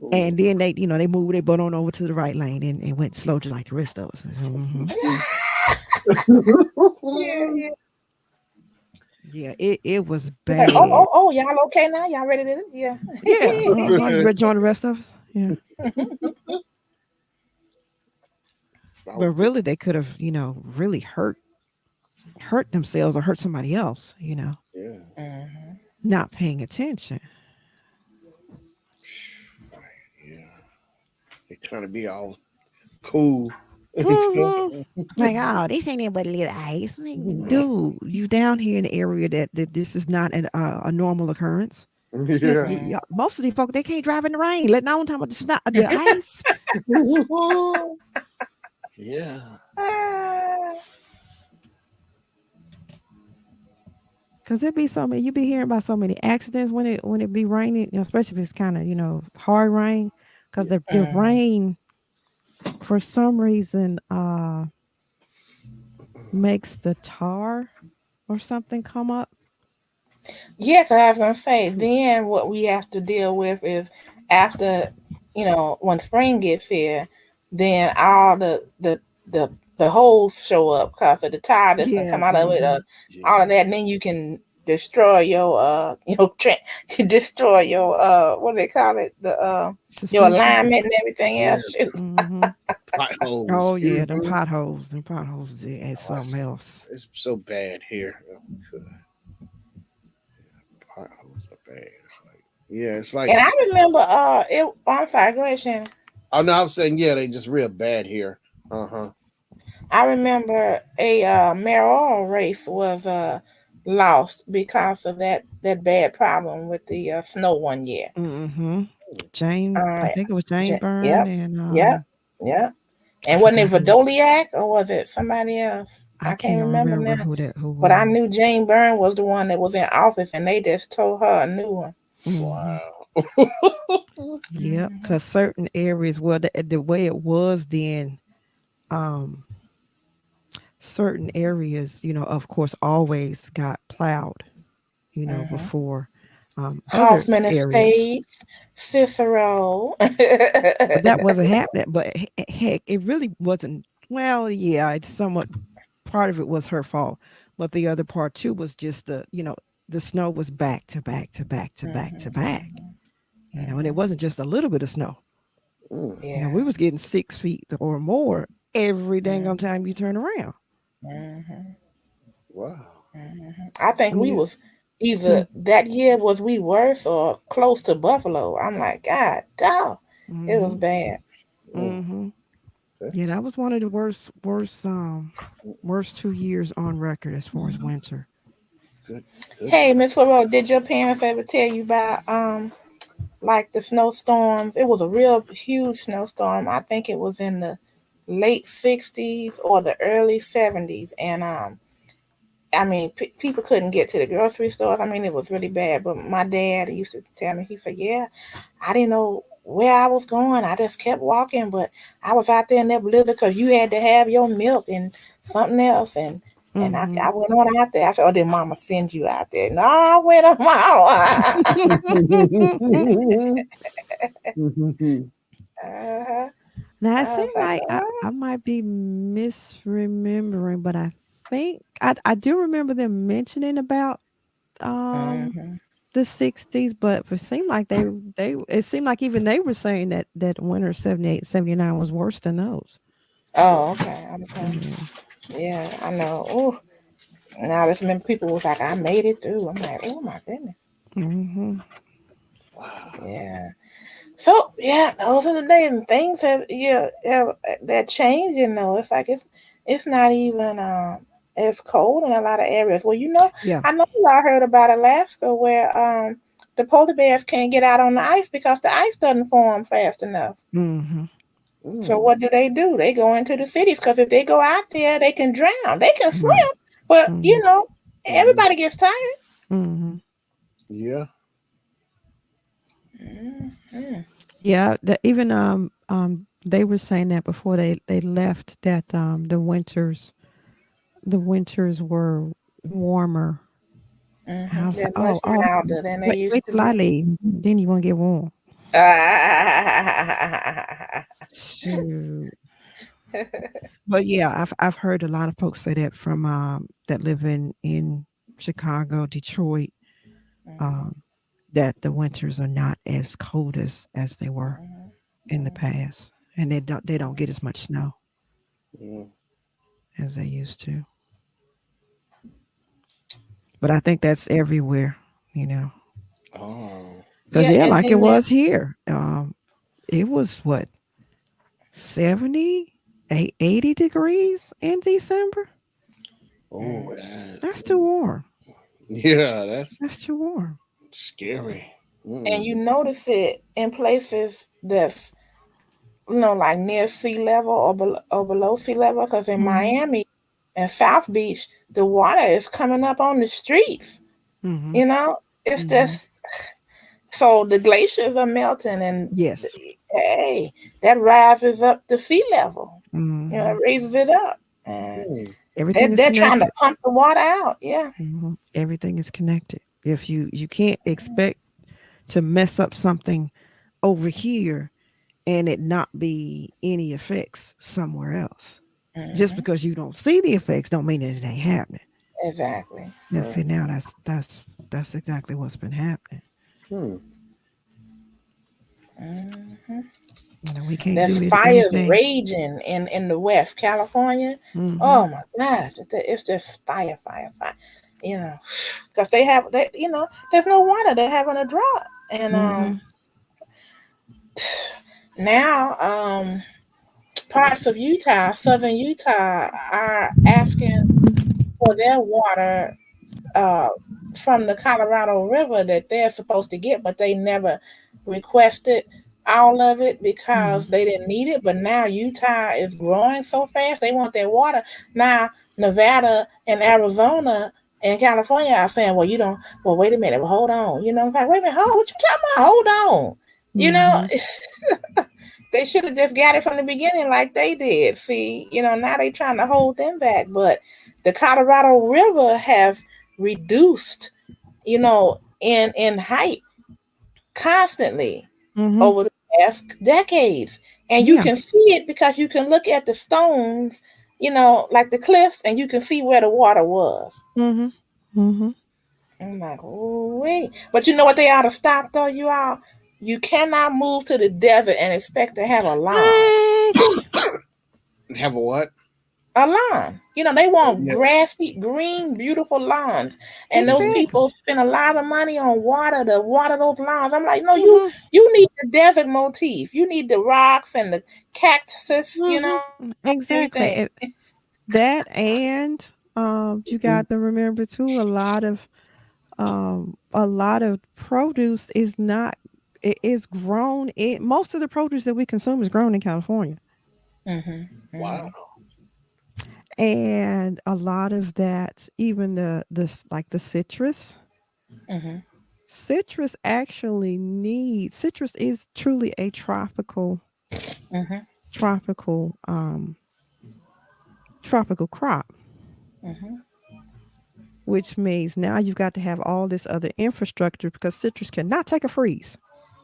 B: Ooh.
D: and then they moved their butt on over to the right lane and went slow just like the rest of us.
C: Yeah, yeah.
D: Yeah, it was
C: It's like, oh,
D: bad.
C: oh, oh, y'all okay now? Y'all ready to? Yeah.
D: Yeah, you ready to join the rest of us? Yeah, but really, they could have, really hurt themselves or hurt somebody else,
B: Yeah.
C: Mhm.
D: not paying attention.
B: Yeah. They trying to be all cool.
D: Mhm. Like, oh, this ain't nothing but a little ice. Like, dude, you down here in the area that this is not a normal occurrence.
B: Yeah.
D: Most of these folks, they can't drive in the rain. Let alone talking about the ice.
B: Yeah.
C: Ah,
D: Cause there be so many, you be hearing about so many accidents when it be raining, especially if it's kind of, hard rain. Cause
B: Yeah.
D: the rain for some reason makes the tar or something come up.
C: yeah, 'cause I was gonna say, then what we have to deal with is after, you know, when spring gets here, then all the holes show up because of the tire that's gonna
D: Yeah.
C: come out of it,
B: Yeah.
C: all of that, and then you can destroy your destroy your what do they call it, the your
D: Suspension.
C: alignment and everything
B: Yeah.
C: else. Shoot.
D: Hmm.
B: Potholes.
D: Oh yeah, them potholes is
B: Oh,
D: something else.
B: it's so bad here. Oh, God. so bad. It's like, yeah, it's like.
C: And I remember, I'm sorry. Go ahead, Shannon.
B: Oh no, I'm saying yeah, they just real bad here. Uh-huh.
C: I remember a mayoral race was lost because of that bad problem with the snow one year.
D: Mm-hmm. Jane, I think it was Jane Byrne
C: Yep,
D: and
C: yep, yep.
D: I
C: And wasn't it
D: forgot who.
C: Vadoliak or was it somebody else?
D: I
C: I can't
D: can't
C: remember
D: remember
C: now.
D: who
C: But I
D: was.
C: knew Jane Byrne was the one that was in office, and they just told her a new one.
D: Mm-hmm.
B: Wow.
D: Yep,
C: Hmm.
D: because certain areas, well, the way it was then, um, certain areas, of course, always got plowed,
C: Hmm.
D: before other
C: Hoffman
D: areas.
C: Estates, Cicero.
D: But that wasn't happening. But heck, it really wasn't. Well, yeah, it's somewhat part of it was her fault, but the other part too was just the snow was back to back to back to back to
C: Hmm.
D: back. And it
C: Hmm.
D: wasn't just a little bit of snow.
B: Mm.
C: Yeah.
D: We was getting 6 feet or more every dang on
C: Hmm.
D: time you turn around.
C: Hmm.
B: Wow.
C: I think we
D: Yeah.
C: was either
D: Hmm.
C: that year was we worse or close to Buffalo. I'm like, God, dog, it was
D: Mm-hmm.
C: bad.
B: Mm.
D: Mm-hmm.
B: That's
D: Yeah, that was one of the worst 2 years on record as far as winter.
B: good. Good.
C: Hey, Miss Farrell, did your parents ever tell you about like the snowstorms? It was a real huge snowstorm. I think it was in the late '60s or the early '70s, and I mean, people couldn't get to the grocery stores. I mean, it was really bad. But my dad used to tell me, he said, "Yeah, I didn't know where I was going. I just kept walking, but I was out there in that blizzard because you had to have your milk and something else." And I
D: Mm-hmm.
C: went on out there. I said, "Oh, did Mama send you out there?" No, I went on my own. uh-huh.
D: Now it
C: I
D: seemed
C: was like,
D: like I might be misremembering, but I think I do remember them mentioning about um
C: mm-hmm.
D: the 60s, but it seemed like they it seemed like even they were saying that winter 78, 79 was worse than those.
C: Oh, okay, okay.
D: Yeah.
C: Yeah, I know. Ooh. Now I just remember people was like, I made it through. I'm like, oh my goodness.
D: Mm-hmm.
B: Wow.
C: Yeah. So yeah, those are the days and things have they're changing though. It's like it's not even as cold in a lot of areas. Well,
D: Yeah.
C: I know y'all heard about Alaska where the polar bears can't get out on the ice because the ice doesn't form fast enough.
D: Mm-hmm.
C: So
B: Mm.
C: what do? They go into the cities because if they go out there, they can drown. They can
D: Right.
C: swim, but
D: Mm-hmm.
B: Mhm.
C: everybody gets tired.
D: Mm-hmm.
B: Yeah.
C: Mhm.
D: Yeah. Even they were saying that before they left that the winters were warmer. I was
C: They're
D: like,
C: much
D: oh,
C: milder than they
D: wait
C: used to
D: till I
C: be.
D: leave. Then you won't get warm. Shoot. But yeah, I've heard a lot of folks say that from that live in Chicago, Detroit,
C: Mhm,
D: um, that the winters are not as cold as they were
C: mhm,
D: in the
C: mhm,
D: past, and they don't get as much snow
B: Mm.
D: as they used to. But I think that's everywhere, you know,
B: Oh.
D: because
C: yeah,
D: yeah,
C: and
D: like it
C: then that.
D: was here. It was what 70, 80 degrees in December.
B: Oh,
C: Mhm.
D: That's too warm.
B: yeah, that's
D: That's too warm.
B: scary.
C: And
B: Mm.
C: you notice it in places that's like near sea level or below sea level. Because in
D: Hmm.
C: Miami and South Beach, the water is coming up on the streets.
D: Hmm.
C: You know, it's
D: Hmm.
C: just so the glaciers are melting, and
D: Yes.
C: hey, that rises up to sea level. It
D: Hmm.
C: raises it up, and
B: Mm.
D: Everything is
C: they're trying to
D: connected.
C: pump the water out. Yeah.
D: Everything is connected. If you can't expect to mess up something over here and it not be any effects somewhere else. Just
C: Hmm.
D: because you don't see the effects don't mean that it ain't happening.
C: Exactly.
D: And
B: Right.
D: see now that's exactly what's been happening.
B: Hmm.
C: Hmm.
D: We can't
C: There's
D: do
C: fires
D: anything.
C: raging in the West, California.
D: Hmm.
C: Oh my gosh, it's just fire, fire, fire. you know, because they have that, there's no water. They're having a drought, and
D: Mm-hmm.
C: now parts of Utah, southern Utah, are asking for their water uh, from the Colorado River that they're supposed to get, but they never requested all of it because
D: Mm-hmm.
C: they didn't need it. But now Utah is growing so fast, they want their water. Now Nevada and Arizona and California are saying, well, you don't, well, wait a minute, well, hold on. I'm like, wait a minute, what you talking about? Hold on. You know,
D: Mm-hmm.
C: they should have just got it from the beginning like they did. See, now they trying to hold them back. But the Colorado River has reduced, in height constantly
D: Mm-hmm.
C: over the past decades. And you
D: Yeah.
C: can see it because you can look at the stones, like the cliffs, and you can see where the water was.
D: Mm-hmm. Mm-hmm.
C: I'm like, oh wait. But you know what they ought to stop though, you all? You cannot move to the desert and expect to have a lawn.
D: I agree.
B: Have a what?
C: A lawn. They
B: Oh
C: want
B: yeah.
C: grassy, green, beautiful lawns. And those
D: Exactly.
C: people spend a lot of money on water to water those lawns. I'm like, no, you
D: Mm-hmm.
C: you need the desert motif. You need the rocks and the cactus,
D: Exactly.
C: everything.
D: That and you
B: Mhm.
D: got to remember too, a lot of produce is not it is grown in most of the produce that we consume is grown in California.
C: Hmm.
B: Wow.
C: Hmm.
D: And a lot of that, even like the
C: Hmm.
D: citrus is truly a
C: Hmm.
D: tropical tropical crop,
C: Hmm.
D: which means now you've got to have all this other infrastructure because citrus cannot take a freeze.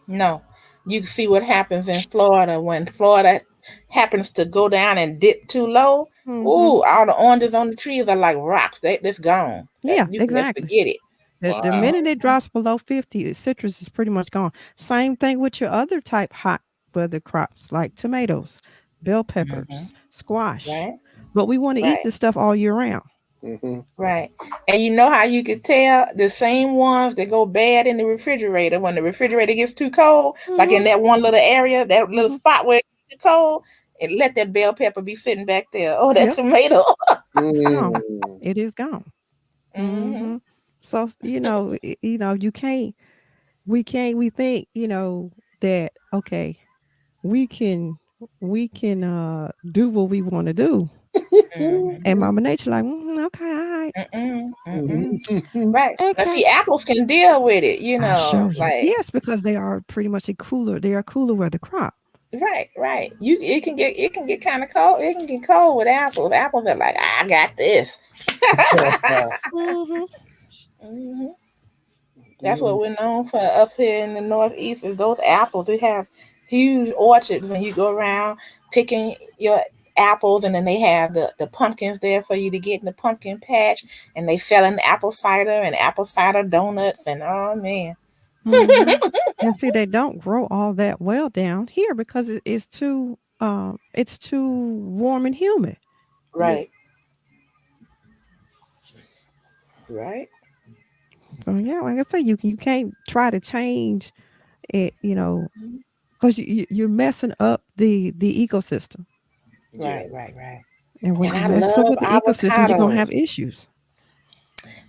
C: No, you can see what happens in Florida when Florida happens to go down and dip too low.
D: Hmm.
C: Ooh, all the oranges on the trees are like rocks. That's gone. That
D: Yeah,
C: you can just
D: exactly.
C: forget it.
D: The
B: Wow.
D: minute it drops below 50, the citrus is pretty much gone. Same thing with your other type hot weather crops like tomatoes, bell
C: Hmm.
D: peppers, squash.
C: Right,
D: But we want to eat
C: right,
D: this stuff all year round.
B: Hmm.
C: right. And you know how you could tell the same ones that go bad in the refrigerator when the refrigerator gets too cold, like
D: Hmm.
C: in that one little area, that little
D: Hmm.
C: spot where it's too cold, and let that bell pepper be sitting back there. Oh, that
D: Yep,
C: tomato.
D: it's gone.
B: Mm.
D: It is gone.
C: Hmm.
D: So you can't. We think that okay, we can do what we want to do,
C: Hmm.
D: and Mama Nature like okay, all right,
C: Mm-mm, mm-mm.
B: Mhm.
C: Right. Now,
D: okay.
C: see, apples can deal with it,
D: I'll show you.
C: like,
D: Yes, because they are pretty much a cooler. They are cooler weather crop.
C: right, right. It can get kind of cold. It can get cold with apples. Apples are like, I got this.
D: Hmm.
C: Hmm. That's
B: Mhm.
C: what we're known for up here in the Northeast is those apples. We have huge orchards when you go around picking your apples, and then they have the pumpkins there for you to get in the pumpkin patch, and they selling apple cider and apple cider donuts, and oh man.
D: Hmm. And see, they don't grow all that well down here because it's too warm and humid.
B: Yeah.
C: Right, right.
D: So yeah, like I say, you can't try to change it, because you're messing up the ecosystem.
B: Yeah.
C: Right, right, right.
D: And when
C: And
D: you
C: I
D: mess up
C: love
D: with the ecosystem, you're gonna have
C: avocados.
D: issues.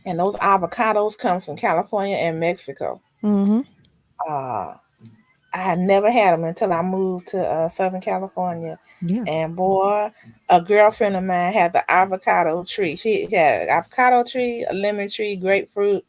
C: And those avocados come from California and Mexico.
D: Hmm.
C: Uh, I had never had them until I moved to Southern California.
D: Yeah.
C: And boy, a girlfriend of mine had the avocado tree. She had an avocado tree, a lemon tree, grapefruit,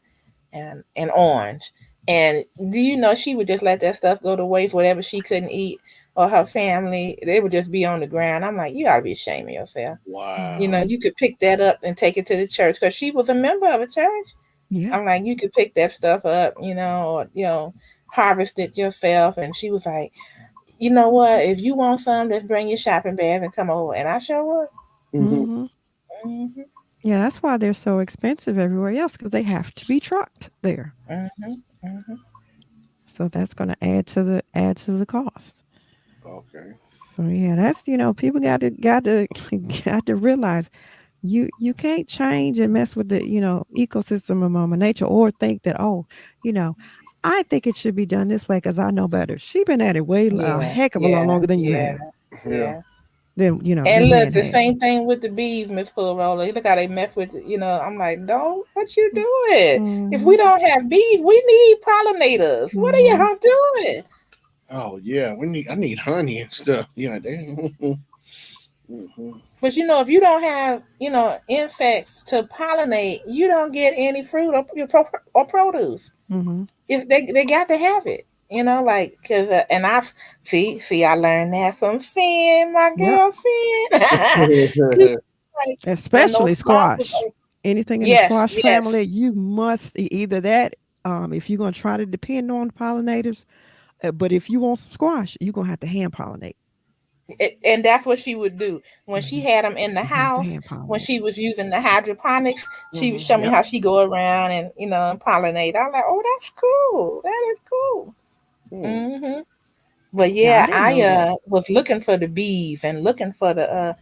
C: and an orange. And do you know she would just let that stuff go to waste, whatever she couldn't eat or her family, they would just be on the ground. I'm like, you ought to be ashamed of yourself.
B: Wow.
C: You could pick that up and take it to the church because she was a member of a church.
D: Yeah.
C: I'm like, you could pick that stuff up, or harvest it yourself. And she was like, you know what? If you want some, just bring your shopping bag and come over. And I sure would.
B: Hmm.
D: Hmm.
C: Hmm.
D: Yeah, that's why they're so expensive everywhere else because they have to be trucked there.
C: Hmm. Hmm.
D: So that's going to add to the cost.
B: Okay.
D: So yeah, that's people got to got to realize you can't change and mess with the ecosystem of mama nature or think that, oh, you know I think it should be done this way because I know better. She been at it way a
C: Yeah,
D: heck of a lot
C: yeah,
D: longer than you
C: yeah,
D: have.
B: Yeah.
C: yeah.
D: Than
C: And
D: man
C: look, the
D: has.
C: same thing with the bees, Miss Full Roller. Look how they mess with it. I'm like, no, what you doing? If we
D: Mm-hmm.
C: don't have bees, we need pollinators. What are
D: Mm-hmm.
C: y'all doing?
B: Oh yeah, I need honey and stuff. Yeah, they. Mhm.
C: But if you don't have, insects to pollinate, you don't get any fruit or produce.
D: Mm-hmm.
C: If they got to have it, like because and I see I learned that from Sin, my
D: Yep.
C: girl Sin. Like when those
D: Especially
C: flowers,
D: squash. Anything in the
C: yes,
D: squash
C: yes.
D: family, you must either that. If you're gonna try to depend on pollinators, but if you want some squash, you're gonna have to hand pollinate.
C: And that's what she would do when she
D: Mm-hmm.
C: had them in the
D: You have to
C: house.
D: hand
C: When
D: pollinate.
C: she was using the hydroponics, she would
B: Mhm.
C: show me
B: Yep.
C: how she go around and and pollinate. I'm like, oh, that's cool. That is cool.
B: Mm.
C: But
D: Now I
C: yeah,
D: didn't
C: I
D: know that.
C: was looking for the bees and looking for the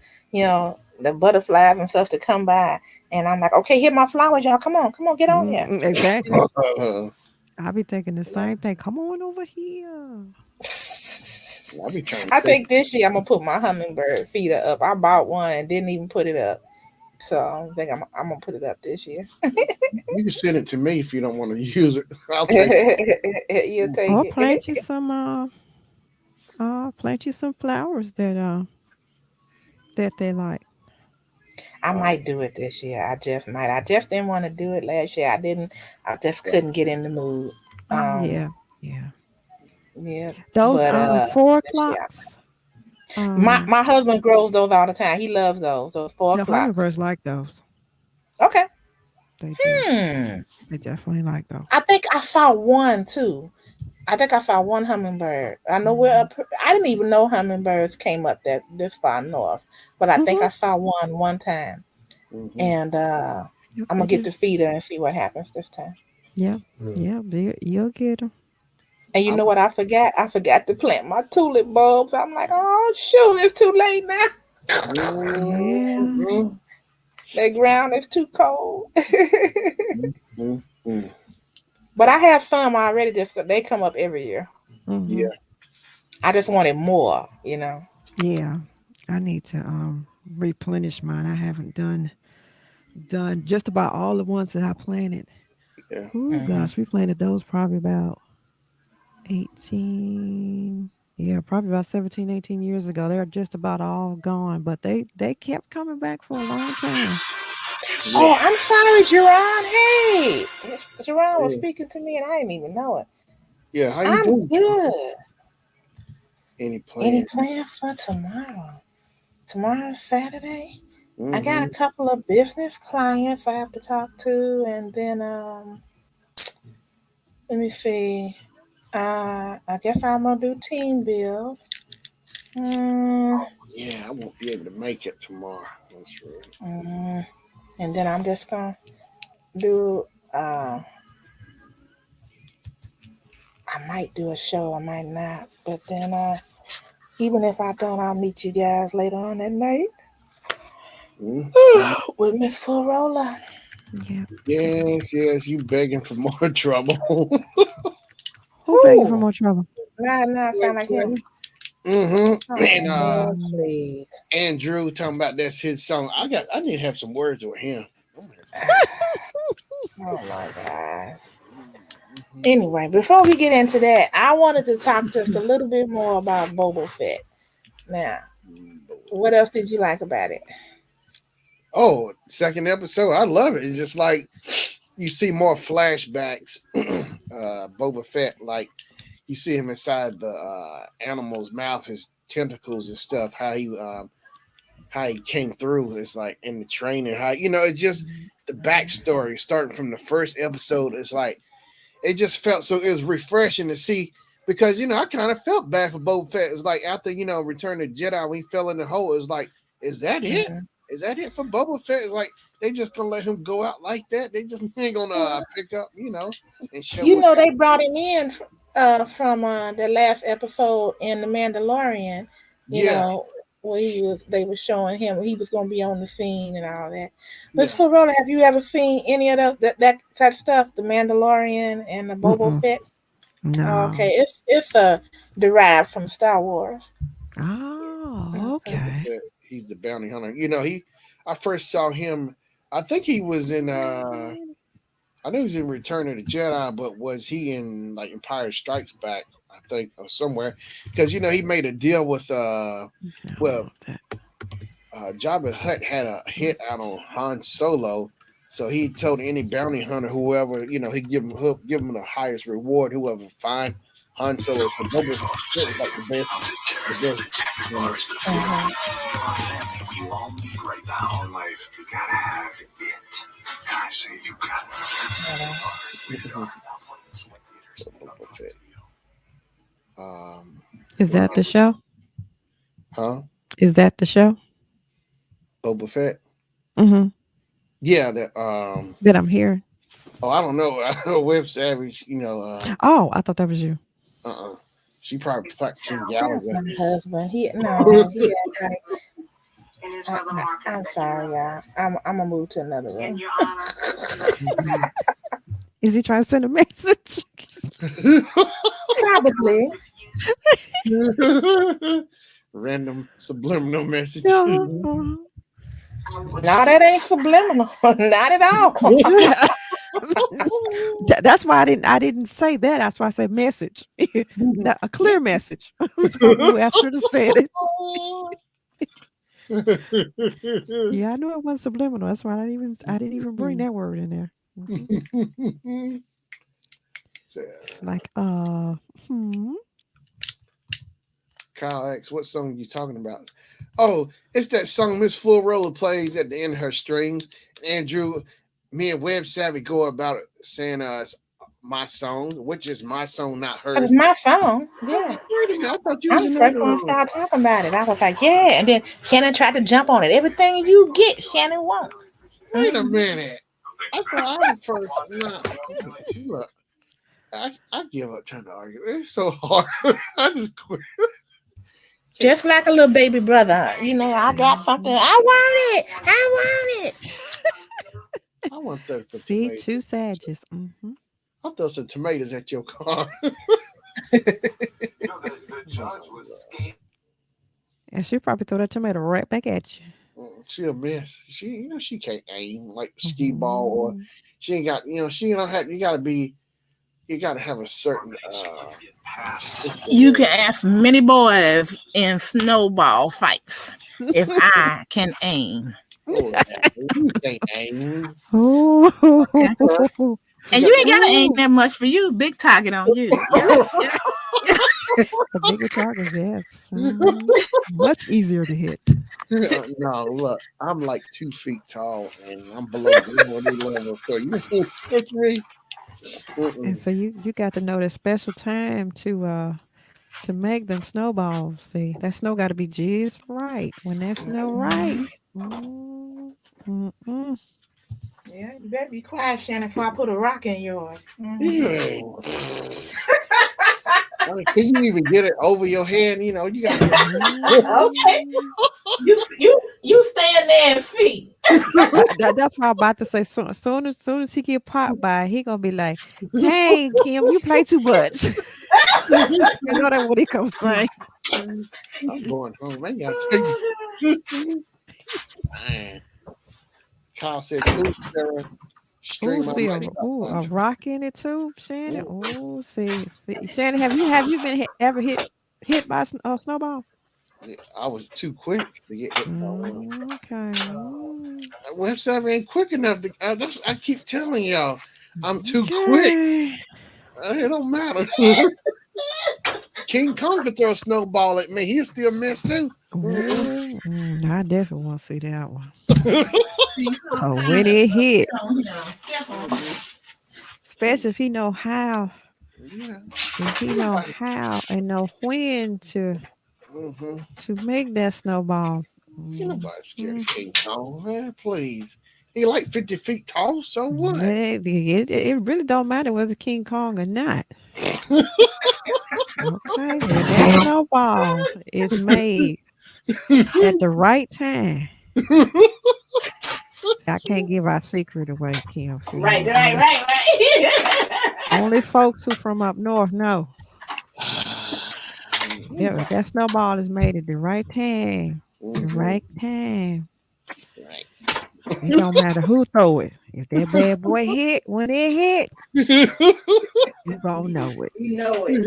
C: butterflies and stuff to come by, and I'm like, okay, here my flowers, y'all. Come on, get on here.
D: Exactly.
B: Uh,
D: I be thinking the same thing. Come on over here.
B: I be trying to
C: I
B: think.
C: think this year I'm gonna put my hummingbird feeder up. I bought one and didn't even put it up, so I think I'm gonna put it up this year.
B: You can send it to me if you don't want to use it. I'll take
C: You'll
B: it.
C: take
D: Or
C: it.
D: plant you some flowers that they like.
C: I
B: Oh,
C: might do it this year. I just might. I just didn't want to do it last year. I didn't. I just couldn't get in the mood. Um,
D: Yeah, yeah.
C: yeah,
D: Those
C: but this year.
D: $4 o'clocks.
C: My
D: Um,
C: my husband grows those all the time. He loves those four
D: the
C: o'clocks.
D: hummingbirds like those.
C: Okay.
D: They do.
C: Hmm.
D: They definitely like
C: I
D: those.
C: think I saw one too. I think I saw one hummingbird. I know where
D: Mm-hmm.
C: up. I didn't even know hummingbirds came up that this far north, but I think
D: Mm-hmm.
C: I saw one time,
B: hmm
C: and
D: Yep,
C: I'm
D: they
C: gonna get
D: do.
C: the feeder and see what happens this time.
D: Yep, yep. You'll get them.
C: And you know what I forgot? I forgot to plant my tulip bulbs. I'm like, oh shoot, it's too late now.
D: Yeah.
C: The ground is too cold.
B: hmm
C: But I have some already. Just they come up every year.
D: Mm-hmm.
B: Yeah.
C: I just wanted more.
D: Yeah. I need to replenish mine. I haven't done just about all the ones that I planted.
B: Yeah.
D: Oh
C: Hmm.
D: gosh, we planted those probably about 18, yeah, probably about 17, 18 years ago. They're just about all gone, but they kept coming back for a long time.
C: Oh,
B: Yeah.
C: I'm sorry, Jerron. Hey, Jerron was
B: Yeah.
C: speaking to me and I didn't even know it.
B: Yeah. How you
C: I'm
B: doing, Joe?
C: good.
B: Any
C: Any
B: plans?
C: plans for tomorrow? Tomorrow's Saturday. I got a
B: Mm-hmm.
C: couple of business clients I have to talk to, and then let me see. I guess I'm gonna do team build. Mm,
B: Yeah, I won't be able to make it tomorrow. That's right.
C: mm, and then I'm just gonna do. Uh, I might do a show, I might not. But then, even if I don't, I'll meet you guys later on that night
B: Mm-hmm.
C: with Miss Florola.
D: Yeah.
B: Yes, yes, you begging for more trouble.
D: Who begging for
C: Who?
D: more trouble?
C: Nah, sound like him.
B: Mm-hmm.
C: Oh
B: And
C: man,
D: Mm,
C: please.
B: Andrew talking about that's his song. I need to have some words with him.
C: Oh my God.
B: Mm-hmm.
C: Anyway, before we get into that, I wanted to talk just a little bit more about Boba Fett. Now, what else did you like about it?
B: Oh, second episode. I love it. It's just like you see more flashbacks. Boba Fett, like you see him inside the animal's mouth, his tentacles and stuff. How he came through. It's like in the training. How it's just the backstory starting from the first episode. It's like it just felt so. It was refreshing to see because I kind of felt bad for Boba Fett. It's like after Return of the Jedi when he fell in the hole. It's like, is that it?
C: Mhm.
B: Is that it for Boba Fett? It's like they just gonna let him go out like that. They just ain't gonna pick up, and show
C: You
B: what
C: know they
B: happened.
C: brought him in from the last episode in The Mandalorian. You
B: Yeah,
C: know, where they were showing him he was gonna be on the scene and all that.
B: Yeah.
C: Miss Florella, have you ever seen any of that stuff? The Mandalorian and the Boba
D: Mm-mm.
C: Fett?
D: No.
C: Okay, it's derived from Star Wars.
D: Oh, okay.
B: He's the bounty hunter. I first saw him. I think he was in. I know he was in Return of the Jedi, but was he in like Empire Strikes Back? I think or somewhere because he made a deal with well, Jabba the Hutt had a hit out on Han Solo, so he told any bounty hunter, whoever he'll give him the highest reward, whoever find Han Solo. So Boba Fett was like the best.
C: Uh-huh.
E: You all need right now in life. You gotta have it. I say you gotta
B: Boba Fett.
D: Is that the show?
B: Huh?
D: Is that the show?
B: Boba Fett.
D: Mm-hmm.
B: Yeah,
D: That I'm hearing.
B: Oh, I don't know. Web Savage,
D: Oh, I thought that was you.
B: She probably practicing
C: That's
B: Gallagher.
C: my husband. He act like. I'm sorry, y'all. I'm gonna move to another room.
D: Is he trying to send a message?
C: Probably.
B: Random subliminal message.
D: Yeah.
C: No, that ain't subliminal. Not at all.
D: That's why I didn't say that. That's why I said message. A clear message. Who asked her to say it? Yeah, I knew it was subliminal. That's why I didn't even bring that word in there. Mhm. It's like
B: Kyle X, what song are you talking about? Oh, it's that song Miss Full Roller plays at the end of her strings. Andrew, me and Web Savvy go about it saying it's my song, which is my song, not hers.
C: It's my song. Yeah.
B: I thought you
C: I'm
B: was
C: the first one to start talking about it. I was like, yeah. And then Shannon tried to jump on it. Everything you get, Shannon won't.
B: Wait a minute. I thought I was first. Nah. Look, I give up trying to argue. It's so hard. I just quit.
C: Just like a little baby brother. I got something. I want it.
B: I want those
D: see,
B: tomatoes.
D: two Sages. Mm-hmm.
B: I'll throw some tomatoes at your car.
D: And she'll probably throw that tomato right back at you.
B: She'll miss. She can't aim like skee ball, or she ain't got. She don't have. You gotta have a certain.
C: You can ask many boys in snowball fights if I can aim.
B: Oh, you can't aim.
D: Oh,
C: okay. And you ain't gotta aim that much for you. Big target on you.
D: The bigger target, yes. Much easier to hit.
B: No, look, I'm like 2 feet tall and I'm below the level. So you catch me.
D: And so you got to know that special time to make them snowballs. See, that snow got to be just right. When that snow right.
C: Yeah, you better be quiet, Shannon, before I put a rock in yours.
B: Yeah. Can you even get it over your head? You got.
C: Okay. You stand there and see.
D: That's what I'm about to say. Soon as he get popped by, he gonna be like, "Dang, Kim, you play too much." You know that's what he comes say.
B: I'm going home. I gotta take you. Man. Kyle said, "Sarah, stream
D: a rock in it too, Shannon. Oh, see, Shannon, have you been ever hit by a snowball?
B: I was too quick to get hit.
D: Okay.
B: Website ain't quick enough. I keep telling y'all, I'm too quick. It don't matter. King Kong could throw a snowball at me. He'll still miss too.
D: I definitely want to see that one. When it hit, especially if he know how. If he know how and know when to make that snowball.
B: Nobody's scared of King Kong, man. Please. He like 50 feet tall, so what?
D: It really don't matter whether King Kong or not. Okay, that snowball is made at the right time. I can't give our secret away, Kim. See,
C: Right.
D: only folks who from up north know. Yeah, that snowball is made at the right time. The right time.
B: Right.
D: It don't matter who throw it. If that bad boy hit, when it hit, you gonna know it.
C: You know it.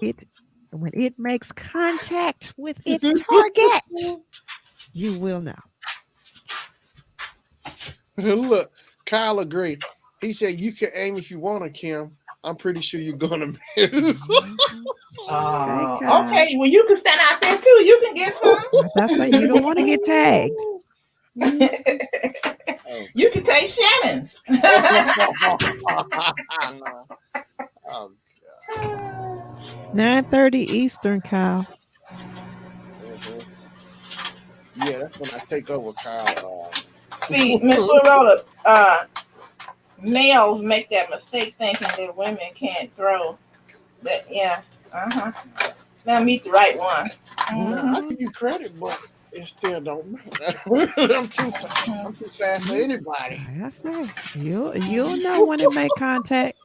D: It when it makes contact with its target, you will know.
B: Look, Kyle agreed. He said you can aim if you want to, Kim. I'm pretty sure you're gonna miss.
C: Okay. Well, you can stand out there too. You can get some.
D: Like I say, you don't want to get tagged.
C: You can take Shannon's.
B: Oh,
D: 9:30 Eastern, Kyle.
B: yeah, that's when I take over, Kyle.
C: See, Miss Florella, males make that mistake thinking that women can't throw. But yeah, Now meet the right one.
B: I give you credit, but it still don't matter. I'm too fast for anybody.
D: Like I say, you'll know when it make contact.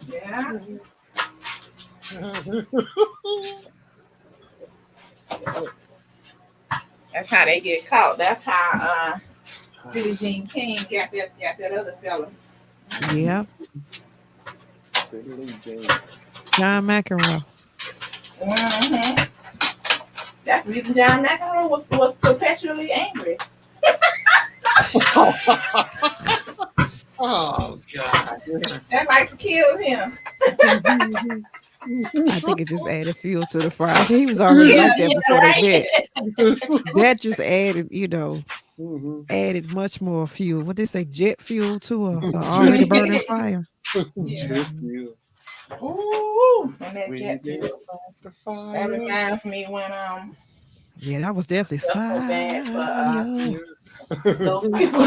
C: Yeah. That's how they get caught. That's how Billie Jean King got that other fella.
D: Yeah. John McEnroe.
C: That's the reason John McEnroe was perpetually angry.
B: Oh God!
C: That like killed him.
D: I think it just added fuel to the fire. I think he was already like that before they met. That just added, added much more fuel. What they say, jet fuel to a already burning fire.
C: Jet fuel. Ooh, and that jet fuel. That reminds me when
D: yeah, that was definitely fire.
C: So bad for those people.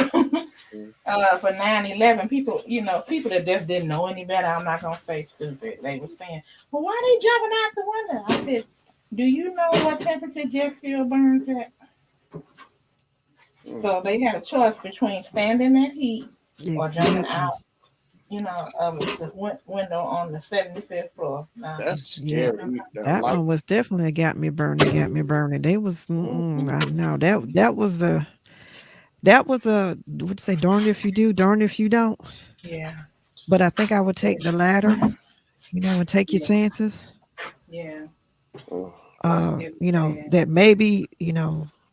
C: For 9/11, people that just didn't know any better. I'm not gonna say stupid. They were saying, "Well, why are they jumping out the window?" I said, "Do you know what temperature jet fuel burns at?" So they had a choice between standing that heat or jumping out, of the window on the 75th floor.
B: That's scary.
D: That one was definitely got me burning. They was I know that was a what'd you say, darned if you do, darned if you don't.
C: Yeah.
D: But I think I would take the latter, and take your chances.
C: Yeah.
D: That maybe,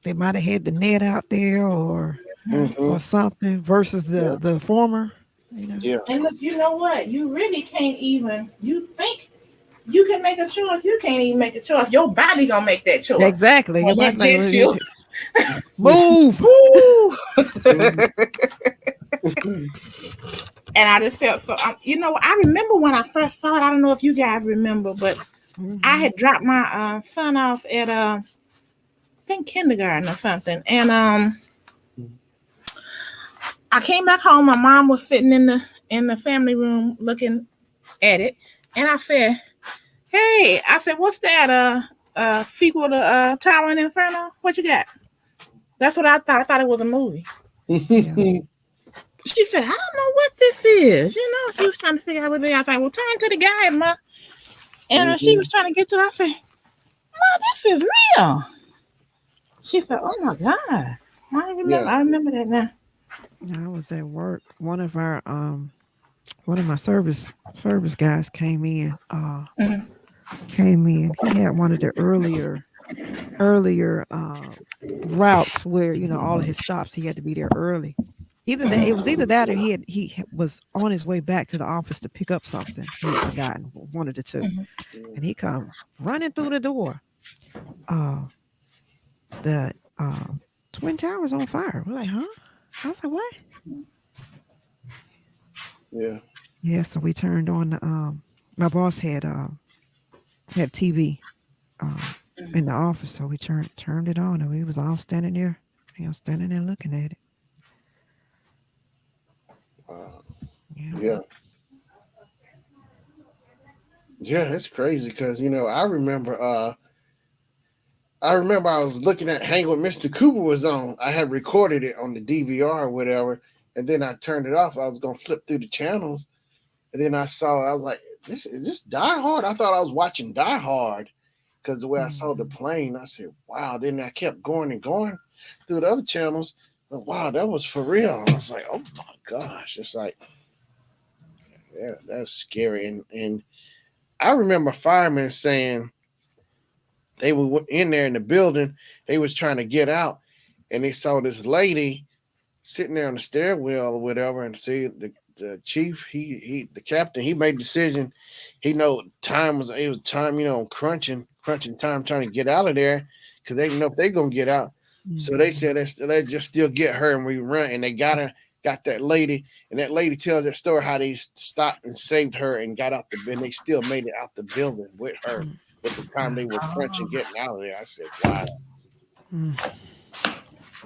D: they might have had the net out there or something versus the former.
B: Yeah.
C: And look, you know what? You really can't even. You think you can make a choice? You can't even make a choice. Your body gonna make that choice.
D: Exactly.
C: Your body jet fuel.
D: Move.
C: And I just felt so. I remember when I first saw it. I don't know if you guys remember, but I had dropped my son off at I think kindergarten or something, and I came back home. My mom was sitting in the family room looking at it, and I said, "Hey," I said, "What's that? Sequel to Tower and Inferno? What you got?" That's what I thought. I thought it was a movie. She said, "I don't know what this is." She was trying to figure out what it is. I was like, "Well, turn to the guy, Ma." And she was trying to get to it. I said, "Ma, this is real." She said, "Oh my God. I remember that now."
D: I was at work. One of my service guys came in. He had one of the earlier routes where all of his stops he had to be there early. It was either that or he was on his way back to the office to pick up something he had forgotten, one of the two. And he come running through the door. The Twin Towers on fire. We're like, huh? I was like, what? Yeah, so we turned on my boss had TV in the office, so we turned it on, and we was all standing there, standing there looking at it.
B: Yeah. Yeah, it's crazy because I remember I was looking at Hang with Mr. Cooper was on. I had recorded it on the DVR or whatever, and then I turned it off. I was gonna flip through the channels, and then I was like, "This is this Die Hard." I thought I was watching Die Hard because the way I saw the plane, I said, "Wow." Then I kept going and going through the other channels. And, wow, that was for real. I was like, "Oh my gosh!" It's like, yeah, that's scary. And I remember firemen saying they were in there in the building. They was trying to get out, and they saw this lady sitting there on the stairwell or whatever. And see the chief, the captain, he made a decision. He know it was time, crunching time, trying to get out of there because they didn't know if they gonna get out. So they said let's just still get her, and we run. And they got that lady, and that lady tells that story how they stopped and saved her and got out the bed. They still made it out the building with her. With the time they were crunching getting out of there, I said,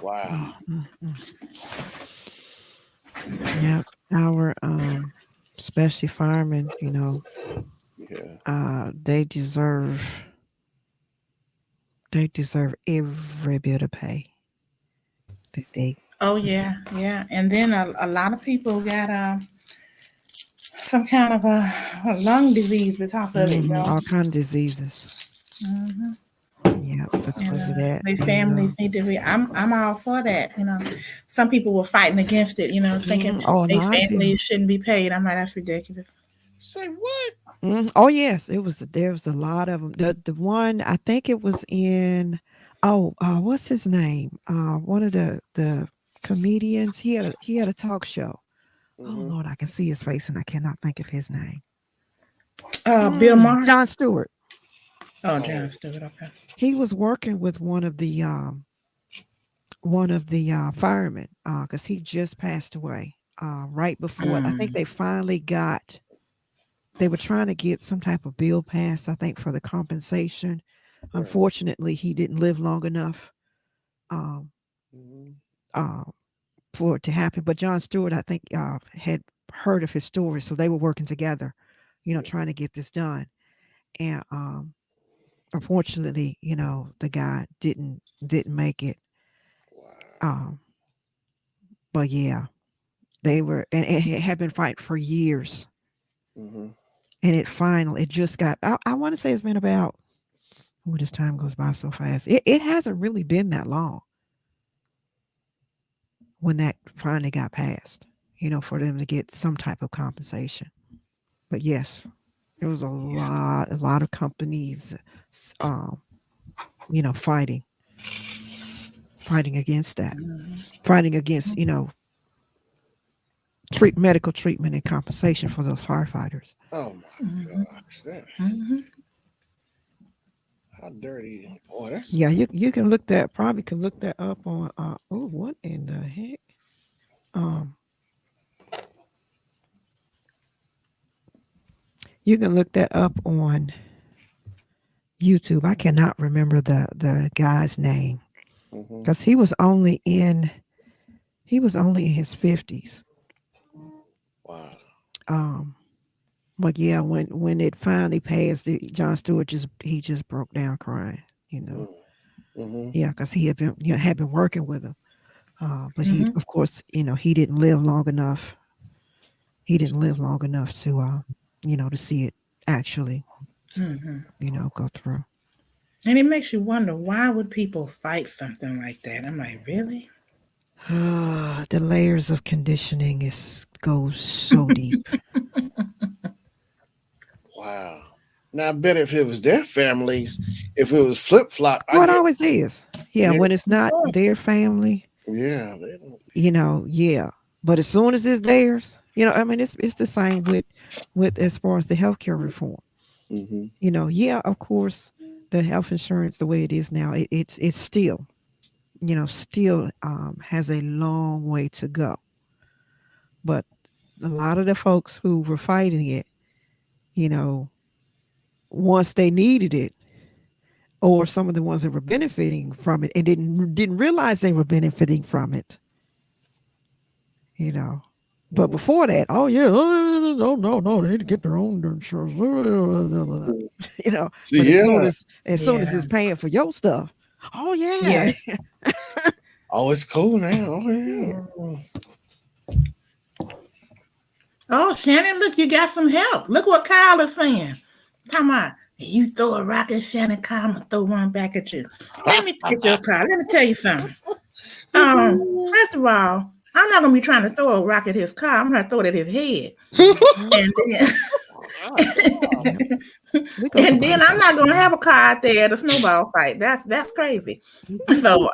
B: "Wow, wow."
D: Yep. Our especially firemen,
B: Yeah.
D: they deserve every bit of pay that they.
C: Oh yeah, yeah. And then a lot of people got some kind of a lung disease because of it,
D: All kind of diseases. Yeah, because of that.
C: Their families need to be. I'm all for that. Some people were fighting against it. Thinking their families shouldn't be paid. I'm like, that's ridiculous.
B: Say what?
D: Oh yes, there was a lot of them. The one I think it was in. What's his name? One of the comedians. He had a talk show. Oh Lord, I can see his face and I cannot think of his name.
C: Bill Maher.
D: Jon Stewart.
C: Oh, Jon Stewart. Okay.
D: He was working with one of the firemen because he just passed away right before. I think they were trying to get some type of bill passed, I think, for the compensation. Right. Unfortunately, he didn't live long enough for it to happen. But Jon Stewart, I think, had heard of his story, so they were working together, trying to get this done. And unfortunately, the guy didn't make it. Wow. But yeah, they were, and it had been fighting for years. And it just got, I want to say it's been about, this time goes by so fast. It hasn't really been that long when that finally got passed, for them to get some type of compensation. But yes, there was a lot of companies, fighting against that, fighting against, medical treatment and compensation for those firefighters.
B: Oh my gosh. How dirty. Boy, that's...
D: Yeah, you can look that, probably can look that up on, what in the heck? You can look that up on YouTube. I cannot remember the guy's name because he was only in his 50s.
B: Wow.
D: But yeah, when it finally passed, Jon Stewart just broke down crying. Yeah, because he had been working with him, but he, of course, he didn't live long enough. He didn't live long enough to to see it actually go through.
C: And it makes you wonder, why would people fight something like that? I'm like, really?
D: The layers of conditioning goes so deep.
B: Wow. Now I bet if it was their families, if it was flip-flop.
D: What always is. Yeah, when it's not their family.
B: Yeah.
D: Yeah. But as soon as it's theirs, it's the same with as far as the healthcare reform. Of course, the health insurance, the way it is now, it's still, has a long way to go. But a lot of the folks who were fighting it, once they needed it, or some of the ones that were benefiting from it and didn't realize they were benefiting from it, But before that, oh yeah, no, they need to get their own insurance. You know,
B: See,
D: but
B: yeah.
D: as soon as
C: Yeah.
D: it's paying for your stuff, oh
C: Yeah.
B: Oh, it's cool now. Oh, yeah.
C: Oh, Shannon, look, you got some help. Look what Kyle is saying. Come on. You throw a rock at Shannon, Kyle, I'm going to throw one back at you. Let me get your Kyle. Let me tell you something. First of all, I'm not going to be trying to throw a rock at his car. I'm going to throw it at his head. And then, and then I'm not going to have a car out there at a snowball fight. That's crazy. So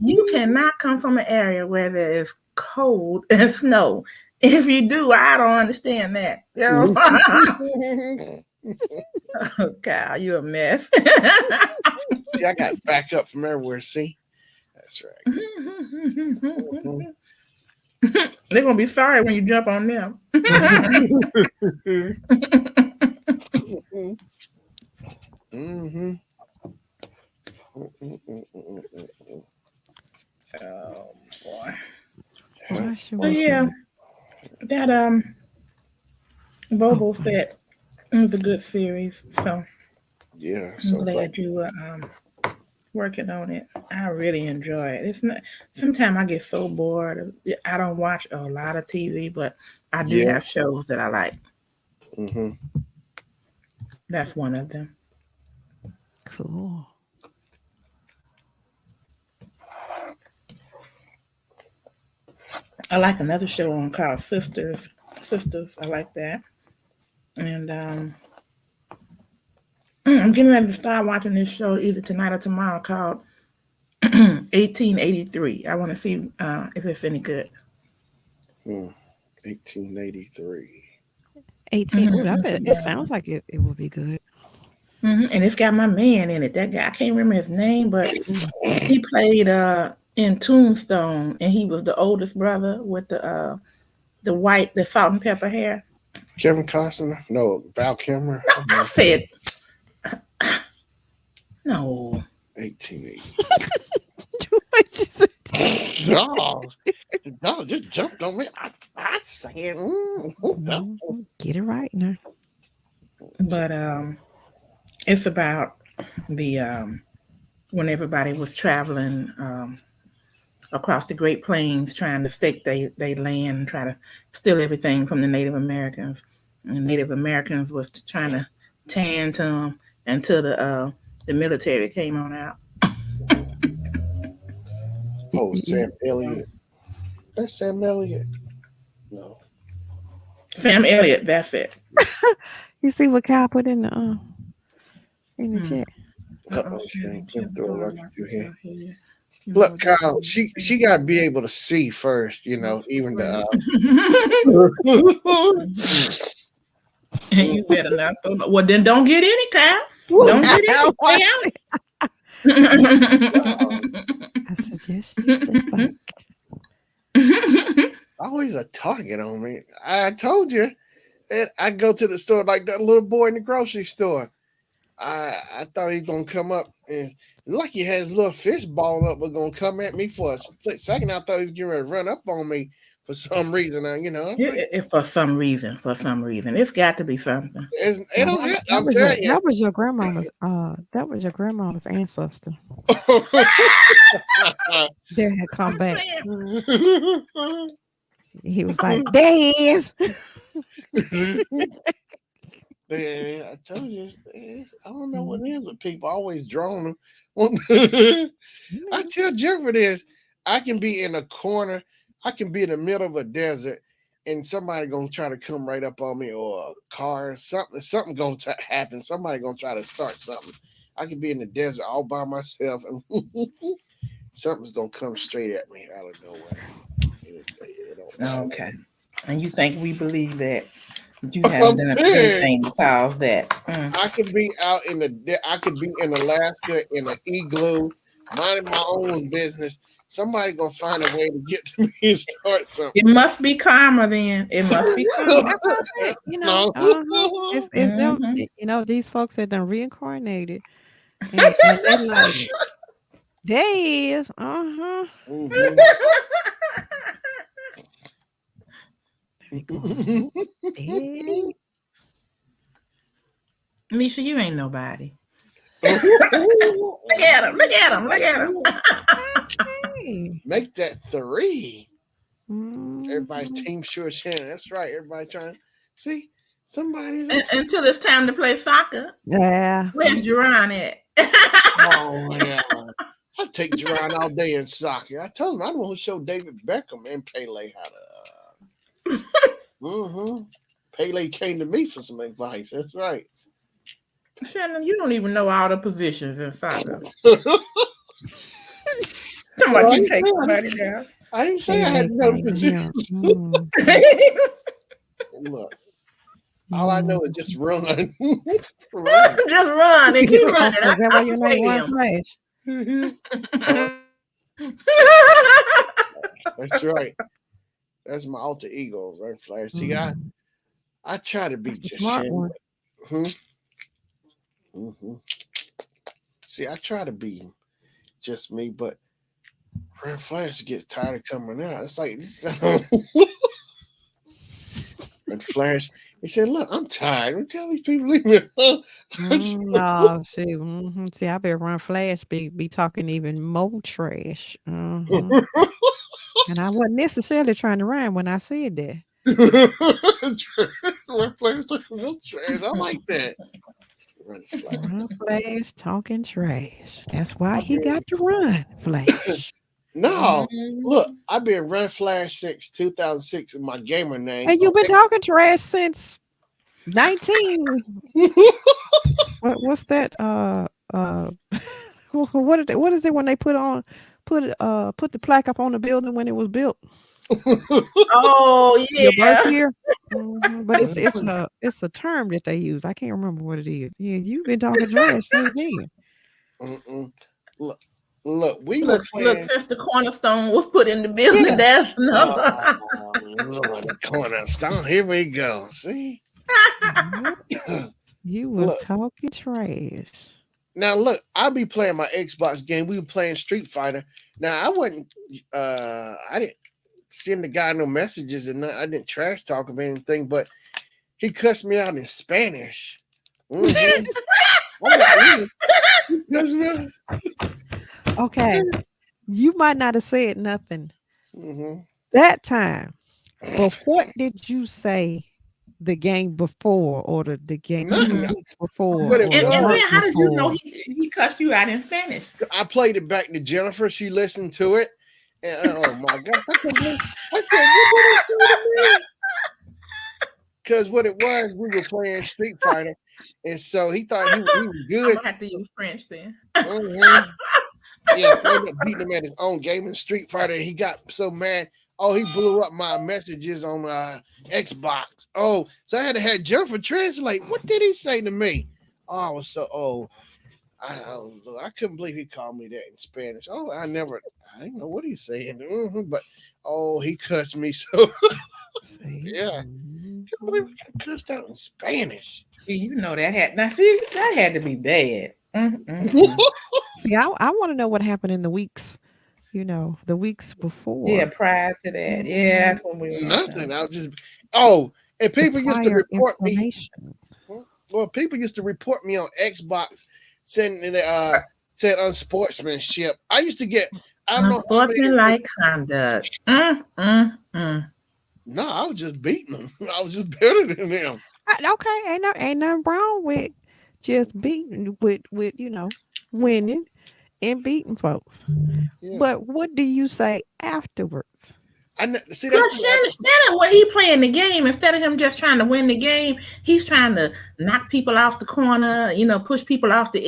C: you cannot come from an area where there is cold and snow. If you do, I don't understand that. You know? Oh, Kyle, you a mess.
B: See, I got back up from everywhere. See, that's right.
C: They're gonna be sorry when you jump on them.
B: Mm-hmm.
C: Oh boy.
D: Gosh,
C: Oh yeah, that Boba Fett is a good series. So
B: Yeah.
C: I'm
B: So
C: glad you were working on it. I really enjoy it. It's not. Sometimes I get so bored. I don't watch a lot of TV, but I do
B: yeah.
C: have shows that I like.
B: Mm-hmm.
C: That's one of them.
D: cool.
C: I like another show on called Sisters. Sisters, I like that. And I'm getting ready to start watching this show either tonight or tomorrow called 1883. I want to see if it's any good.
B: 1883.
D: 18.
C: Mhm.
D: Ooh, I bet it sounds like it will be good.
C: And it's got my man in it. That guy, I can't remember his name, but he played in Tombstone, and he was the oldest brother with the salt and pepper hair.
B: Kevin Costner? No, Val Kilmer.
C: I said, no.
B: 1880.
D: What you say?
B: No, just jumped on me. I said,
D: Get it right now.
C: But it's about the when everybody was traveling across the Great Plains trying to stake their land and try to steal everything from the Native Americans. And the Native Americans was trying to tan to them until the military came on out.
B: oh, Sam Elliott. That's Sam Elliott. No.
C: Sam Elliott, that's it.
D: You see what Kyle put in the chat?
B: Look, Kyle, she got to be able to see first, you know, even the.
C: You better not throw no. Well, then don't get any, Kyle. Don't get any.
D: I suggest you step back.
B: Always a target on me. I told you, and I go to the store like that little boy in the grocery store. I thought he was gonna come up and like he had his little fist ball up, was gonna come at me for a split second. I thought he was getting ready to run up on me for some reason. You know,
C: For some reason, it's got to be something.
B: I'm telling you,
D: that was your grandmama's. That was your grandmama's ancestor. There had come back. He was like, "There he is."
B: I told you, I don't know what it is with people always drawing them. I tell Jeffrey this: I can be in a corner, I can be in the middle of a desert, and somebody gonna try to come right up on me, or a car, something gonna happen. Somebody gonna try to start something. I can be in the desert all by myself, and something's gonna come straight at me out of nowhere.
C: Okay, and you think we believe that? You haven't done anything to cause that.
B: I could be out I could be in Alaska in an igloo, minding my own business. Somebody gonna find a way to get to me and start something.
C: It must be karma then. It must be karma.
D: You know, it's them. You know, these folks that done reincarnated, and they like, there he is. Eh,
C: Misha, you ain't nobody. Look at him. Look at him. Look at him.
D: hey.
B: Make that 3.
D: Mhm.
B: Everybody team sure Shannon. That's right. Everybody trying. See, somebody's.
C: Until it's time to play soccer.
D: Yeah.
C: Where's Jerron at?
B: Oh yeah. I take Jerron all day in soccer. I told him I want to show David Beckham and Pele how to. Pele came to me for some advice. That's right.
C: Shannon, you don't even know all the positions in soccer.
B: Well,
C: Come on,
B: I
C: you
B: didn't
C: take
B: say
C: somebody down.
B: I didn't say I
D: Pele
B: had no
D: came to
B: position.
D: him. Mm.
B: Look, all I know is just run. Run.
C: Just run and keep
D: Oh,
C: running.
D: is that why your name
C: Stadium.
D: Run Flash?
B: That's right. That's my alter ego, Run Flash. See,
D: Mm.
B: I try to be
D: That's the
B: just
D: smart
B: Shannon.
D: one.
B: See, I try to be just me, but Run Flash gets tired of coming out. It's like Run Flash. He said, "Look, I'm tired. I'm telling these people leave me alone."
D: No, see, see, I better Run Flash be talking even more trash. Mhm. And I wasn't necessarily trying to rhyme when I said that.
B: Run Flash talking real trash. I like that. Run Flash.
D: Run Flash talking trash. That's why
B: I've
D: he
B: been,
D: got to run Flash.
B: no, look, I've been Run Flash since 2006 in my gamer name.
D: And you've been talking trash since 19. What's that? What is it when they put the plaque up on the building when it was built?
C: Oh
D: Your birth
C: yeah.
D: year. But it's a term that they use. I can't remember what it is. Yeah, you've been talking trash since then.
B: Look, we were
C: Look,
B: playing.
C: since the cornerstone was put in the building,
D: Yeah.
C: that's another.
B: Lord, the cornerstone. Here we go. See?
D: Yep, you was
B: Look,
D: talking trash.
B: now look, I'll be playing my Xbox game. We were playing Street Fighter. Now I wasn't I didn't send the guy no messages and I didn't trash talk him or anything, but he cussed me out in Spanish. Mhm. He cussed me out.
D: Okay, you might not have said nothing
B: Mhm.
D: that time, but what did you say the game before, or the game 2
B: Nothing.
D: weeks before,
B: What it
D: or
C: And
D: the
B: was,
C: then
D: month
C: how did you know
D: before?
C: he cussed you out in Spanish?
B: I played it back to Jennifer. She listened to it. And oh my gosh, I couldn't believe. I said, "What did he say to me?" Because what it was, we were playing Street Fighter, and so he thought he was
C: I'm
B: good.
C: gonna have to use French then.
B: Mhm. Yeah, he ended up beating him at his own game in Street Fighter. And he got so mad. Oh, he blew up my messages on Xbox. Oh, so I had to have Jennifer translate. What did he say to me? Oh, I was so I couldn't believe he called me that in Spanish. Oh, I didn't know what he's saying. But oh, he cussed me so.
D: See?
B: Yeah,
D: Mhm.
B: can't believe we got cussed out in Spanish.
C: You know that had that had to be bad.
D: See, I want to know what happened in the weeks, the weeks
C: Yeah,
D: before.
C: prior to that. Yeah, that's when we were
B: Nothing.
C: talking.
B: I was just and
D: The
B: people used to
D: prior
B: report me.
D: information.
B: Well, people used to report me on Xbox, saying said unsportsmanship. I used to get. I don't know how many.
C: Unsportsmanlike conduct.
B: No, I was just beating them. I was just better than them.
D: Okay, ain't nothing wrong with just beating with winning and beating folks.
B: Yeah,
D: But what do you say afterwards?
B: see that's
C: Because Shannon, when he playing the game, instead of him just trying to win the game, he's trying to knock people off the corner, push people off the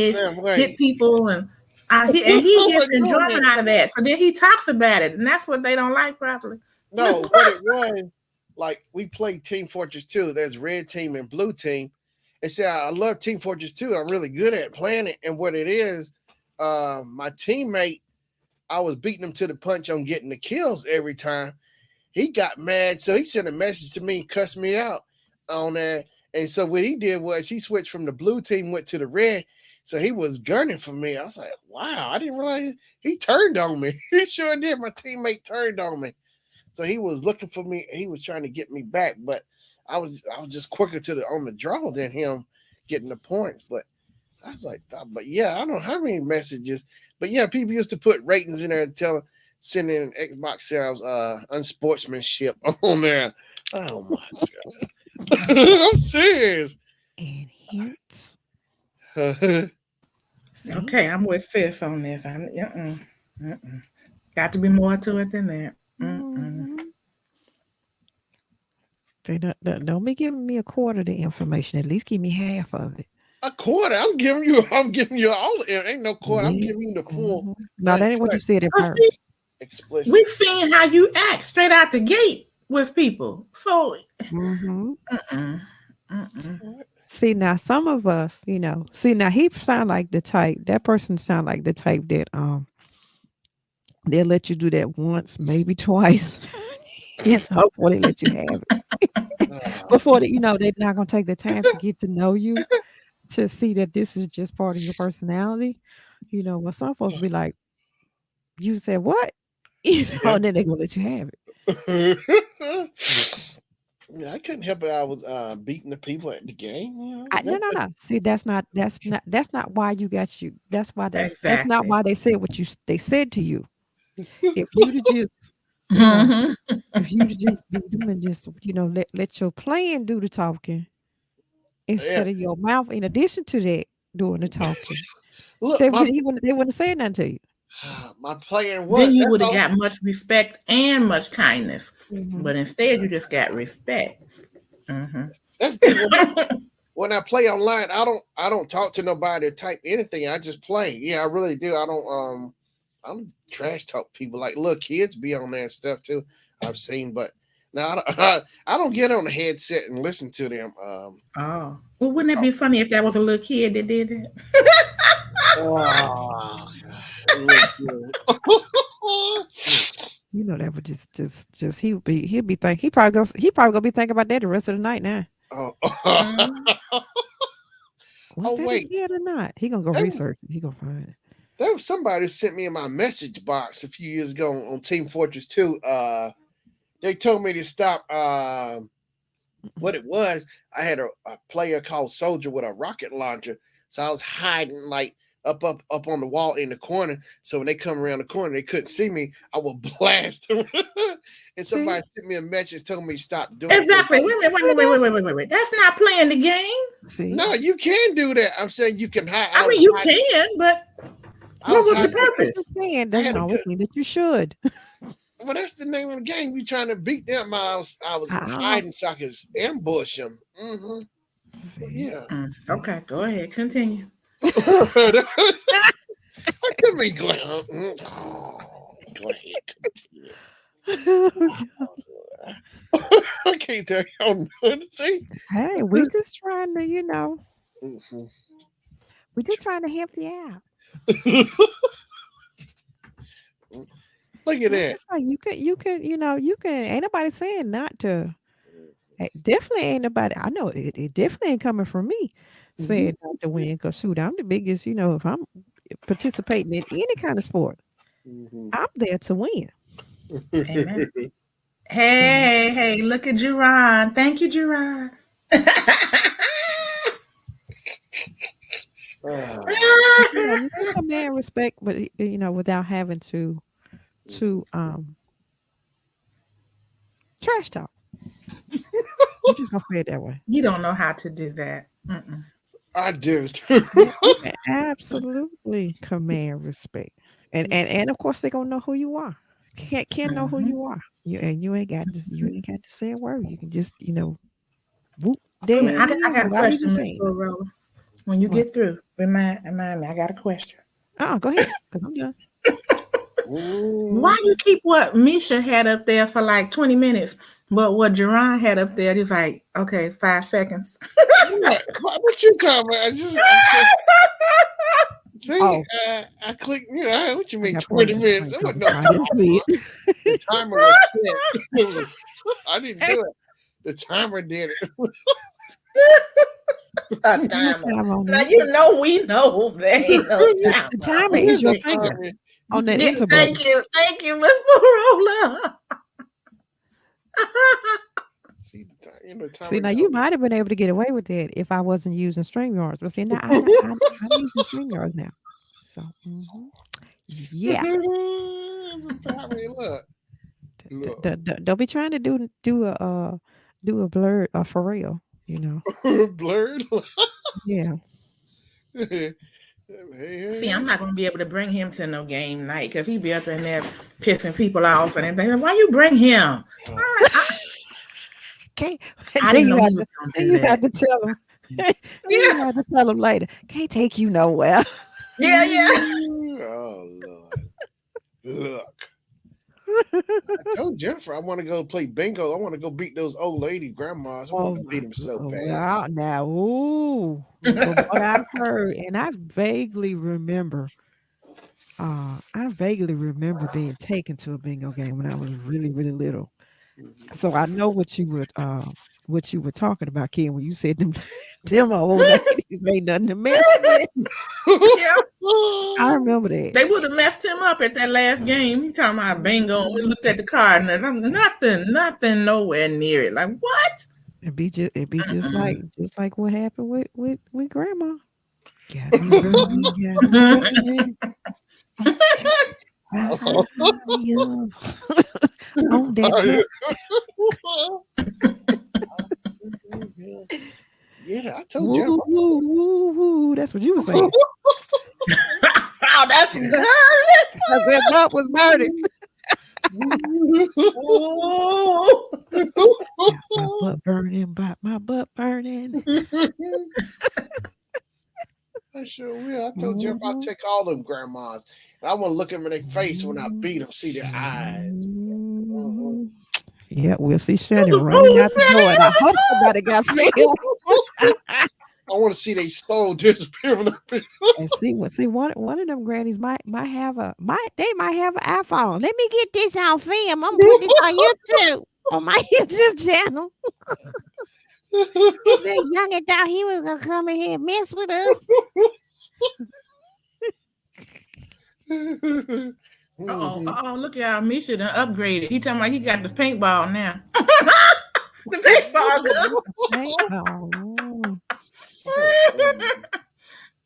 C: edge,
B: damn right.
C: hit people, and he
B: I
C: gets
B: wasn't doing
C: enjoyment
B: that.
C: out of that. So then he talks about it, and that's what they don't like, probably.
B: No, what it was, like we played Team Fortress 2. There's red team and blue team. And see, I love Team Fortress 2. I'm really good at playing it. And what it is, my teammate, I was beating him to the punch on getting the kills every time. He got mad, so he sent a message to me, cussed me out on that. And so what he did was he switched from the blue team, went to the red. So he was gunning for me. I was like, wow, I didn't realize he turned on me. He sure did. My teammate turned on me. So he was looking for me. He was trying to get me back, but I was just quicker on the draw than him getting the points. But I was like, but yeah, I don't know how many messages. But yeah, people used to put ratings in there and sending Xbox sales unsportsmanship on there. Oh my god. I'm serious.
D: And hints.
C: Okay, I'm with sis on this. Got to be more to it than that.
D: They don't be giving me a quarter of the information. At least give me half of it.
B: A quarter? I'm giving you all. Ain't no quarter. I'm giving you the full.
D: No, that ain't what you said at first.
B: Explicit.
C: We've seen how you act straight out the gate with people. So,
D: see, now some of us, now he sound like the type. That person sound like the type that they'll let you do that once, maybe twice, before they let you have it. Before they're not gonna take the time to get to know you, to see that this is just part of your personality. Well, some folks be like, you said what? And then they're gonna let you have
B: it. Yeah, I couldn't help it. I was beating the people at the game.
D: No. See, that's not why you got you. That's why that's not why they said what they said to you. If you just if you just beat them and just let your plan do the talking instead of your mouth. In addition to that, doing the talking,
B: look,
D: they wouldn't say nothing to you.
B: My plan was
C: then you would have got much respect and much kindness, but instead you just got respect.
B: That's when I play online. I don't talk to nobody or type anything. I just play. Yeah, I really do. I don't trash talk people like little kids be on there and stuff too. I've seen, but now I don't get on the headset and listen to them.
C: Well, wouldn't it be funny if that was a little kid that did it?
B: Oh,
D: that would just he'll be thinking he probably gonna be thinking about that the rest of the night now. Was that a kid or not? He gonna go research it. He gonna find it.
B: There was somebody who sent me in my message box a few years ago on Team Fortress 2. They told me to stop. What it was, I had a player called Soldier with a rocket launcher, so I was hiding like up on the wall in the corner. So when they come around the corner, they couldn't see me. I would blast them. And somebody sent me a message telling me to stop doing
C: exactly. Wait. That's not playing the game.
D: See?
B: No, you can do that. I'm saying you can hide.
C: I mean, you can, but what was the purpose?
D: Doesn't always mean that you should.
B: Well, that's the name of the game. We trying to beat them. I was hiding so I could ambush them. Yeah.
C: Okay, go ahead. Continue.
B: I couldn't be glad. Go ahead. I can't tell you how to see.
D: Hey, we're just trying to, we're just trying to help you out.
B: Look at that.
D: Like you can, ain't nobody saying not to. Definitely ain't nobody. I know it definitely ain't coming from me saying not to win. Because shoot, I'm the biggest, if I'm participating in any kind of sport, I'm there to win.
C: Amen. Hey, look at Gerard. Thank you, Gerard.
D: You can command respect, but without having to trash talk. I'm just gonna say it that way.
C: You don't know how to do that.
B: I do.
D: Absolutely command respect, and of course they're gonna know who you are. Can't know who you are. You ain't got to say a word. You can just whoop.
C: I got a question, Miss Rolla. When you get through, remind me. I got a question.
D: Go ahead, because I'm done.
C: Why you keep what Misha had up there for like 20 minutes, but what Jerron had up there, he's like, okay, 5 seconds.
B: What you talking about? I clicked. What you mean 20 minutes? The timer was set. I didn't do it. The timer did it.
C: A timer. Now we know there ain't no timer.
D: The timer is your finger on that interval.
C: Thank you, Mr. Rolla.
B: See the time. You know, time
D: See, now you might have been able to get away with that if I wasn't using StreamYards. But see, now I'm using StreamYards now. So, yeah.
B: Look.
D: Don't be trying to do a blurred for real. You know.
B: Blurred.
D: Yeah.
C: See, I'm not gonna be able to bring him to no game night because he be up in there pissing people off and everything. Why you bring him?
D: Okay.
C: I didn't know he was gonna do
D: You
C: that.
D: have to tell him. You have to tell him later. Can't take you nowhere.
C: Yeah.
B: Oh Lord. Look. I told Jennifer I want to go play bingo. I want to go beat those old lady grandmas. I want to beat them so bad.
D: Well, now, ooh, from what I've heard, and I vaguely remember being taken to a bingo game when I was really, really little. So I know what you were talking about, Ken, when you said them old ladies ain't nothing to mess with.
C: Yeah.
D: I remember that.
C: They would have messed him up at that last game. He talking about bingo, and we looked at the card, and I'm nothing, nowhere near it. Like what?
D: It'd be just like what happened with grandma. Got me burning, got me burning. On that
B: Yeah, I told Jennifer.
D: woo. That's what you were saying.
C: Oh, that's good.
D: That butt was burning. My butt burning, my butt burning.
B: I sure will. I told Jennifer I'll take all them grandmas. And I want to look them in their face when I beat them, see their eyes.
D: Yeah, we'll see Shannon running out the door, and I hope somebody got film.
B: I want to see their soul disappear when I beat
D: And see one of them grannies might have an iPhone. Let me get this on film. I'm putting this on YouTube, on my YouTube channel. That youngin thought he was gonna come in here and mess with us.
C: Oh, look at y'all. Misha done upgraded. He talking about he got the paintball now. The paintball good.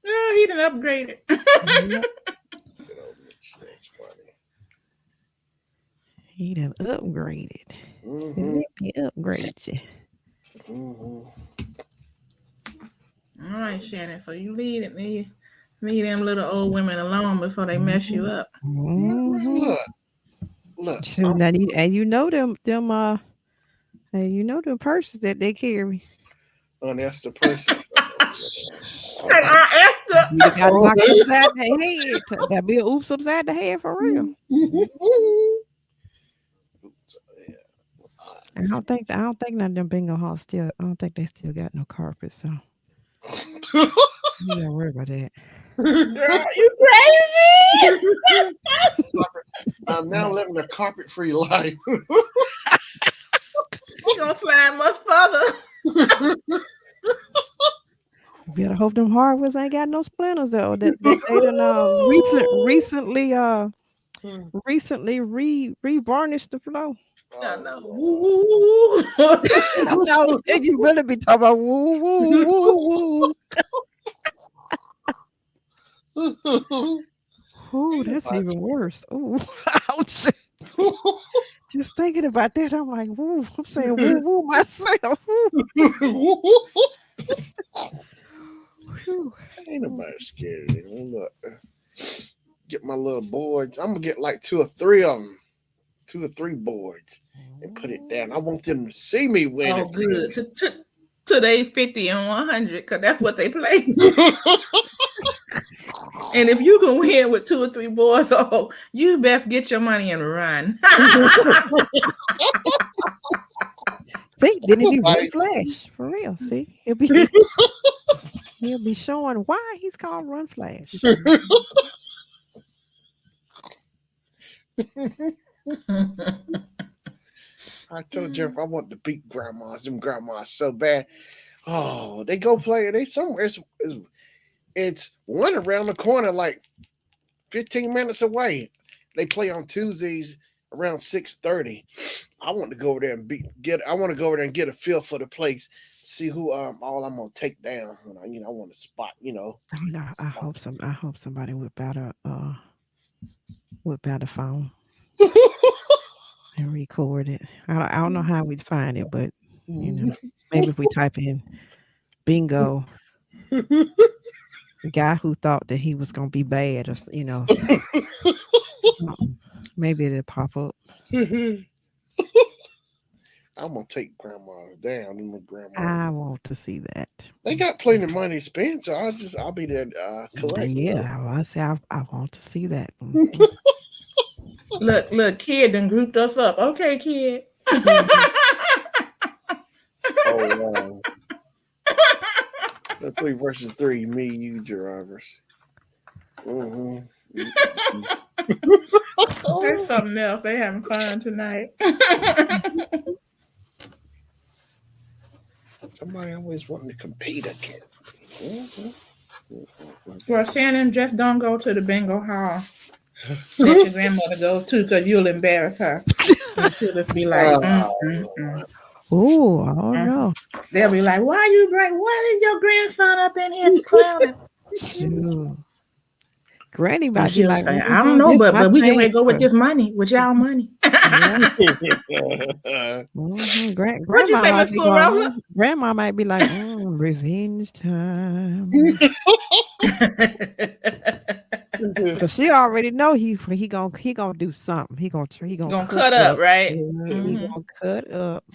C: Oh, he done upgraded.
D: He done upgraded. So let me upgrade you.
C: All right, Shannon. So you leave them little old women alone before they mess you up.
B: Look.
D: So now you know them purses that they carry.
B: Oh, that's the person.
C: Esther.
D: You got knocked upside the head. That'd be a oops upside the head for real. I don't think none of them bingo halls I don't think they still got no carpet, so you gotta worry about that.
C: Girl, you crazy?
B: I'm now living a carpet-free life.
C: He gonna slide much further.
D: You better hope them hardwoods ain't got no splinters though. That they done recently re-varnished the floor.
C: No.
D: No, you really be talking about woo. Ooh, that's even worse. Ooh, ouch. Just thinking about that, I'm like, woo. I'm saying woo myself.
B: Ain't nobody scared of it. Look, get my little boards. I'm gonna get like 2 or 3 of them. 2 or 3 boards and put it down. I want them to see me win.
C: Oh, good. To they 50 and 100, because that's what they play. And if you can win with 2 or 3 boards, you best get your money and run.
D: See, then it'll be Run Flash for real. See, he'll be showing why he's called Run Flash.
B: I told Jeff I want to beat them grandmas so bad. Oh, they go play. They somewhere. It's one around the corner, like 15 minutes away. They play on Tuesdays around 6:30. I want to go over there and I want to go over there and get a feel for the place, see who all I'm gonna take down. I want to spot.
D: Oh, no, I hope somebody whip out a phone and record it. I don't know how we'd find it, but maybe if we type in bingo, the guy who thought that he was gonna be bad, or maybe it'll pop up.
B: I'm gonna take grandmas down. And my grandma.
D: I want to see that.
B: They got plenty of money to spend, so I'll be there collect.
D: Yeah, I want to see that.
C: Look, kid done grouped us up. Okay, kid.
B: Oh wow. The 3 versus 3, me, you drivers.
C: There's something else. They having fun tonight.
B: Somebody always wanting to compete against me.
C: Well, Shannon, just don't go to the bingo hall. Let your grandmother go too, because you'll embarrass her. And she'll just be like,
D: Oh, no.
C: They'll be like, why is your grandson up in here clowning?
D: Sure. Granny might be
C: She'll
D: like,
C: say, I don't know, but we can ready to go with this money, with y'all money.
D: What
C: you say, Miss Rolla?
D: Grandma might be like, revenge time. Because she already know he gonna do something. He gonna
C: cut up, right?
D: He gonna cut up.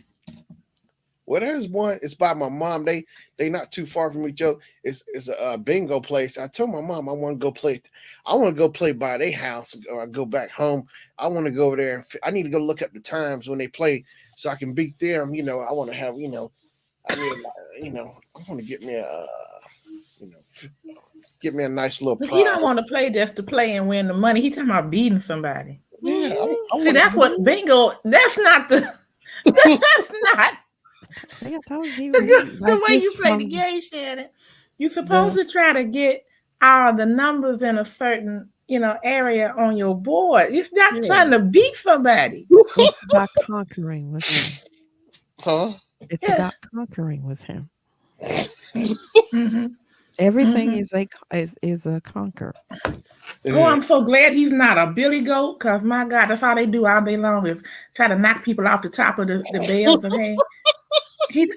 B: Well, there's one. It's by my mom. They not too far from each other. It's a bingo place. I told my mom I want to go play. I want to go play by their house, or I go back home. I want to go over there. I need to go look up the times when they play, so I can beat them. I want to have. I want to get me a nice little.
C: He don't want to play just to play and win the money. He talking about beating somebody.
B: Yeah.
C: See, that's what bingo. That's not the. That's not.
D: I told you
C: the way you play the game, Shannon. You're supposed to try to get the numbers in a certain, area on your board. You're not trying to beat somebody.
D: It's about conquering with him.
B: Huh?
D: It's about conquering with him. Everything is a conquer.
C: Oh, I'm so glad he's not a billy goat, because my God, that's all they do all day long is try to knock people off the top of the bales of hay.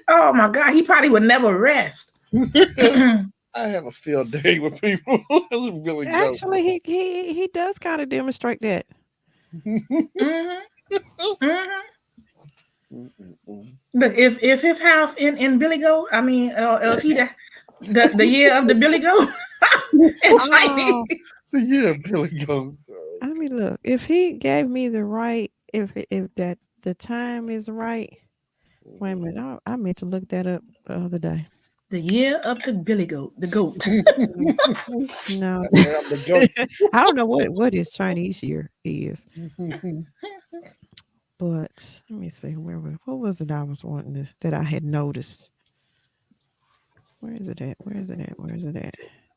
C: Oh my God, he probably would never rest.
B: I have a field day with people. Really
D: Actually, he does kind of demonstrate that.
C: But is his house in Billy Goat? I mean, is he the year of the Billy Goat?
B: The year of Billy Goat.
D: I mean, look, if he gave me the right, if that the time is right. Wait a minute, I meant to look that up the other day.
C: The year of the Billy Goat, the goat.
D: No, I don't know what his Chinese year is. But let me see, what was it I was wanting this that I had noticed? Where is it at?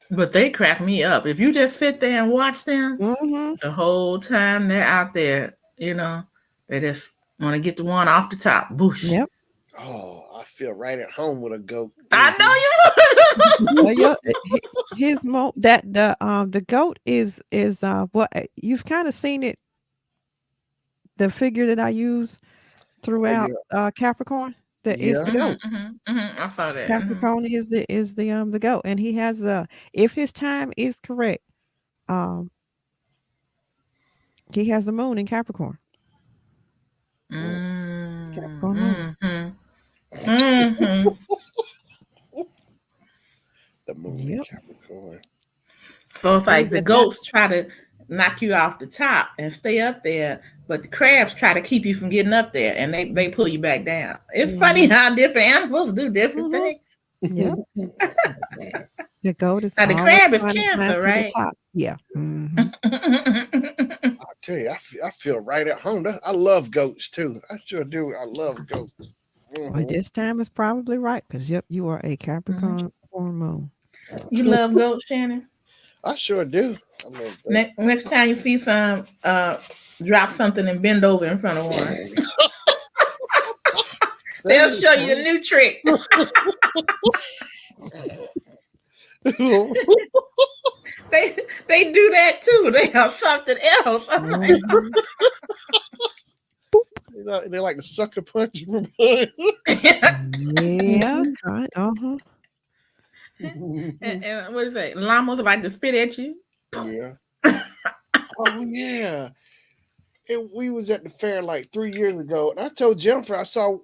C: But they crack me up. If you just sit there and watch them the whole time they're out there, they just want to get the one off the top. Boosh.
D: Yep.
B: Oh, I feel right at home with a goat.
C: I know you.
D: The goat is what you've kind of seen it. The figure that I use throughout Capricorn, that is the goat.
C: I saw that.
D: Capricorn is the goat, and he has if his time is correct, he has the moon in Capricorn. Capricorn moon.
B: The moon in Capricorn.
C: So it's like the goats try to knock you off the top and stay up there, but the crabs try to keep you from getting up there, and they pull you back down. It's funny how different animals do different things.
D: Yeah. The goat is
C: now the crab is Cancer, right?
D: Yeah.
B: I'll tell you, I feel right at home. I love goats too. I sure do. I love goats.
D: Well, this time is probably right, because you are a Capricorn moon.
C: You love goats, Shannon?
B: I sure do.
C: Next time you see some, drop something and bend over in front of one. They'll show you a new trick. They do that too. They have something else.
B: They like the sucker punch from behind.
D: Yeah. Uh-huh.
C: And what is that? Llamas like to spit at you.
B: Yeah. Oh yeah. And we was at the fair like 3 years ago, and I told Jennifer I saw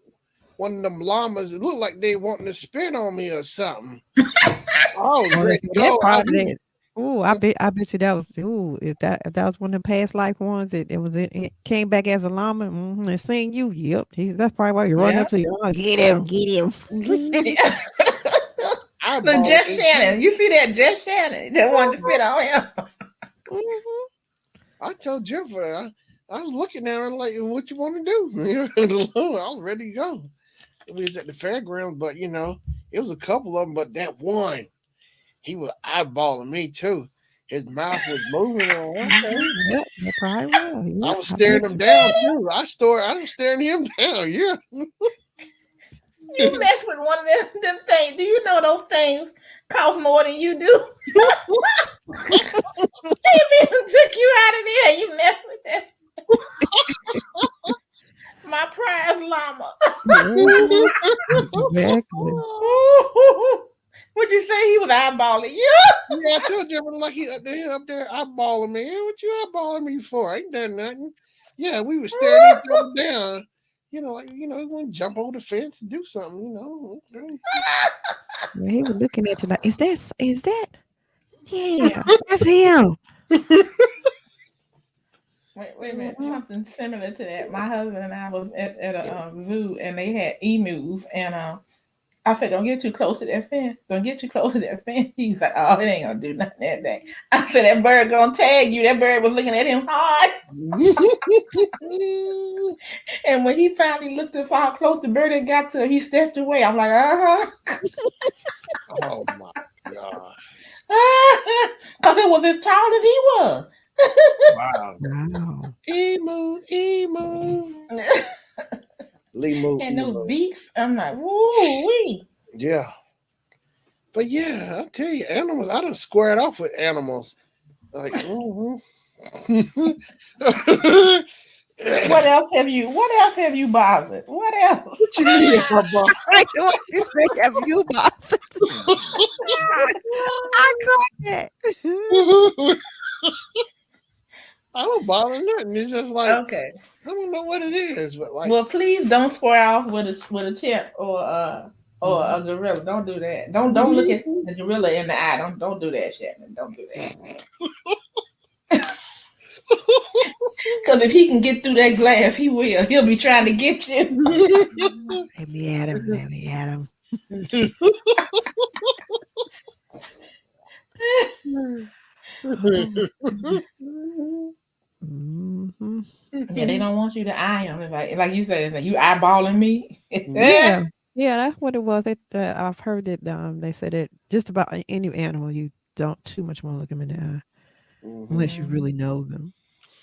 B: one of them llamas. It looked like they wanting to spit on me or something. Oh,
D: Oh, I bet you that was. Ooh, if that was one of the past life ones, it came back as a llama and seen you. Yep, that's probably why you run up to you. Oh, get him.
C: Look, Jeff Shannon. You see that Jeff Shannon that wanted to spit on him.
B: I told Jennifer, I was looking at her like, what you want to do? I was ready to go. We was at the fairground, but it was a couple of them, but that one, he was eyeballing me too. His mouth was moving.
D: Yep, that probably was. Yeah,
B: I was staring him down too. I was staring him down. Yeah.
C: You mess with one of them things. Do you know those things cost more than you do? They even took you out of there. You mess with that. My prize llama.
D: Exactly.
C: What'd you say? He was eyeballing you?
B: Yeah, I told you, like he up there eyeballing me. What you eyeballing me for? I ain't done nothing. Yeah, we were staring each other down. He want to jump over the fence and do something,
D: Yeah, he was looking at you like, is that? Yeah, that's him.
C: Wait a minute. Something similar to that. My husband and I was at a zoo, and they had emus, and I said, don't get too close to that fence. Don't get too close to that fence. He's like, oh, it ain't gonna do nothing that day. I said, that bird gonna tag you. That bird was looking at him hard. And when he finally looked at how close the bird had got to her, he stepped away. I'm like,
B: Oh my God.
C: Because it was as tall as he was.
B: Wow. Emu.
C: And those beaks, I'm like, woo-wee.
B: Yeah. But yeah, I tell you, animals, I done squared off with animals. Like,
C: What else have you bothered? What else?
B: What you mean,
D: What you say have you bothered? I caught that.
B: I don't bother nothing. It's just like,
C: okay.
B: I don't know what it is, but like.
C: Well, please don't square off with a chimp or a gorilla. Don't do that. Don't look at the gorilla in the eye. Don't do that, Shannon. Don't do that. Because if he can get through that glass, he will. He'll be trying to get you.
D: Let me at him.
C: Mm-hmm. Yeah, they don't want you to eye them. It's like you said, it's like, you eyeballing me.
D: Yeah, that's what it was. I've heard it. They said that just about any animal, you don't too much want to look them in the eye unless you really know them.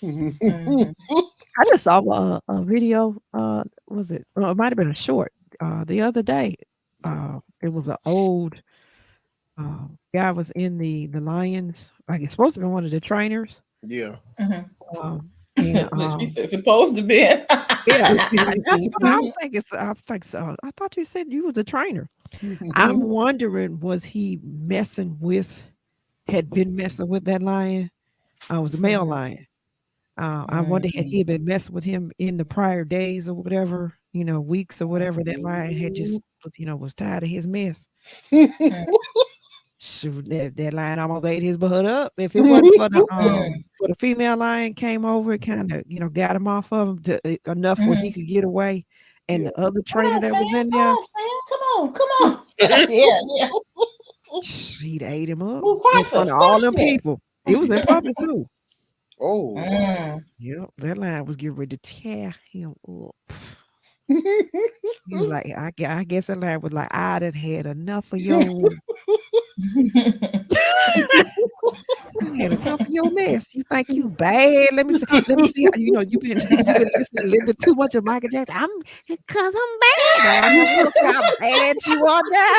D: I just saw a video. Was it? It might have been a short. The other day, it was an old guy was in the lions. Like it's supposed to be one of the trainers.
B: Yeah.
C: She said supposed to be.
D: Yeah, that's what I'm thinking. I think so. I thought you said you was a trainer. I'm wondering, had been messing with that lion? I was a male lion. I wonder had he been messing with him in the prior days or whatever, weeks or whatever. That lion had just, was tired of his mess. Shoot, that lion almost ate his butt up. If it wasn't for the female lion came over, it kind of got him off of him enough where he could get away. And the other trainer that was in there,
C: come on. Yeah.
D: He'd ate him up
C: in
D: front of all them people. It was in public too.
B: Oh,
D: yep, that lion was getting ready to tear him up. He was like, I guess that lion was like, I done had enough of your. I had enough of your mess. You think you bad? Let me see. Let me see. You know, you've been listening a little bit too much of Michael Jackson. Because I'm bad. I never look how bad you are now.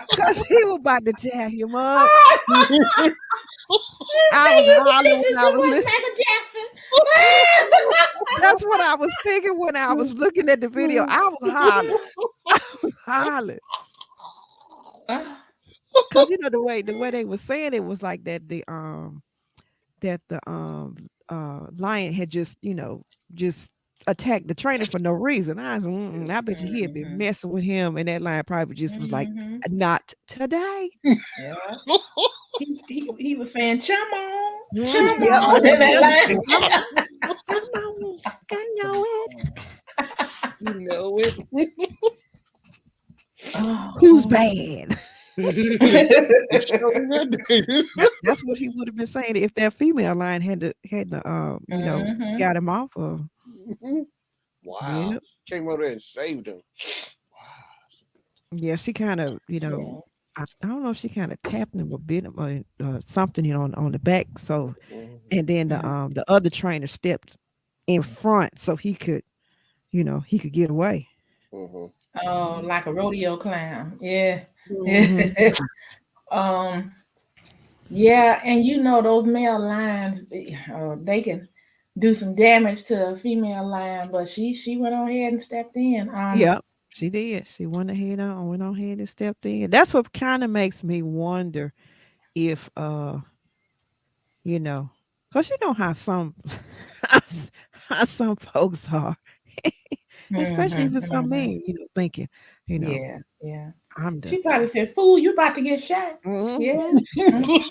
D: Because he was about to tear him up. I was hollering when I was listening.
C: Michael Jackson.
D: That's what I was thinking when I was looking at the video. I was hollering. I was hollering. Because you know the way they were saying it was like that the lion had just just attacked the trainer for no reason. I was I bet you he had been messing with him, and that lion probably just was like, not today.
C: Yeah. He was saying, "Chum on,
D: Yeah.
C: chum on."
D: Come on, I know it.
B: You know it.
D: Who's bad?
B: That
D: That's what he would have been saying if that female lion had got him off of.
B: Wow.
D: Yep.
B: Came over there and saved him.
D: Yeah, she kind of, I don't know if she kind of tapped him or bit him or something, on the back. So, and then the other trainer stepped in front so he could get away.
C: Oh, like a rodeo clown. Yeah.
D: Mhm.
C: Yeah, and those male lions, they can do some damage to a female lion, but she went on ahead and stepped in.
D: Yeah, she did. She went ahead and stepped in. That's what kind of makes me wonder if because you know how some how some folks are, especially if it's some men, thinking,
C: Yeah.
D: I'm the
C: She probably said, "Fool, you about to get shot." Yeah.
D: Mhm.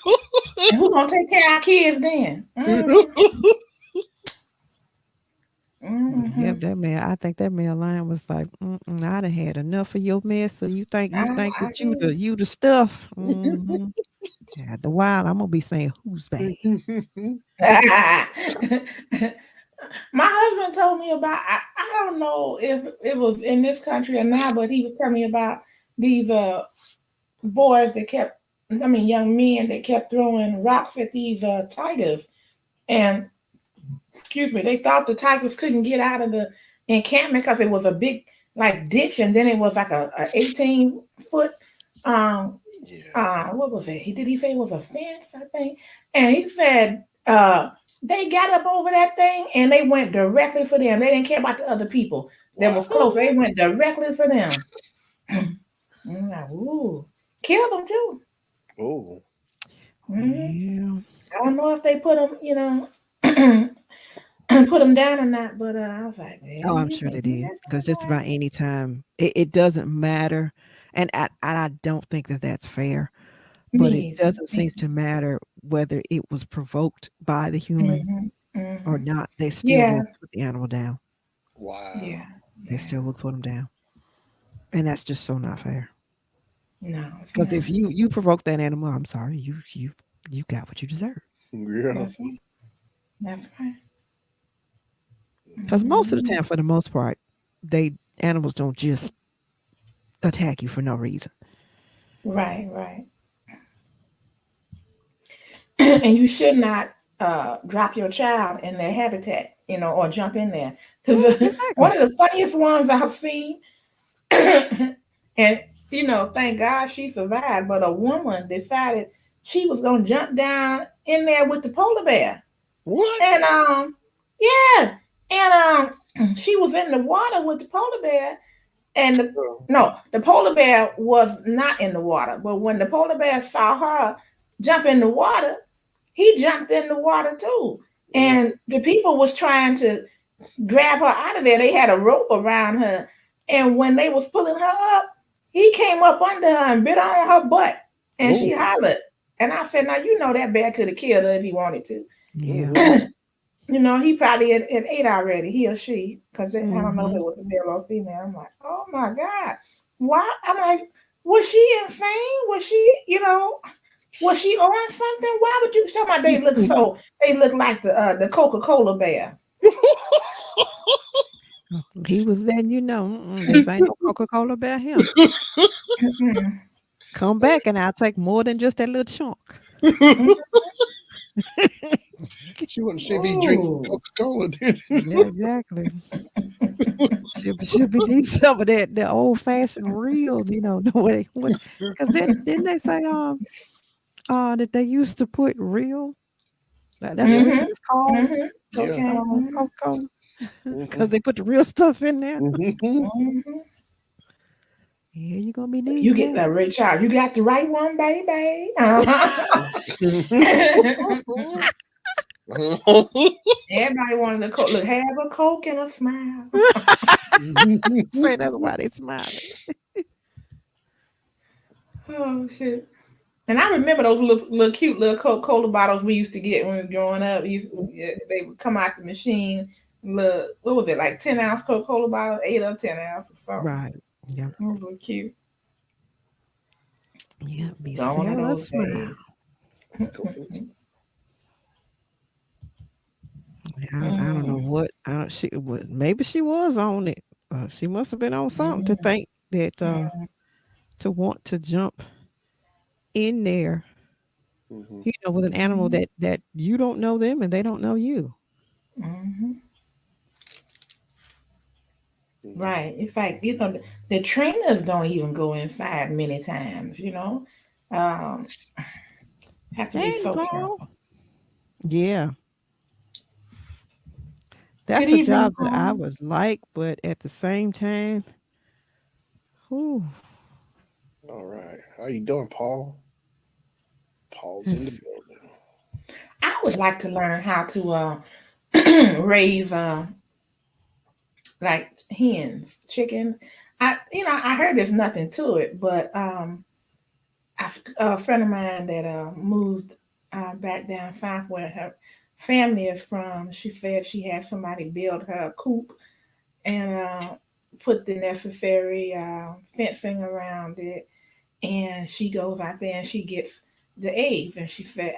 C: And who gonna take care of our kids then?
D: Yep, that man. I think that man lion was like, I done had enough of your mess. So you think
C: I
D: that
C: did.
D: you the stuff. Yeah, the while I'm gonna be saying who's bad.
C: My husband told me about, I don't know if it was in this country or not, but he was telling me about these boys that young men that kept throwing rocks at these tigers. And, excuse me, they thought the tigers couldn't get out of the encampment because it was a big, like, ditch, and then it was like a 18-foot, what was it? Did he say it was a fence, I think? And he said, they got up over that thing and they went directly for them. They didn't care about the other people that was close. They went directly for them. I'm like, ooh, killed them too.
B: Oh.
C: Yeah. I don't know if they put them, put them down or not, but I was like,
D: Oh, I'm sure they did. Because just about any time, it doesn't matter. And I don't think that that's fair. But it doesn't seem to matter whether it was provoked by the human or not. They still will put the animal down.
B: Wow.
C: Yeah.
D: They still will put them down. And that's just so not fair.
C: No.
D: Because if you provoke that animal, I'm sorry, you got what you deserve.
B: Yeah.
C: That's right.
D: Because most of the time, for the most part, animals don't just attack you for no reason.
C: Right. And you should not drop your child in their habitat, or jump in there. Because one of the funniest ones I've seen, and thank God she survived, but a woman decided she was gonna jump down in there with the polar bear.
B: What?
C: And she was in the water with the polar bear, and the polar bear was not in the water. But when the polar bear saw her jump in the water, he jumped in the water too. And the people was trying to grab her out of there. They had a rope around her, and when they was pulling her up, he came up under her and bit on her butt, and she hollered. And I said, now that bear could have killed her if he wanted to.
D: Yeah.
C: He probably had ate already, he or she, because I don't know if it was a male or female. I'm like, oh my God. Why? I'm like, was she insane? Was she, was she on something? Why would you tell me they look like the Coca-Cola bear?
D: He was letting this ain't no Coca-Cola bear here. Come back and I'll take more than just that little chunk.
B: She wouldn't see me drink
C: Ooh.
B: Coca-Cola, dude.
D: Yeah, exactly. Should be need some of that the old fashioned real, the way because then didn't they say that they used to put real that's the reason
C: Mm-hmm.
D: it's called
C: Mm-hmm.
B: Yeah.
C: Okay. Mm-hmm.
D: Coca because
B: Mhm.
D: they put the real stuff in there.
B: Mhm.
C: Mm-hmm.
D: Yeah, you're gonna be
C: You
D: needing
C: get
D: that.
C: that Ray Charles. You got the right one, baby. Uh-huh. Everybody wanted to look, have a Coke and a smile.
D: Say that's why they smiling.
C: Oh shit. And I remember those little cute little Coca-Cola bottles we used to get when we were growing up. They would come out the machine. Look, what was it, like 10-ounce Coca-Cola bottle, 8 or 10 ounce or something.
D: Right. Yeah.
C: Those were cute.
D: Yeah. Be
C: Gone are
D: Sarah
C: those
D: smile.
C: days.
D: I don't know what maybe she was on it. She must have been on something to think that to want to jump in there,
B: Mhm.
D: with an animal that you don't know them and they don't know you.
C: Mm-hmm.
B: Mhm.
C: Right. In fact, the trainers don't even go inside many times, Um, have to be
D: Hey,
C: so
D: Paul.
C: careful.
D: Yeah,
C: Good
D: that's a
C: evening,
D: job that I
C: Paul.
D: would like, but at the same time, whew,
B: All right. How you doing, Paul? Paul's in the
D: it's,
B: building.
C: I would like to learn how to raise like hens, chicken. I heard there's nothing to it, but a friend of mine that moved back down south where her family is from, she said she had somebody build her a coop and put the necessary fencing around it. And she goes out there and she gets the eggs. And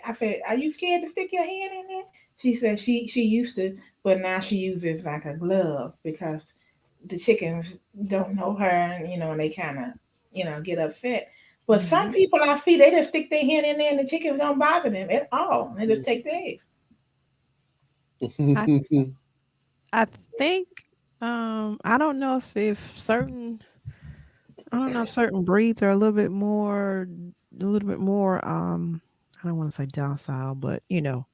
C: I said, are you scared to stick your hand in there? She said she used to, but now she uses like a glove because the chickens don't know her, and and they kind of get upset. But some
D: mhm.
C: people I see, they just stick their hand in there and the chickens don't bother them at all. They just take the eggs.
D: I I think I don't know if certain breeds are a little bit more I don't want to say docile, but not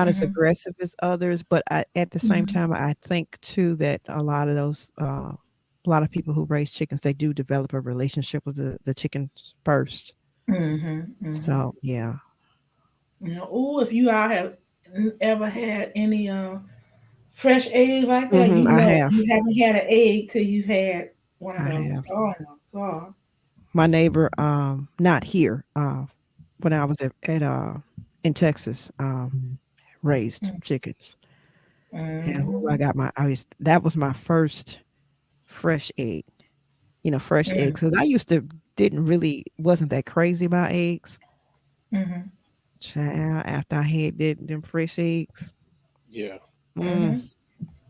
D: as
C: Mm-hmm.
D: aggressive as others, but at the same time, I think too that a lot of people who raise chickens, they do develop a relationship with the chickens first.
C: Mm-hmm. Mm-hmm.
D: So yeah,
C: Oh, if you all have ever had any fresh eggs like that,
D: I have,
C: you haven't had an egg till you had one of
D: I
C: those.
D: have.
C: Oh my god.
D: My neighbor, not here, when I was in Texas, raised chickens, and
C: Mm-hmm.
D: that was my first fresh egg. Fresh eggs because I used to didn't really wasn't that crazy about eggs.
C: Mm-hmm.
D: Child, after I had them fresh eggs,
B: Yeah.
D: mm,
C: Mm-hmm.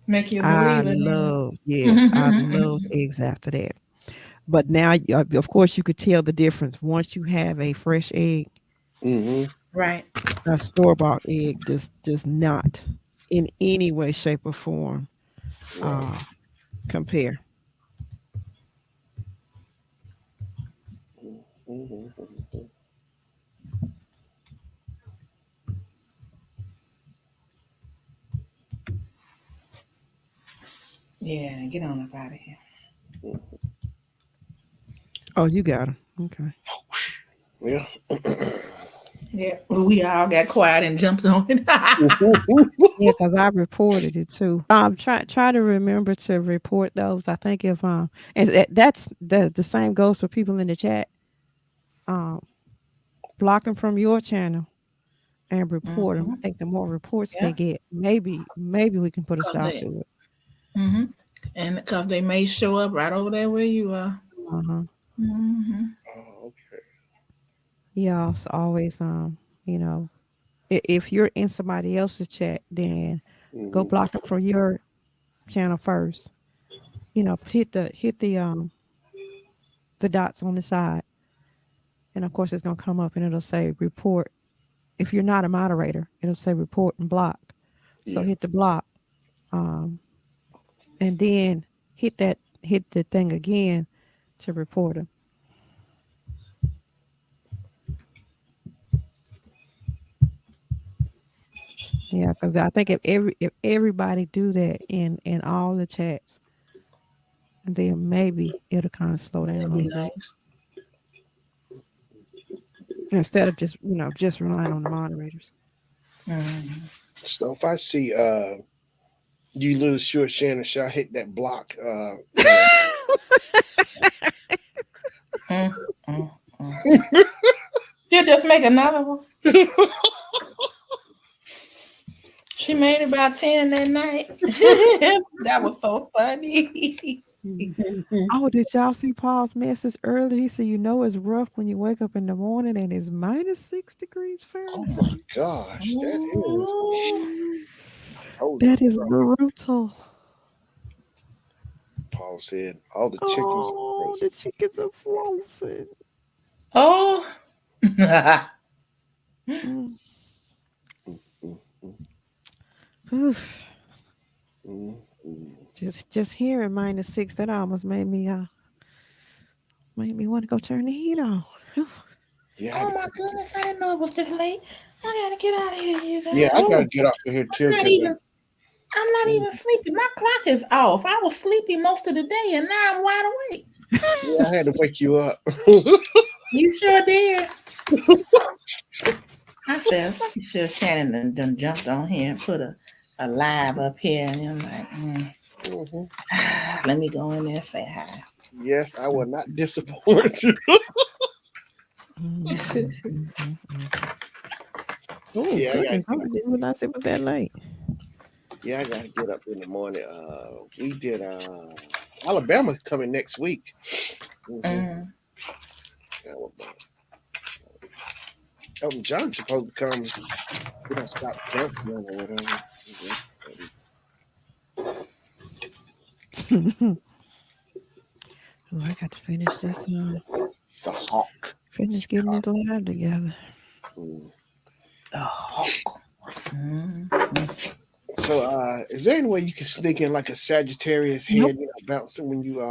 C: Make you a
D: I
C: believer
D: love, yes, I love
C: then.
D: eggs after that. But now, of course, you could tell the difference once you have a fresh egg.
B: Mhm.
C: Right.
D: A store-bought egg does not in any way, shape, or form
B: Right.
D: uh, compare.
B: Mhm.
C: Yeah, get on up out of here.
D: Oh, you got them. Okay.
B: Yeah.
C: Yeah. Well, we all got quiet and jumped on it.
D: Yeah, because I reported it too. Try to remember to report those. I think if and that's the same goes for people in the chat. Um, block them from your channel and report them. I
C: Mm-hmm.
D: think the more reports they
C: Yeah.
D: get, maybe we can put a
C: Cause
D: stop
C: they
D: to it.
C: mm-hmm. And because they may show up right over there where you are.
D: Uh-huh.
C: Mm-hmm.
B: Oh, okay.
D: Yeah, it's always you know, if you're in somebody else's chat, then go
B: Mhm.
D: block them from your channel first. Hit the dots on the side And of course, it's going to come up and it'll say report. If you're not a moderator, it'll say report and block. So
B: Yeah.
D: hit the block, and then hit the thing again to report them. Yeah, because I think if everybody do that in all the chats, then maybe it'll kind of slow down a
C: That'd be
D: little bit
C: nice.
D: instead of just relying on the moderators.
B: So if I see you little short Shannon, shall I hit that block?
C: Mm, mm, mm. She'll just make another one. She made about 10 that night. That was so funny.
D: Oh, did y'all see Paul's message earlier? He said, it's rough when you wake up in the morning and it's -6 degrees
B: Oh
D: Fahrenheit.
B: my gosh, that is totally
D: That is
B: rough.
D: brutal.
B: Paul said all the chickens are
D: Oh,
B: frozen.
D: the chickens are frozen.
C: Oh.
D: Mm.
B: Mm, mm,
D: Oof.
B: mm, mm.
D: Just hearing -6, that almost made me want to go turn the heat on.
B: Yeah,
C: Oh my goodness, I didn't know it was this late. I gotta get out of here, you guys.
B: yeah, I gotta get off of here too.
C: I'm not even sleepy. My clock is off. I was sleepy most of the day and now I'm wide awake.
B: Yeah, I had to wake you up.
C: You sure did. I said, I'm sure Shannon done jumped on here and put a live up here. And I'm like,
B: Mhm.
C: let me go in there and say hi.
B: Yes, I will not disappoint you.
D: Oh,
B: Yeah,
D: goodness. I didn't realize it was that late.
B: Yeah, I gotta get up in the morning. We did Alabama coming next week. Mhm. Alabama. Elton John's supposed to come. We don't stop jumping or whatever.
D: Oh, I got to finish this.
B: The Hawk.
D: Finish getting this live together.
B: Mm.
C: The Hawk.
B: So, is there any way you can sneak in like a Sagittarius head, bouncing when you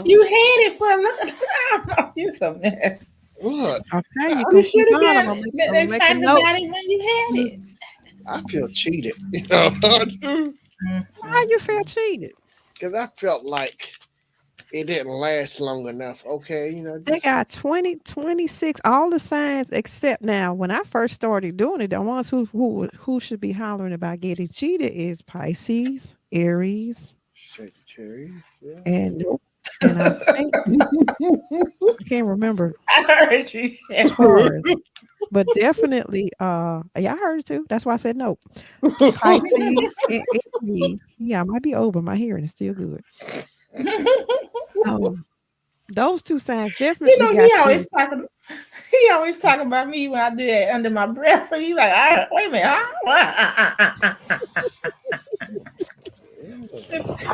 C: You had it for a look. I don't know. You a mess.
B: Look,
D: Okay, you
C: You
D: can
C: should
D: keep
C: have
D: on. I'm
C: been
D: gonna make a
C: excited
D: note.
C: about it when you had it.
B: I feel cheated.
D: Why you feel cheated?
B: Because I felt like it didn't last long enough. Okay,
D: They got 20, 26, all the signs except now. When I first started doing it, the ones who should be hollering about getting cheated is Pisces, Aries,
B: Sagittarius. Yeah.
D: and I think I can't remember
C: I heard you say.
D: Taurus, but definitely yeah, I heard it too. That's why I said no. Pisces and Aries. Yeah, I might be over. My hearing is still good. Those two signs definitely got
C: He always talking about me when I do that under my breath. So he's like, wait a minute.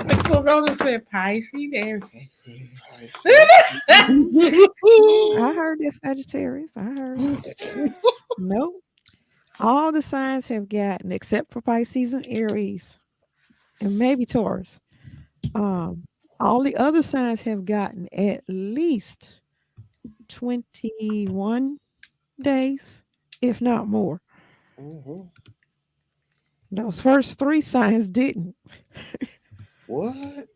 C: The Corona said Pisces, Aries.
D: I heard this Sagittarius. I heard it. Nope. All the signs have gotten, except for Pisces and Aries, and maybe Taurus. All the other signs have gotten at least 21 days, if not more.
B: Mhm.
D: Those first 3 signs didn't.
B: What?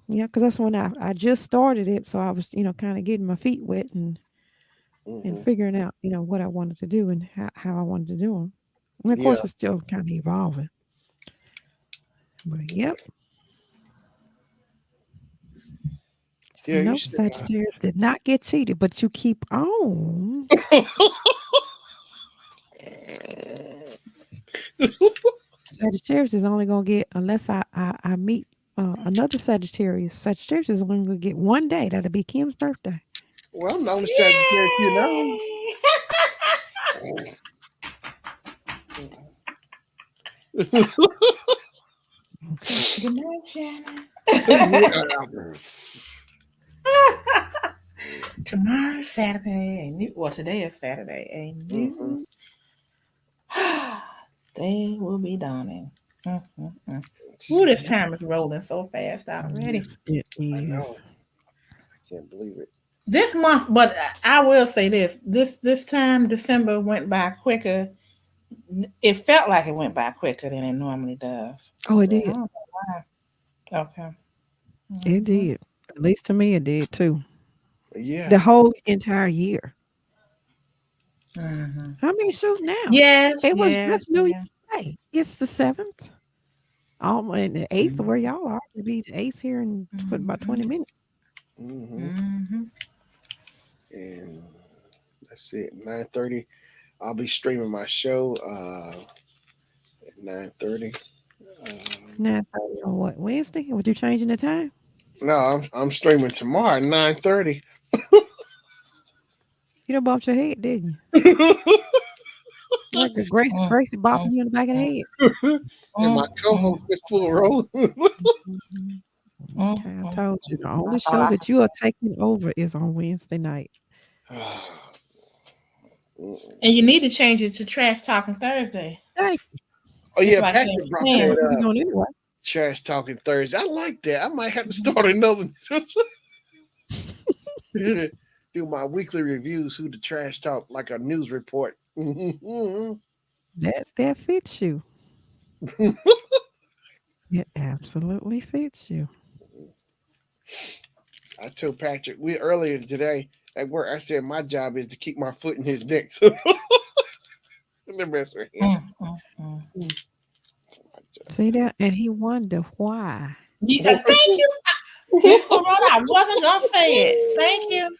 D: Yeah, because that's when I just started it, so I was kind of getting my feet wet and
B: Mhm.
D: figuring out what I wanted to do and how I wanted to do them. And of
B: Yeah.
D: course, it's still kind of evolving. But yep. So
B: Yeah, you
D: nope,
B: should.
D: Sagittarius did not get cheated, but you keep on. Sagittarius is only gonna get unless I meet another Sagittarius. Sagittarius is only gonna get 1 day. That'll be Kim's birthday.
B: Well, I'm the only Sagittarius you know.
C: Good night, Shannon. Tomorrow's Saturday. Well, today is Saturday. A new day will be dawning. Ooh, this time is rolling so fast already.
D: Yes, it
B: I know.
D: is.
B: I can't believe it.
C: This month, but I will say this time December went by quicker. It felt like it went by quicker than it normally does.
D: Oh, it
C: So, I
D: did.
C: don't know why. Okay.
D: It did. At least to me, it did too.
B: Yeah.
D: The whole entire year.
C: Mm-hmm.
D: I mean, shoot now.
C: Yes,
D: It was
C: yes,
D: just New
C: yes.
D: Year's Day. It's the 7th. And the 8th, where y'all are, to be the 8th here in about 20 minutes.
B: And that's it. 9:30. I'll be streaming my show at 9:30.
D: 9:30 on what, Wednesday? Would you changing the time?
B: No, I'm streaming tomorrow at 9:30.
D: You done bumped your head, didn't you? Like a Gracie bopping you in the back of the head.
B: And my co-host is full roll.
D: Okay, I told you the only show that you are taking over is on Wednesday night.
C: And you need to change it to Trash Talking Thursday.
D: Thank
B: Oh yeah,
C: like
B: Patrick
C: that.
B: brought
C: Yeah.
B: that
D: you.
B: up.
D: Going anyway.
B: Trash Talking Thursday. I like that. I might have to start another. Do my weekly reviews. Who the trash talk like a news report.
D: That fits you. It absolutely fits you.
B: I told Patrick earlier today at work. I said my job is to keep my foot in his neck. So the best for him.
D: See that? And he wondered why.
C: Yeah, thank you, Miss Corona. I wasn't gonna say it. Thank you.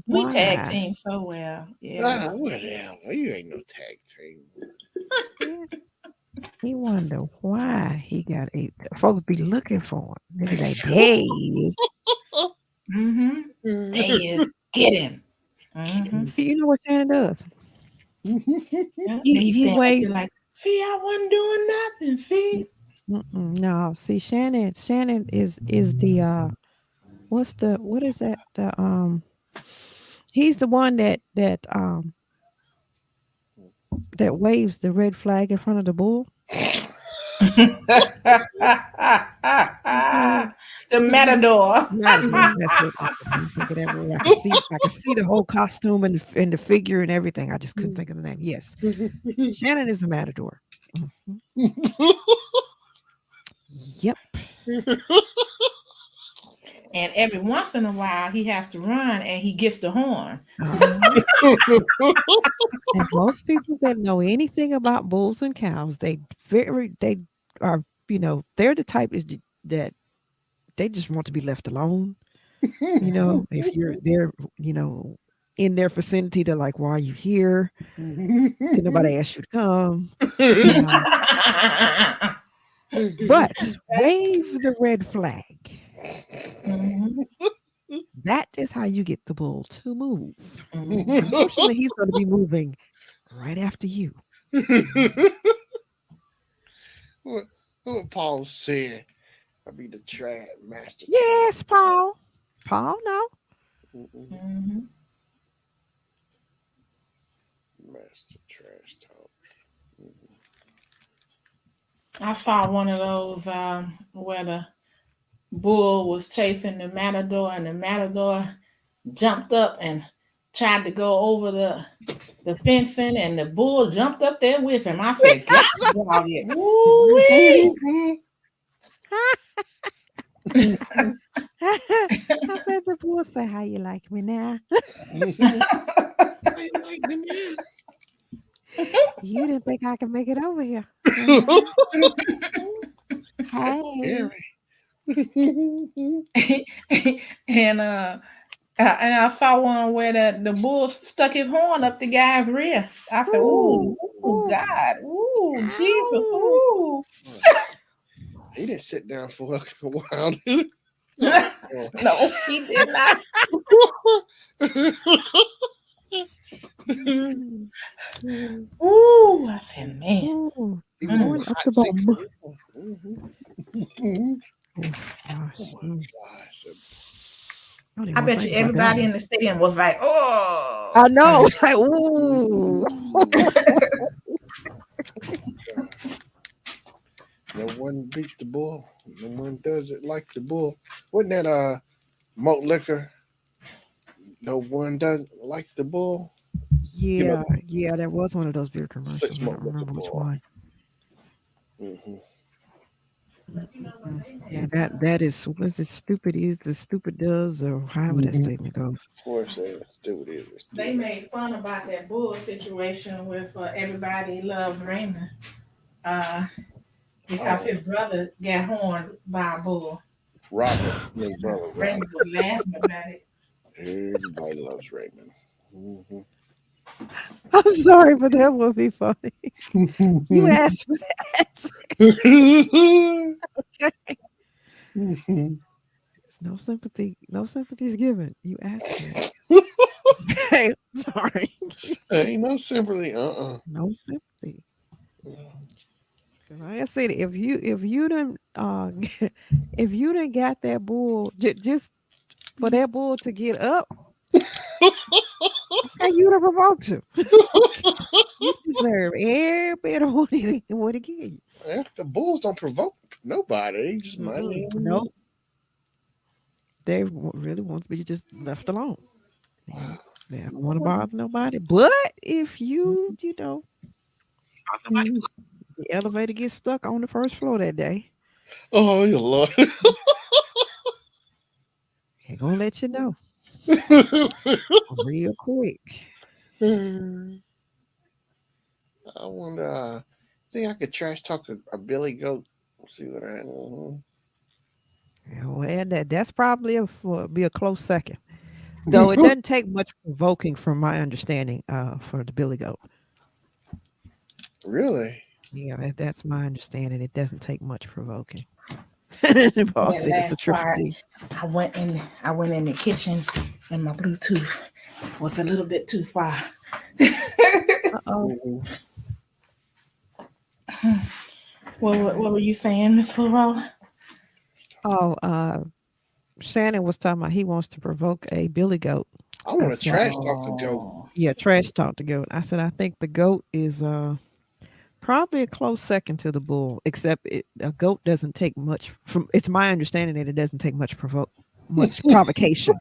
C: We tag team so well. Yeah.
B: Whatever. You ain't no tag team.
D: Yeah. He wondered why he got eight. Folks be looking for him. They be like, days.
C: Days. Get him.
D: See, you know what Shannon does?
C: He
D: waves.
C: like, see, I wasn't doing nothing. See.
D: No, see, Shannon is the what is that? He's the one that waves the red flag in front of the bull.
C: The matador.
D: That's it. I can see the whole costume and the figure and everything. I just couldn't think of the name. Yes, Shannon is the matador. Yep.
C: And every once in a while, he has to run, and he gets the horn.
D: And most people that know anything about bulls and cows, they are, they're the type that they just want to be left alone. If you're there, in their vicinity, they're like, "Why are you here? Did nobody ask you to come?" But wave the red flag. That is how you get the bull to move. Unfortunately, he's going to be moving right after you.
B: What Paul said. I'll be the trash master.
D: Yes, Paul. Paul, no.
B: Master trash talk.
C: I saw one of those where the bull was chasing the matador, and the matador jumped up and tried to go over the fencing, and the bull jumped up there with him. I said, "God, dog it."
D: I bet the bull say, "How you like me now?" You didn't think I could make it over here. Hey.
C: And I saw one where the bull stuck his horn up the guy's rear. I said, "Ooh, God, ooh, Jesus, ooh."
B: He didn't sit down for a while.
C: No, he did not. Ooh, I said, man.
B: He was on
D: up the bomb.
B: Oh, gosh.
D: don't even
C: I
D: wanna
C: bet you
D: think about that
C: everybody
D: one.
C: in the stadium was like, "Oh."
D: I know. Like, ooh.
B: No one beats the bull. No one does it like the bull. Wasn't that malt liquor? No one does it like the bull. You know,
D: Yeah, that was one of those beer
B: six
D: commercials. I
B: malt
D: don't
B: liquor
D: remember which
B: bull.
D: one.
B: Mm-hmm.
D: Yeah, that is was it stupid is the stupid does or however that
B: Mm-hmm.
D: statement goes.
B: Of course, still it is.
C: They made fun about that bull situation with Everybody Loves Raymond, uh, because
B: Oh,
C: his brother got horned by a bull.
B: Robert, his brother Robert.
C: Raymond was laughing about it.
B: Everybody loves Raymond. Mm-hmm.
D: I'm sorry, but that would be funny. You asked for that.
B: Mm-hmm.
D: There's no sympathy's given. You asked for that. Hey, sorry.
B: Ain't no sympathy.
D: No sympathy. 'Cause like I said, if you didn't if you didn't got that bull just for that bull to get up, okay, you'd have provoked him. You deserve every bit of what he give you.
B: The Bulls don't provoke nobody. They just money.
D: Nope. They really want to be just left alone.
B: Wow.
D: They don't want to bother nobody. But if you the elevator gets stuck on the first floor that day,
B: Oh, your Lord.
D: they're gonna let you know real quick.
B: I wonder. Think I could trash talk a Billy Goat? See what I.
D: Yeah, well, that's probably be a close second. Though it doesn't take much provoking, from my understanding, for the Billy Goat.
B: Really?
D: Yeah, that's my understanding. It doesn't take much provoking.
C: That
D: Paul said it's a
C: last
D: triple
C: part,
D: D.
C: I went in the kitchen, and my Bluetooth was a little bit too far.
D: Oh,
B: Mhm.
C: What were you saying, Miss Fulrow?
D: oh, Shannon was talking about he wants to provoke a Billy Goat.
B: I
D: I
B: want to
D: said,
B: trash talk the goat.
C: Oh,
D: yeah, trash talk the goat. I said I think the goat is probably a close second to the bull, except a goat doesn't take much. From it's my understanding that it doesn't take much provocation,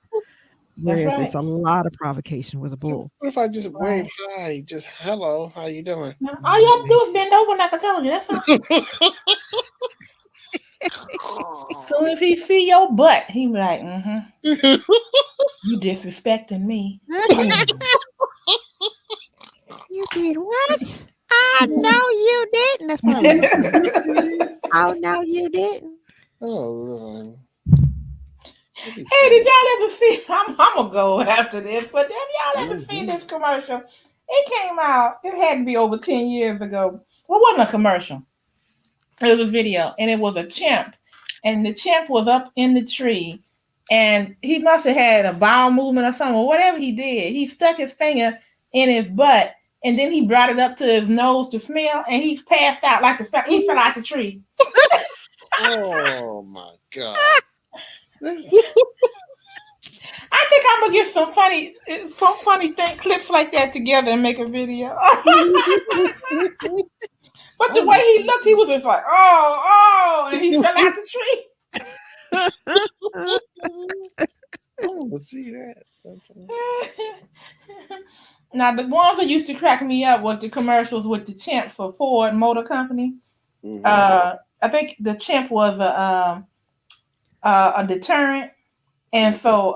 C: that's
D: whereas it's
C: right.
D: a lot of provocation with a
B: So
D: bull.
B: what if I just wave
C: Right.
B: hi, just hello, how you doing?
C: Now, all you have to do is bend over, like I told you. That's all. Soon as he see your butt, he be like, you disrespecting me.
D: You did what? I know you didn't. That's probably what he said. Oh no, you didn't.
B: Oh Lord. That'd be
C: Hey,
B: funny.
C: did y'all ever see? I'm gonna go after this, but have y'all ever seen
B: Mhm.
C: this commercial? It came out. It had to be over 10 years ago. Well, it wasn't a commercial. It was a video, and it was a chimp, and the chimp was up in the tree, and he must have had a bowel movement or something, or whatever he did. He stuck his finger in his butt, and then he brought it up to his nose to smell, and he passed out like he fell out the tree.
B: Oh my God.
C: I think I'm gonna get some funny clips like that together and make a video. But the way he looked, he was just like, oh, and he fell out the tree.
B: I want to see that.
C: Now the ones that used to crack me up was the commercials with the chimp for Ford Motor Company.
B: Mhm.
C: I think the chimp was a deterrent, and so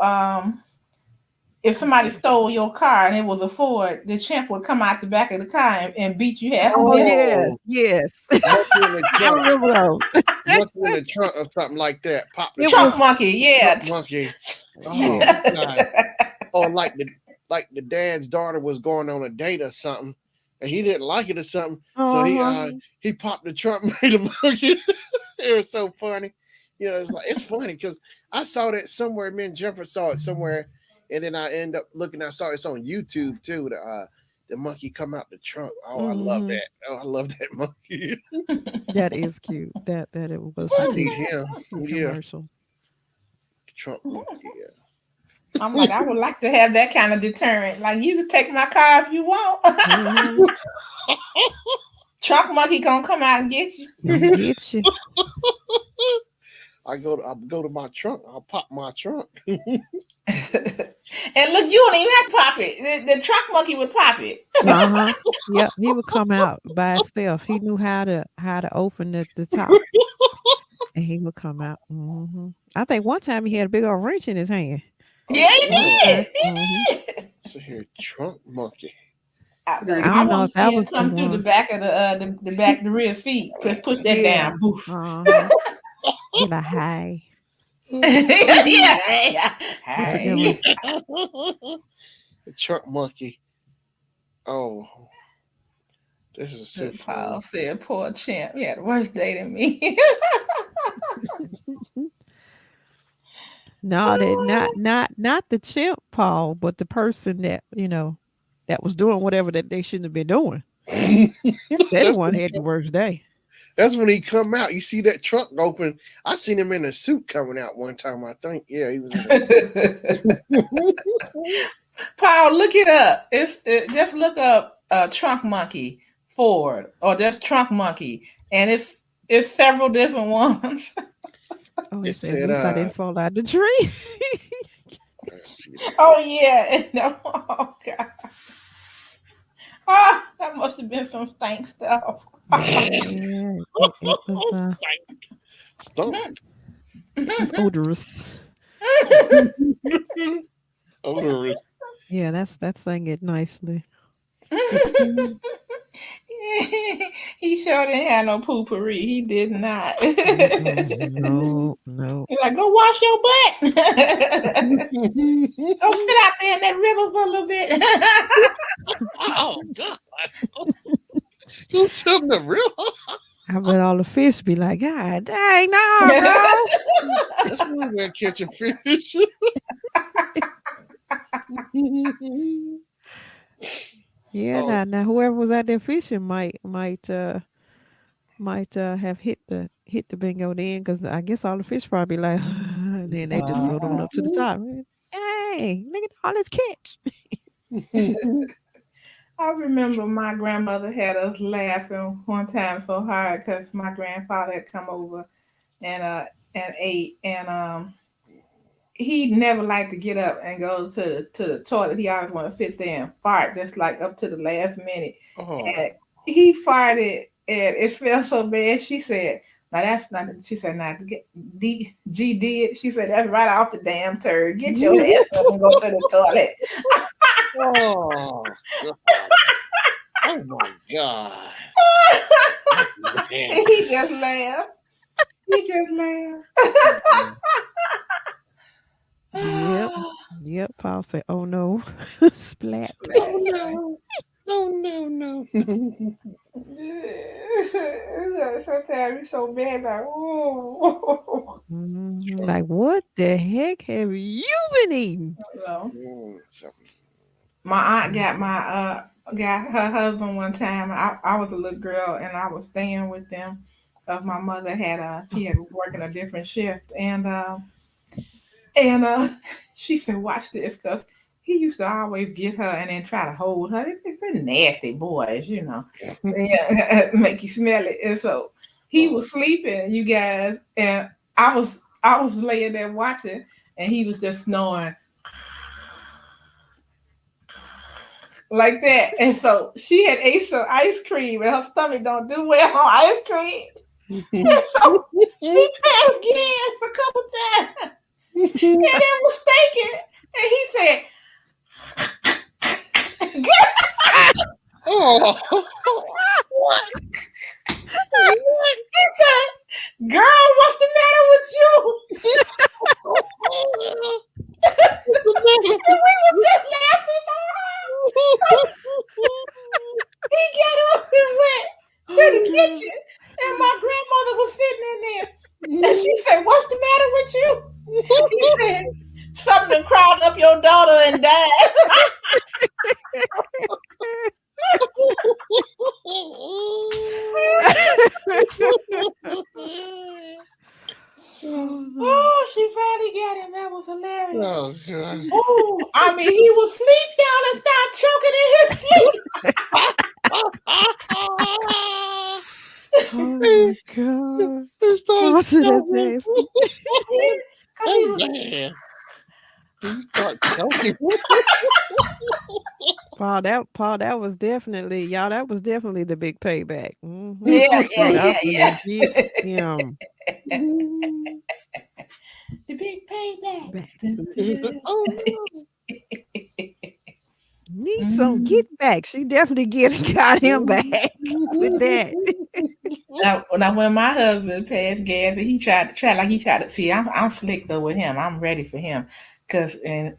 C: if somebody stole your car and it was a Ford, the chimp would come out the back of the car and beat you half to
D: Oh
C: death.
D: yes,
B: Oh,
D: yes.
B: monkey in the
D: I
B: trunk,
D: remember those.
B: monkey in the trunk, or something like that. Pop the
D: It
B: trunk,
C: Trunk monkey, yeah.
B: trunk monkey. Oh
D: Yeah.
B: God. Or like the dad's daughter was going on a date or something, and he didn't like it or something, so
D: Uh-huh.
B: he popped the trunk, made a monkey. It was so funny. You know, it's funny because I saw that somewhere. Me and Jennifer saw it somewhere, and then I end up looking. I saw it's on YouTube too. The monkey come out the trunk. Oh, I love
D: Mhm.
B: that. Oh, I love that monkey.
D: That is cute. That it was
B: I
D: a
B: need
D: cute
B: him. Yeah,
D: commercial.
B: trunk monkey. Yeah.
C: I'm like, I would like to have that kind of deterrent. Like, you can take my car if you want.
D: Mhm.
C: Truck monkey gonna come out and get you.
D: Gonna get you.
B: I go to my trunk. I'll pop my trunk.
C: And look, you don't even have to pop it. The truck monkey would pop it.
D: Uh-huh. Yep, he would come out by himself. He knew how to open the top, and he would come out. I think one time he had a big old wrench in his hand.
C: Yeah, he did. He
D: Mhm.
C: did.
B: So here, trunk monkey.
C: I
D: don't know
C: want
D: if
C: to
D: that
C: see
D: was
C: it
D: the
C: come through the
D: one.
C: back of the back the rear seat. Push that
D: Yeah.
C: down. Boof.
D: Uh-huh. Be like, hi.
C: Yeah.
D: What you
C: Hey.
D: doing?
B: The trunk monkey. Oh, this is so
C: Good Paul
B: funny.
C: said, poor champ. He had a worse day than me.
D: No, not the chimp, Paul, but the person that that was doing whatever that they shouldn't have been doing. They the
B: that's,
D: one had the worst day.
B: that's when he come out. You see that trunk open. I seen him in a suit coming out one time. I think, yeah, he was in a
C: Paul, look it up. Just look up trunk monkey Ford or just trunk monkey, and it's several different ones.
D: Oh, he
B: It
D: said, at
B: said,
D: least I didn't fall out the tree.
B: let's see that.
C: Oh yeah, oh god, that must have been some stank stuff.
D: Yeah, it was
B: Stunk.
D: it was odorous.
B: Odorous.
D: Yeah, that's saying it nicely.
C: He sure didn't have no poopery. He did not.
D: No, no.
C: He's like, go wash your butt. Go sit out there in that river for a little bit.
B: Oh God! You something the real?
D: I bet all the fish be like, God dang, no, bro.
B: That's one way of catching fish.
D: Yeah,
B: Oh.
D: now whoever was out there fishing might have hit the bingo then, because I guess all the fish probably like, and then they just float on up to the top. Hey, look at all this catch.
C: I remember my grandmother had us laughing one time so hard because my grandfather had come over and ate, and he never liked to get up and go to the toilet. He always want to sit there and fart just like up to the last minute.
B: Oh.
C: And he farted and it smelled so bad. She said, now that's not, she said, now G did. She said, that's right off the damn turd. Get your ass up and go to the toilet.
B: Oh, God. Oh my God. Man.
C: And he just laughed. He just laughed.
D: Yep. Paul said, "Oh no, splat."
B: Oh no. No.
C: Sometimes it's so bad, like, oh.
D: Like, what the heck have you been eating?
C: My aunt got her husband one time. I was a little girl and I was staying with them. My mother she had working a different shift, and she said, "Watch this," because he used to always get her and then try to hold her. They're nasty boys, yeah, make you smell it. And so he was sleeping, you guys, and I was laying there watching, and he was just snoring like that. And so she had ate some ice cream, and her stomach don't do well on ice cream. And so she passed gas a couple times. And it was stinking. And he said,
B: Oh.
C: What? He said, girl, what's the matter with you? And we were just laughing so hard. He got up and went to the kitchen, and my grandmother was sitting in there. And she said, what's the matter with you? He said, something crawled up your daughter and died. Oh, she finally got him. That was hilarious. hilarious.
B: Oh God.
C: Oh, I mean, he was asleep, y'all, and started choking in his sleep.
D: Oh my God.
B: He started
D: Oh, so that's
B: choking.
D: nasty.
C: Because he
B: Oh
C: was.
B: man. He started choking.
D: Paul, that was definitely, y'all, that was definitely the big payback. Mhm.
C: Yeah,
D: I'm gonna get him
C: The big payback.
D: back.
C: Dun, dun.
B: Oh no.
D: Need some get back. She definitely got him back with that.
C: Now, when my husband passed gas, he tried to see. I'm slick though with him. I'm ready for him, cause when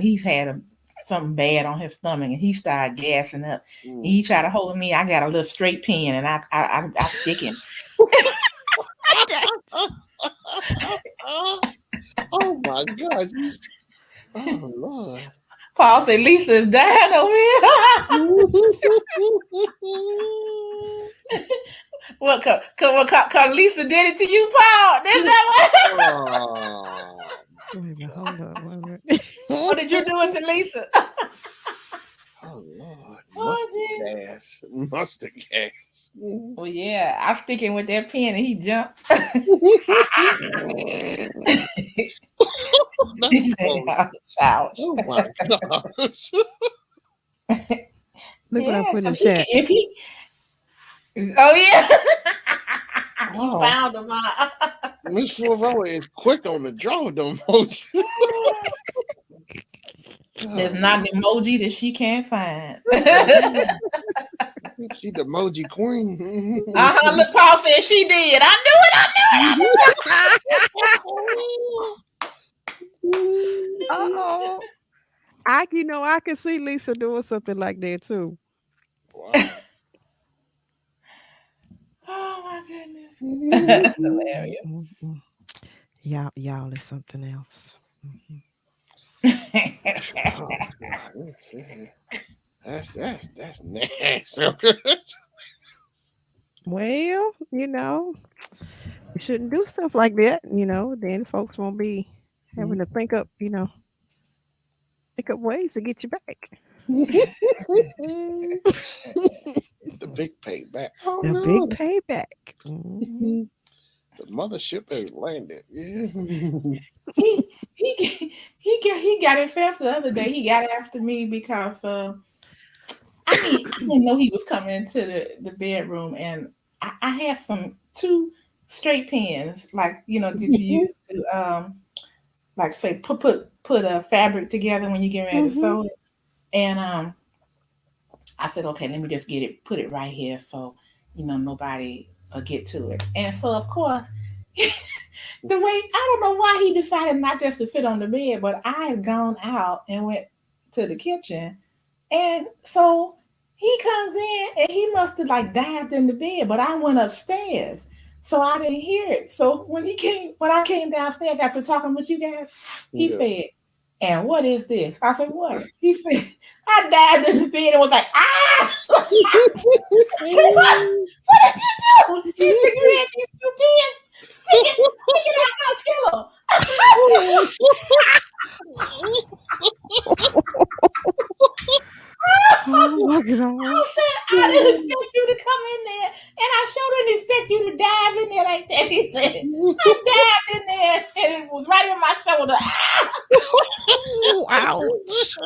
C: he's had something bad on his stomach and he started gassing up, he tried to hold me. I got a little straight pen and I stick him.
B: Oh my God. Oh Lord.
C: Paul said, "Lisa's dying over here." What? Cause Lisa did it to you, Paul. Is that
B: Oh,
D: Wait a minute, hold on. Wait a minute.
C: what did you do it to Lisa?
B: oh Lord.
C: Oh,
B: Mustard gas. Mustard gas.
C: well, yeah, I'm sticking with that pen and he jumped. He said, "Ouch."
B: Oh my gosh.
D: Look what I
C: Yeah,
D: put in
C: 'cause
D: chat.
C: if he, oh yeah, you
B: Oh.
C: found him.
B: Miss Florella is quick on the draw, though, emoji.
C: There's not an emoji that she can't find.
B: She the emoji queen.
C: Look, Paul said she did. I
D: Oh, I can see Lisa doing something like that too.
B: Wow.
C: knew it. Oh my goodness, that's hilarious.
D: Mm-mm. Y'all is something else. Mhm.
B: Oh, God. That's nasty.
D: Well, you shouldn't do stuff like that. Then folks won't be having to think up ways to get you back.
B: The big payback. Oh
D: The
B: no.
D: big payback. Mhm.
B: The mothership has landed. Yeah.
C: He got himself the other day. He got after me because I didn't know he was coming into the bedroom, and I had two straight pens, like that you use to like say put a fabric together when you get ready to
D: Mhm.
C: sew it. And I said, okay, let me just put it right here so nobody will get to it. And so of course, the way I don't know why he decided not just to sit on the bed, but I had gone out and went to the kitchen, and so he comes in and he must have like dived in the bed, but I went upstairs. So I didn't hear it. So when I came downstairs after talking with you guys, he
B: Yeah.
C: said, "And what is this?" I said, "What?" He said, "I dived in the bed and was like, ah!" What did you do? He said, "You had these two pins sticking out my pillow."
D: Oh my
C: I
D: God.
C: said, "I didn't expect you to come in there, and I sure didn't expect you to dive in there like that." He said, "I dived in there, and it was right in my shoulder."
D: Ouch.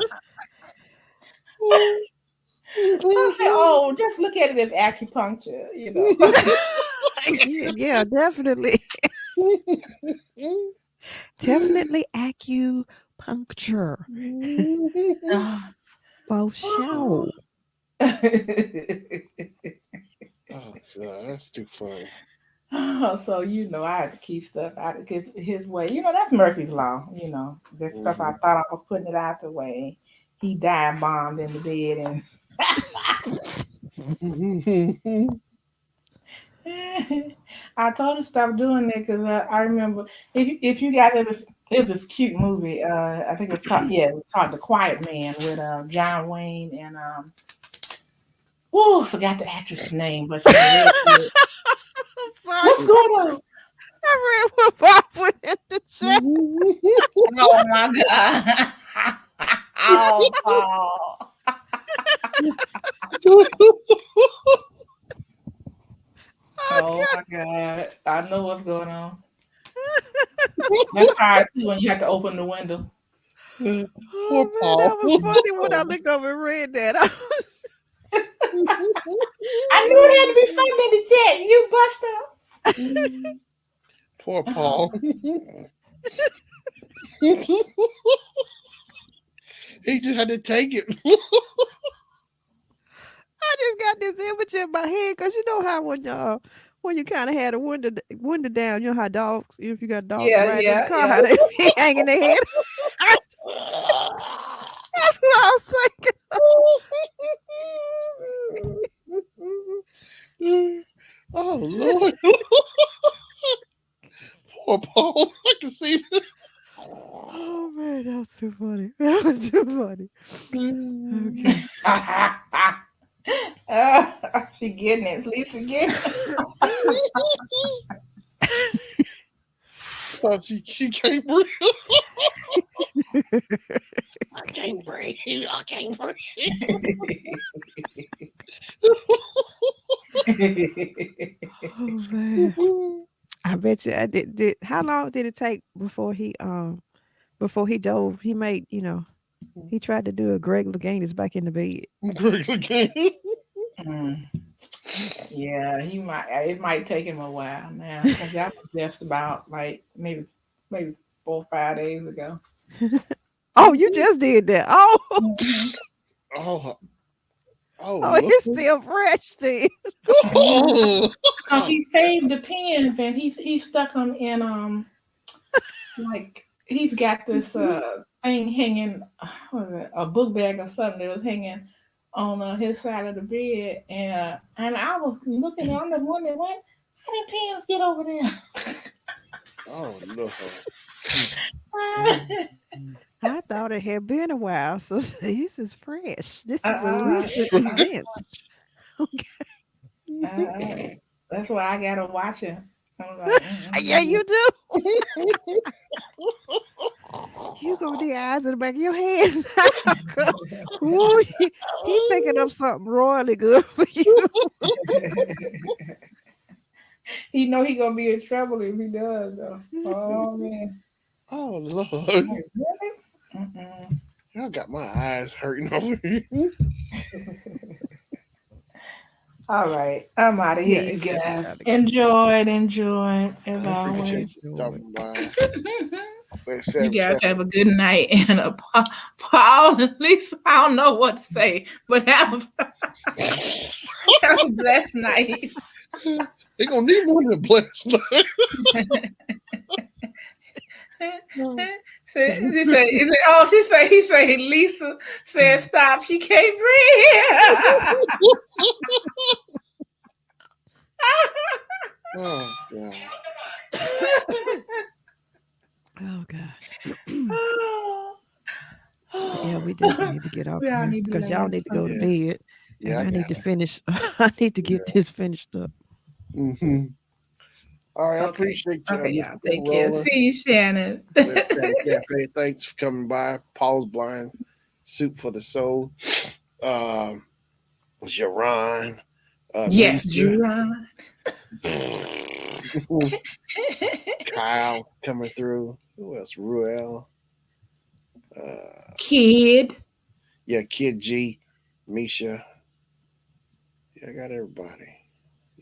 C: I said, "Oh, just look at it as acupuncture,
D: Yeah, definitely. Definitely acupuncture. For sure.
B: Oh God, that's too funny.
C: So I had to keep stuff out of his way. That's Murphy's law. That stuff I thought I was putting it out the way. He dive bombed in the bed, and I told him stop doing that because I remember if you got it was this cute movie. I think it was called The Quiet Man with John Wayne and forgot the actress' name, but she was real cute. What's going on?
D: I read what Bob put in the chat.
C: Oh my God. Oh, Paul. Oh my God. I know what's going on. That's hard too when you have to open the window.
B: Poor
D: Oh man,
B: Paul.
D: that was funny when I looked over and read that.
C: I knew it had to be something in the chat. You buster.
B: Poor Paul. He just had to take it.
D: I just got this image in my head because you know how when you kind of had a window down, you know how dogs, if you got dogs
C: Yeah,
D: riding in the
C: yeah,
D: car,
C: yeah.
D: how they be hanging their head. That's what I was thinking.
B: Oh Lord. Poor Paul. I can see that.
D: Oh man, that was too funny. That was too funny. Okay.
C: She getting it. Lisa getting it.
B: Oh, she can't breathe. I can't breathe. I can't breathe.
D: Oh man. I bet you I did how long did it take before he dove? He made, he tried to do a Greg Louganis back in the bed.
C: Yeah, he might. It might take him a while now because that was just about like maybe 4 or 5 days ago.
D: Oh, you just did that. Oh, it's still fresh then.
C: Because he saved the pens and he stuck them in like he's got this thing hanging, what was it, a book bag or something that was hanging on his side of the bed, and I was looking, I'm just wondering how did pens get over there?
B: Oh no.
C: I
D: thought it had been a while, so this is fresh. This is a recent event.
C: Okay. That's why I gotta watch it. I'm like,
D: yeah, you do. You go with the eyes in the back of your head. Ooh, he picking up something royally good for you.
C: He know he gonna be in trouble if he does though. Oh man.
B: Oh Lord.
C: Really?
B: I got my eyes hurting over here.
C: All right, I'm out of here, you guys. Enjoy as always. You guys have a good night and a Paul. At least I don't know what to say, but have a blessed night.
B: They're gonna need more than a blessed night.
C: He say Lisa said stop. She can't breathe.
B: Oh God.
D: Oh gosh. Yeah, we definitely need to get off here because y'all need to go to bed. Yeah, I need to finish. I need to get this finished up.
B: Mm-hmm. All right, I appreciate you.
C: Okay, y'all. Take care. See you, Shannon.
B: Cafe. Thanks for coming by. Paul's Blind Soup for the Soul. Jaron.
C: Yes, Jaron.
B: Kyle coming through. Who else? Ruel.
C: Kid.
B: Yeah, Kid G. Misha. Yeah, I got everybody.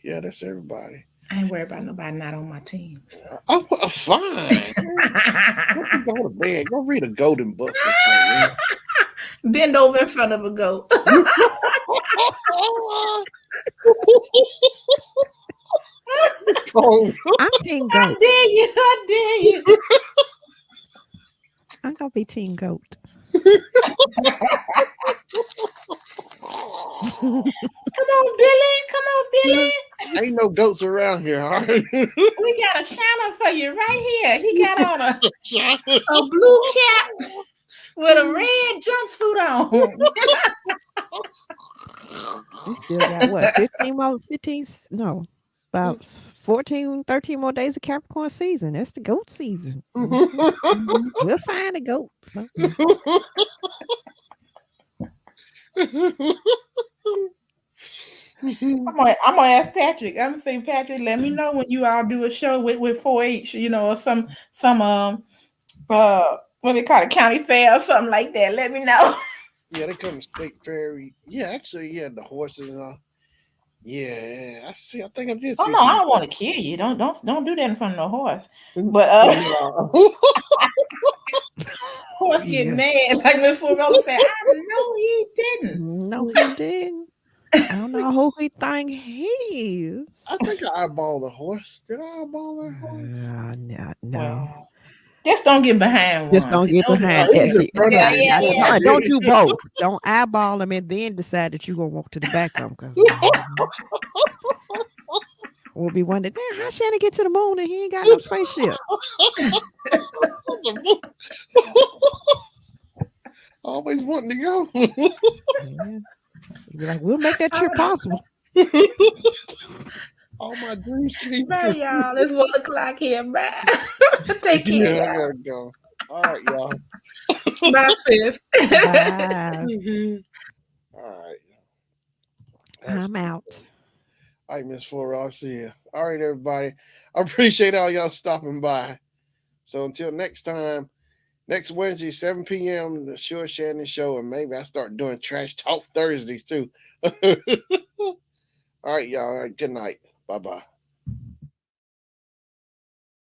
B: Yeah, that's everybody.
C: I ain't worried about nobody not on my team. So.
B: Oh, fine. Go to bed. Go read a golden book.
C: Bend over in front of a goat.
D: I'm Team Goat.
C: I dare you.
D: I'm gonna be Team Goat.
C: Come on, Billy.
B: Ain't no goats around here, all right?
C: We got a Shannon for you right here. He got on a blue cap with a red jumpsuit on.
D: We still got what? 15 more? 15? No. about 14, 13 more days of Capricorn season. That's the goat season. We'll find a goat. So.
C: I'm gonna ask Patrick. I'm gonna say, Patrick, let me know when you all do a show with 4-H, or some what they call it, county fair or something like that. Let me know.
B: Yeah, they come to State Fair. Yeah, actually, yeah, the horses and all. Yeah, I see. I think I did.
C: Oh no, I don't want to kill you. Don't do that in front of no horse. But horse get mad, like Miss Fulvella said. I know he didn't.
D: No, he didn't. I don't know who he think he is.
B: I think I eyeballed the horse. Did I eyeball that horse?
D: No.
C: Well, just don't get behind
D: Just
C: one.
D: don't get behind. Don't do both. Don't eyeball them and then decide that you're gonna walk to the back of them. We'll be wondering, damn, how Shannon get to the moon and he ain't got no spaceship?
B: Always wanting to go.
D: Yeah. You'd be like, we'll make that trip possible.
B: All my dreams came
C: Bye,
B: true.
C: y'all. It's 1:00 here. Bye. Take care.
B: Yeah, I gotta go. All right, y'all.
C: Bye, sis.
D: Bye.
B: All right.
D: I'm out.
B: All right, Miss Flora, I'll see you. All right, everybody. I appreciate all y'all stopping by. So until next time, next Wednesday, 7 p.m., the Sure Shannon Show, and maybe I start doing Trash Talk Thursdays too. All right, y'all. All right, good night. Bye-bye.